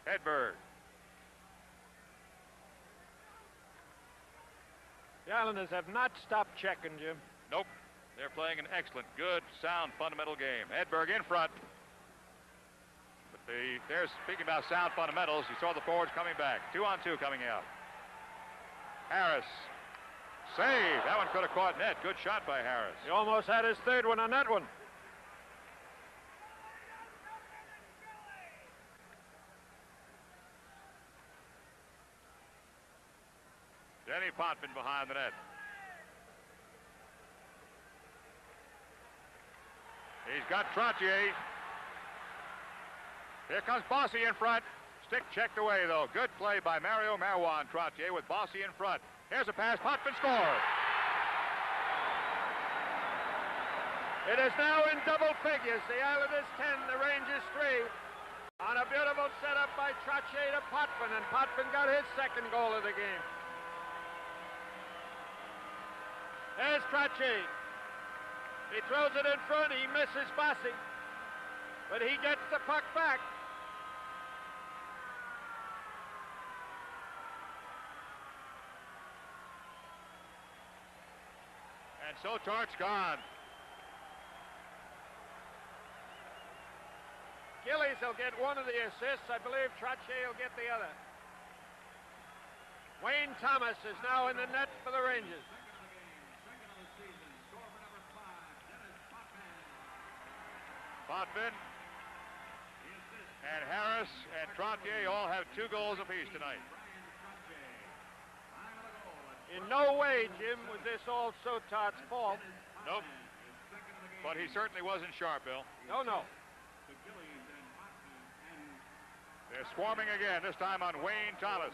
Hedberg. The Islanders have not stopped checking, Jim. Nope. They're playing an excellent, good, sound, fundamental game. Hedberg in front. But they're speaking about sound fundamentals. You saw the forwards coming back. 2-on-2 coming out. Harris. Save. That one could have caught net. Good shot by Harris. He almost had his third one on that one. Denny Potvin behind the net. He's got Trottier. Here comes Bossy in front. Stick checked away, though. Good play by Mario Marouin. Trottier with Bossy in front. Here's a pass. Potvin scores. It is now in double figures. The Islanders 10, the Rangers 3. On a beautiful setup by Trottier to Potvin, and Potvin got his second goal of the game. There's Trottier. He throws it in front. He misses Bossy, but he gets the puck back. And so Tart's gone. Gillies will get one of the assists. I believe Trottier will get the other. Wayne Thomas is now in the net for the Rangers. Potvin and Harris and Trottier all have 2 goals apiece tonight. In no way, Jim, was this all Sotat's fault. Nope. But he certainly wasn't sharp, Bill. No. They're swarming again, this time on Wayne Thomas.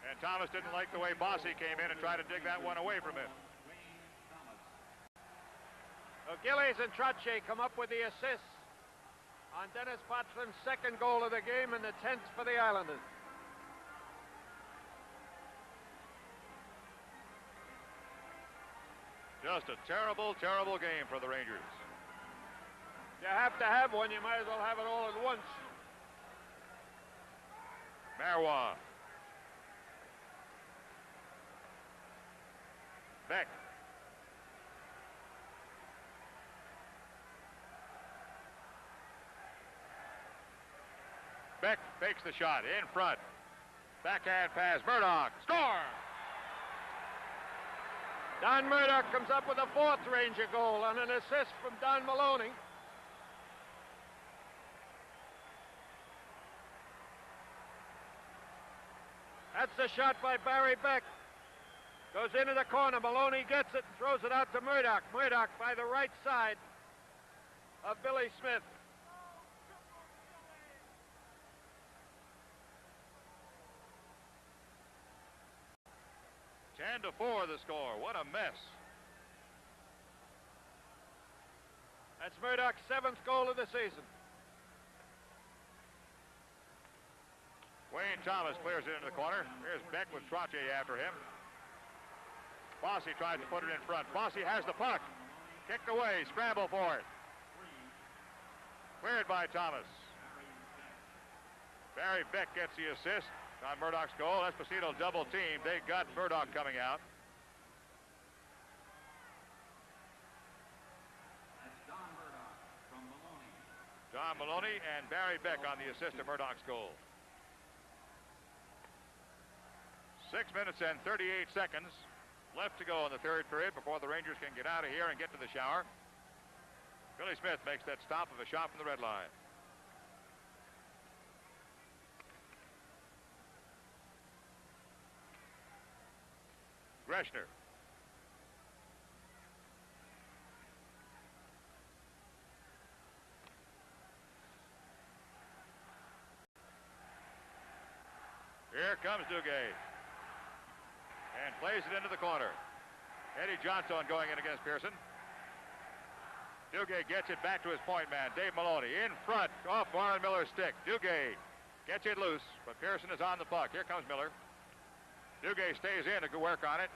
And Thomas didn't like the way Bossy came in and tried to dig that one away from him. Gillies and Trottier come up with the assists on Dennis Potvin's second goal of the game and the 10th for the Islanders. Just a terrible, terrible game for the Rangers. You have to have one. You might as well have it all at once. Marouin. Beck. Beck fakes the shot in front. Backhand pass. Murdoch. Score! Don Murdoch comes up with a 4th Ranger goal on an assist from Don Maloney. That's the shot by Barry Beck. Goes into the corner. Maloney gets it and throws it out to Murdoch. Murdoch by the right side of Billy Smith. Ten to 4 the score. What a mess. That's Murdoch's 7th goal of the season. Wayne Thomas clears it into the corner. Here's Beck with Trottier after him. Bossy tries to put it in front. Bossy has the puck. Kicked away. Scramble for it. Cleared by Thomas. Barry Beck gets the assist on Murdoch's goal. Esposito double team. They got Murdoch coming out. Don Maloney and Barry Beck on the assist of Murdoch's goal. 6 minutes and 38 seconds left to go in the third period before the Rangers can get out of here and get to the shower. Billy Smith makes that stop of a shot from the red line. Greshner. Here comes Duguay. And plays it into the corner. Eddie Johnstone going in against Pearson. Duguay gets it back to his point man, Dave Maloney. In front, off Warren Miller's stick. Duguay gets it loose, but Pearson is on the puck. Here comes Miller. Duguay stays in to go work on it.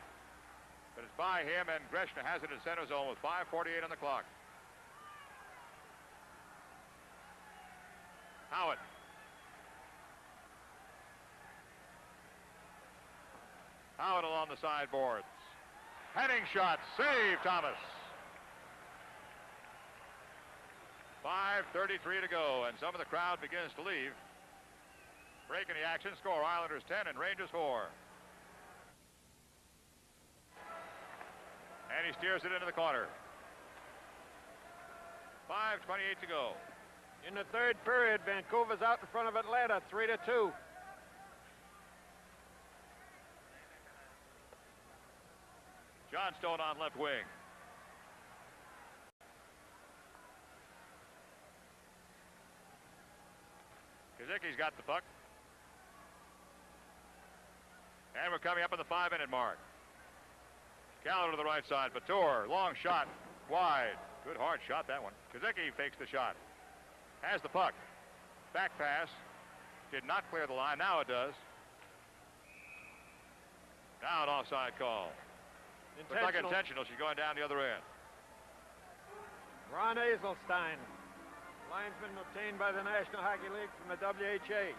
But it's by him, and Greshner has it in center zone with 5:48 on the clock. Howitt. Howitt along the sideboards. Heading shot. Save, Thomas. 5:33 to go, and some of the crowd begins to leave. Breaking the action, score Islanders 10 and Rangers 4. And he steers it into the corner. 5:28 to go. In the third period, Vancouver's out in front of Atlanta, 3-2. Johnstone on left wing. Kazicki's got the puck. And we're coming up on the 5-minute mark. Callender to the right side. Batur, long shot, wide. Good hard shot, that one. Kazicki fakes the shot. Has the puck. Back pass. Did not clear the line. Now it does. Now an offside call. Looks like intentional. She's going down the other end. Ron Azelstein, linesman obtained by the National Hockey League from the WHA.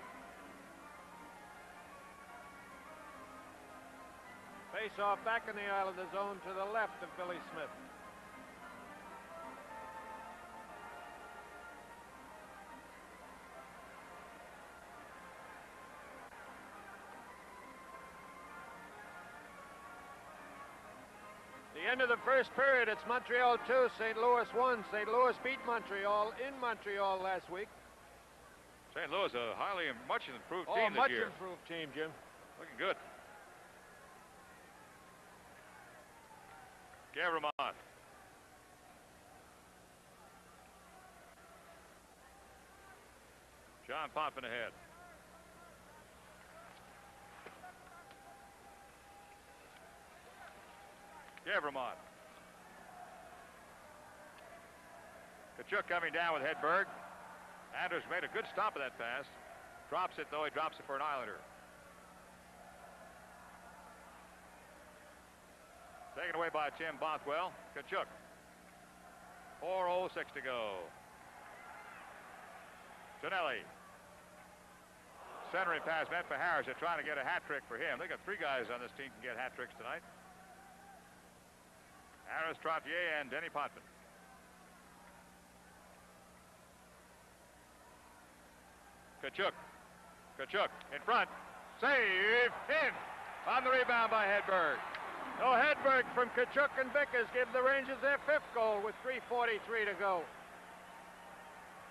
Face off back in the Islander zone to the left of Billy Smith. The end of the first period, it's Montreal 2, St. Louis 1. St. Louis beat Montreal in Montreal last week. St. Louis, a highly, much improved team this year. Much improved team, Jim. Looking good. Gavremont. John Potvin ahead. Gavremont. Kachuk coming down with Hedberg. Anders made a good stop of that pass. Drops it, though. He drops it for an Islander. Taken away by Tim Bothwell. Kachuk. 4:06 to go. Tonelli. Centering pass meant for Harris. They're trying to get a hat trick for him. They got 3 guys on this team can get hat tricks tonight. Harris, Trottier, and Denny Potvin. Kachuk. Kachuk in front. Save. In. On the rebound by Hedberg. No, Hedberg from Kachuk and Vickers give the Rangers their 5th goal with 3:43 to go.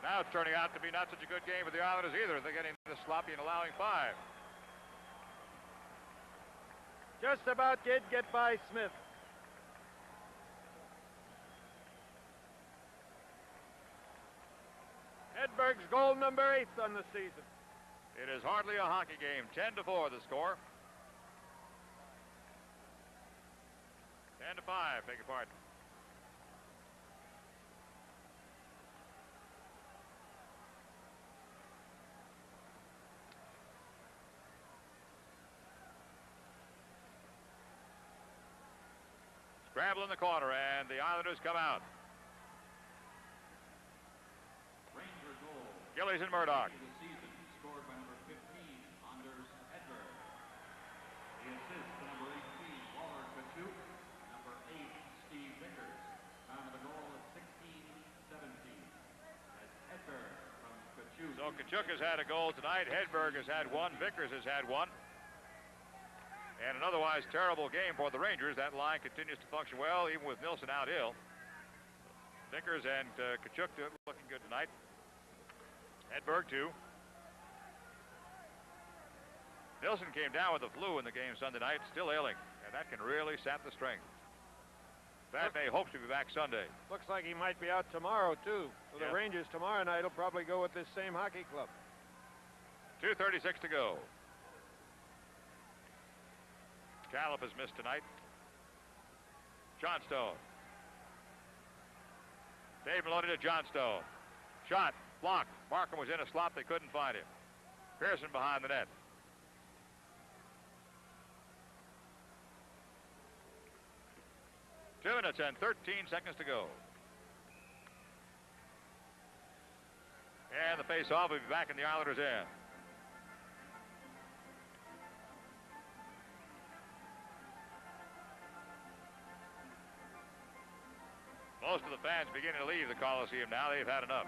Now it's turning out to be not such a good game for the Islanders either. They're getting this sloppy and allowing 5. Just about did get by Smith. Hedberg's goal number 8th on the season. It is hardly a hockey game. 10-4 the score. 10-5, beg your pardon. Scramble in the corner, and the Islanders come out. Ranger goal. Gillies and Murdoch. The season scored by number 15, Anders Hedberg. The assist to number 18, Waller Kachuk. Number 8, Steve Vickers. Time of the goal is 16-17. As Hedberg So Kachuk has had a goal tonight. Hedberg has had one. Vickers has had one. And an otherwise terrible game for the Rangers. That line continues to function well, even with Nilsson out ill. Vickers and Kachuk looking good tonight. Hedberg, too. Nilsson came down with the flu in the game Sunday night, still ailing, and that can really sap the strength. May hopes to be back Sunday. Looks like he might be out tomorrow, too. So the Rangers tomorrow night will probably go with this same hockey club. 2:36 to go. Callip has missed tonight. Johnstone. Dave Maloney to Johnstone. Shot, blocked. Markham was in a slot. They couldn't find him. Pearson behind the net. Two minutes and 13 seconds to go. And the face-off will be back in the Islanders' end. Most of the fans beginning to leave the Coliseum now. They've had enough.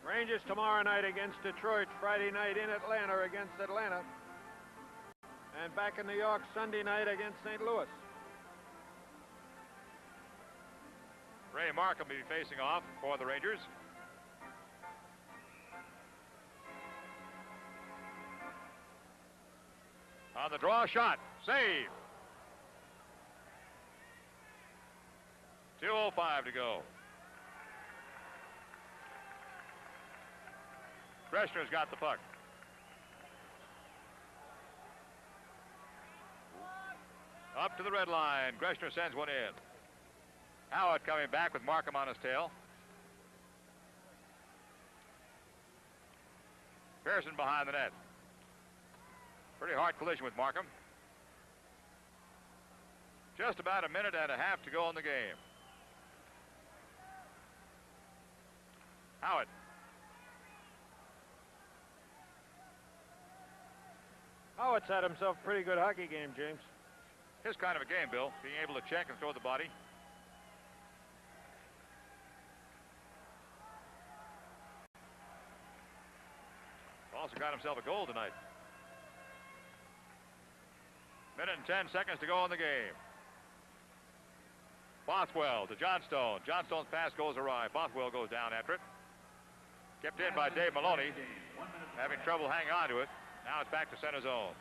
Rangers tomorrow night against Detroit. Friday night in Atlanta against Atlanta. And back in New York Sunday night against St. Louis. Ray Markham will be facing off for the Rangers. On the draw, shot, save. 2:05 to go. Greshner's got the puck. Up to the red line. Greshner sends one in. Howard coming back with Markham on his tail. Pearson behind the net. Pretty hard collision with Markham. Just about a minute and a half to go in the game. Howard. Howard's had himself a pretty good hockey game, James. His kind of a game, Bill, being able to check and throw the body. Also got himself a goal tonight. Minute and 10 seconds to go in the game. Bothwell to Johnstone. Johnstone's pass goes awry. Bothwell goes down after it. Kept in by Dave Maloney. Having trouble hanging on to it. Now it's back to center zone.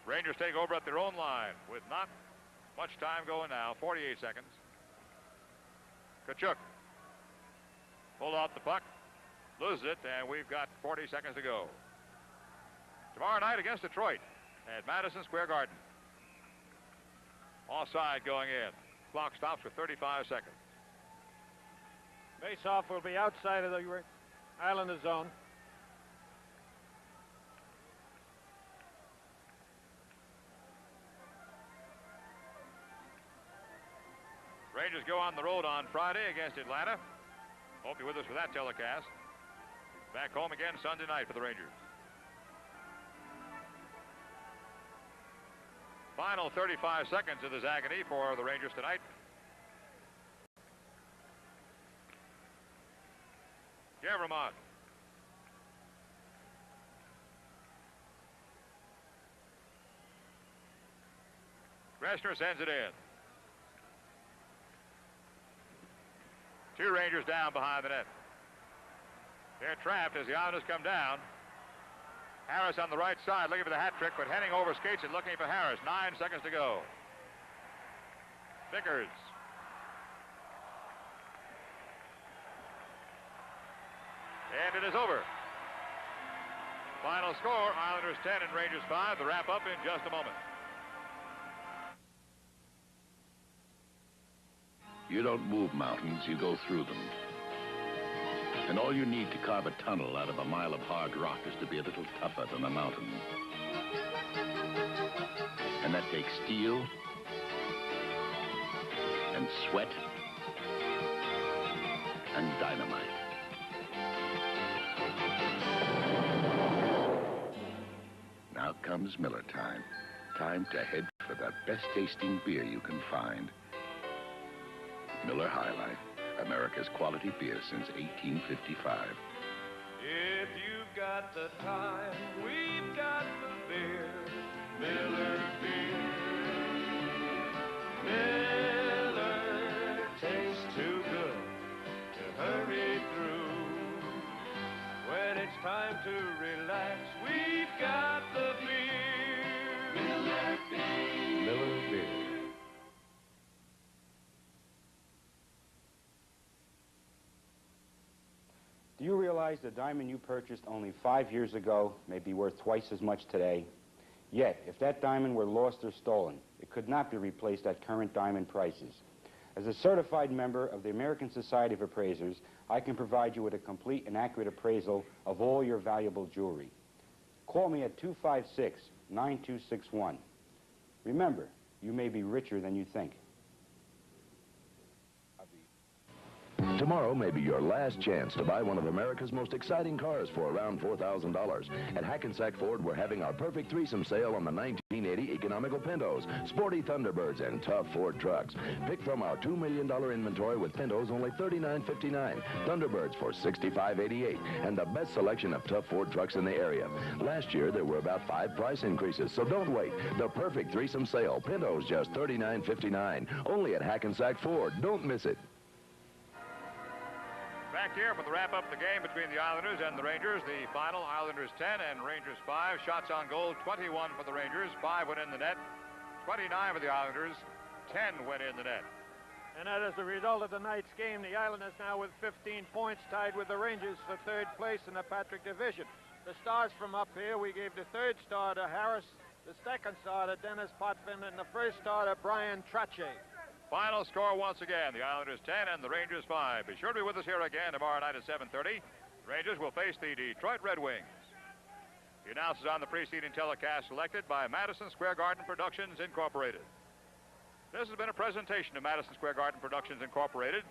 Rangers take over at their own line with not much time going now. 48 seconds. Kachuk. Pulled off the puck. Loses it, and we've got 40 seconds to go. Tomorrow night against Detroit at Madison Square Garden. Offside going in. Clock stops with 35 seconds. Face-off will be outside of the Islander zone. Rangers go on the road on Friday against Atlanta. Hope you're with us for that telecast. Back home again Sunday night for the Rangers. Final 35 seconds of this agony for the Rangers tonight. Gavremont. Greshner sends it in. Two Rangers down behind the net. They're trapped as the Islanders come down. Harris on the right side looking for the hat trick, but Henning overskates it looking for Harris. 9 seconds to go. Vickers. And it is over. Final score, Islanders 10 and Rangers 5. The wrap up in just a moment. You don't move mountains, you go through them. And all you need to carve a tunnel out of a mile of hard rock is to be a little tougher than a mountain. And that takes steel and sweat and dynamite. Now comes Miller time. Time to head for the best tasting beer you can find. Miller High Life, America's quality beer since 1855. If you've got the time, we've got the beer. Miller beer. Miller tastes too good to hurry through. When it's time to relax, we've got the beer. Miller beer. Miller beer. Do you realize the diamond you purchased only 5 years ago may be worth twice as much today? Yet, if that diamond were lost or stolen, it could not be replaced at current diamond prices. As a certified member of the American Society of Appraisers, I can provide you with a complete and accurate appraisal of all your valuable jewelry. Call me at 256-9261. Remember, you may be richer than you think. Tomorrow may be your last chance to buy one of America's most exciting cars for around $4,000. At Hackensack Ford, we're having our perfect threesome sale on the 1980 economical Pintos, sporty Thunderbirds, and tough Ford trucks. Pick from our $2 million inventory with Pintos only $39.59, Thunderbirds for $65.88, and the best selection of tough Ford trucks in the area. Last year, there were about 5 price increases, so don't wait. The perfect threesome sale, Pintos just $39.59, only at Hackensack Ford. Don't miss it. Back here for the wrap-up of the game between the Islanders and the Rangers. The final, Islanders 10 and Rangers 5. Shots on goal, 21 for the Rangers. 5 went in the net. 29 for the Islanders. 10 went in the net. And that is the result of tonight's game. The Islanders now with 15 points, tied with the Rangers for third place in the Patrick Division. The stars from up here, we gave the third star to Harris, the second star to Dennis Potvin, and the first star to Brian Trache. Final score once again, the Islanders 10 and the Rangers 5. Be sure to be with us here again tomorrow night at 7:30. Rangers will face the Detroit Red Wings. The announcers on the preceding telecast selected by Madison Square Garden Productions Incorporated. This has been a presentation of Madison Square Garden Productions Incorporated.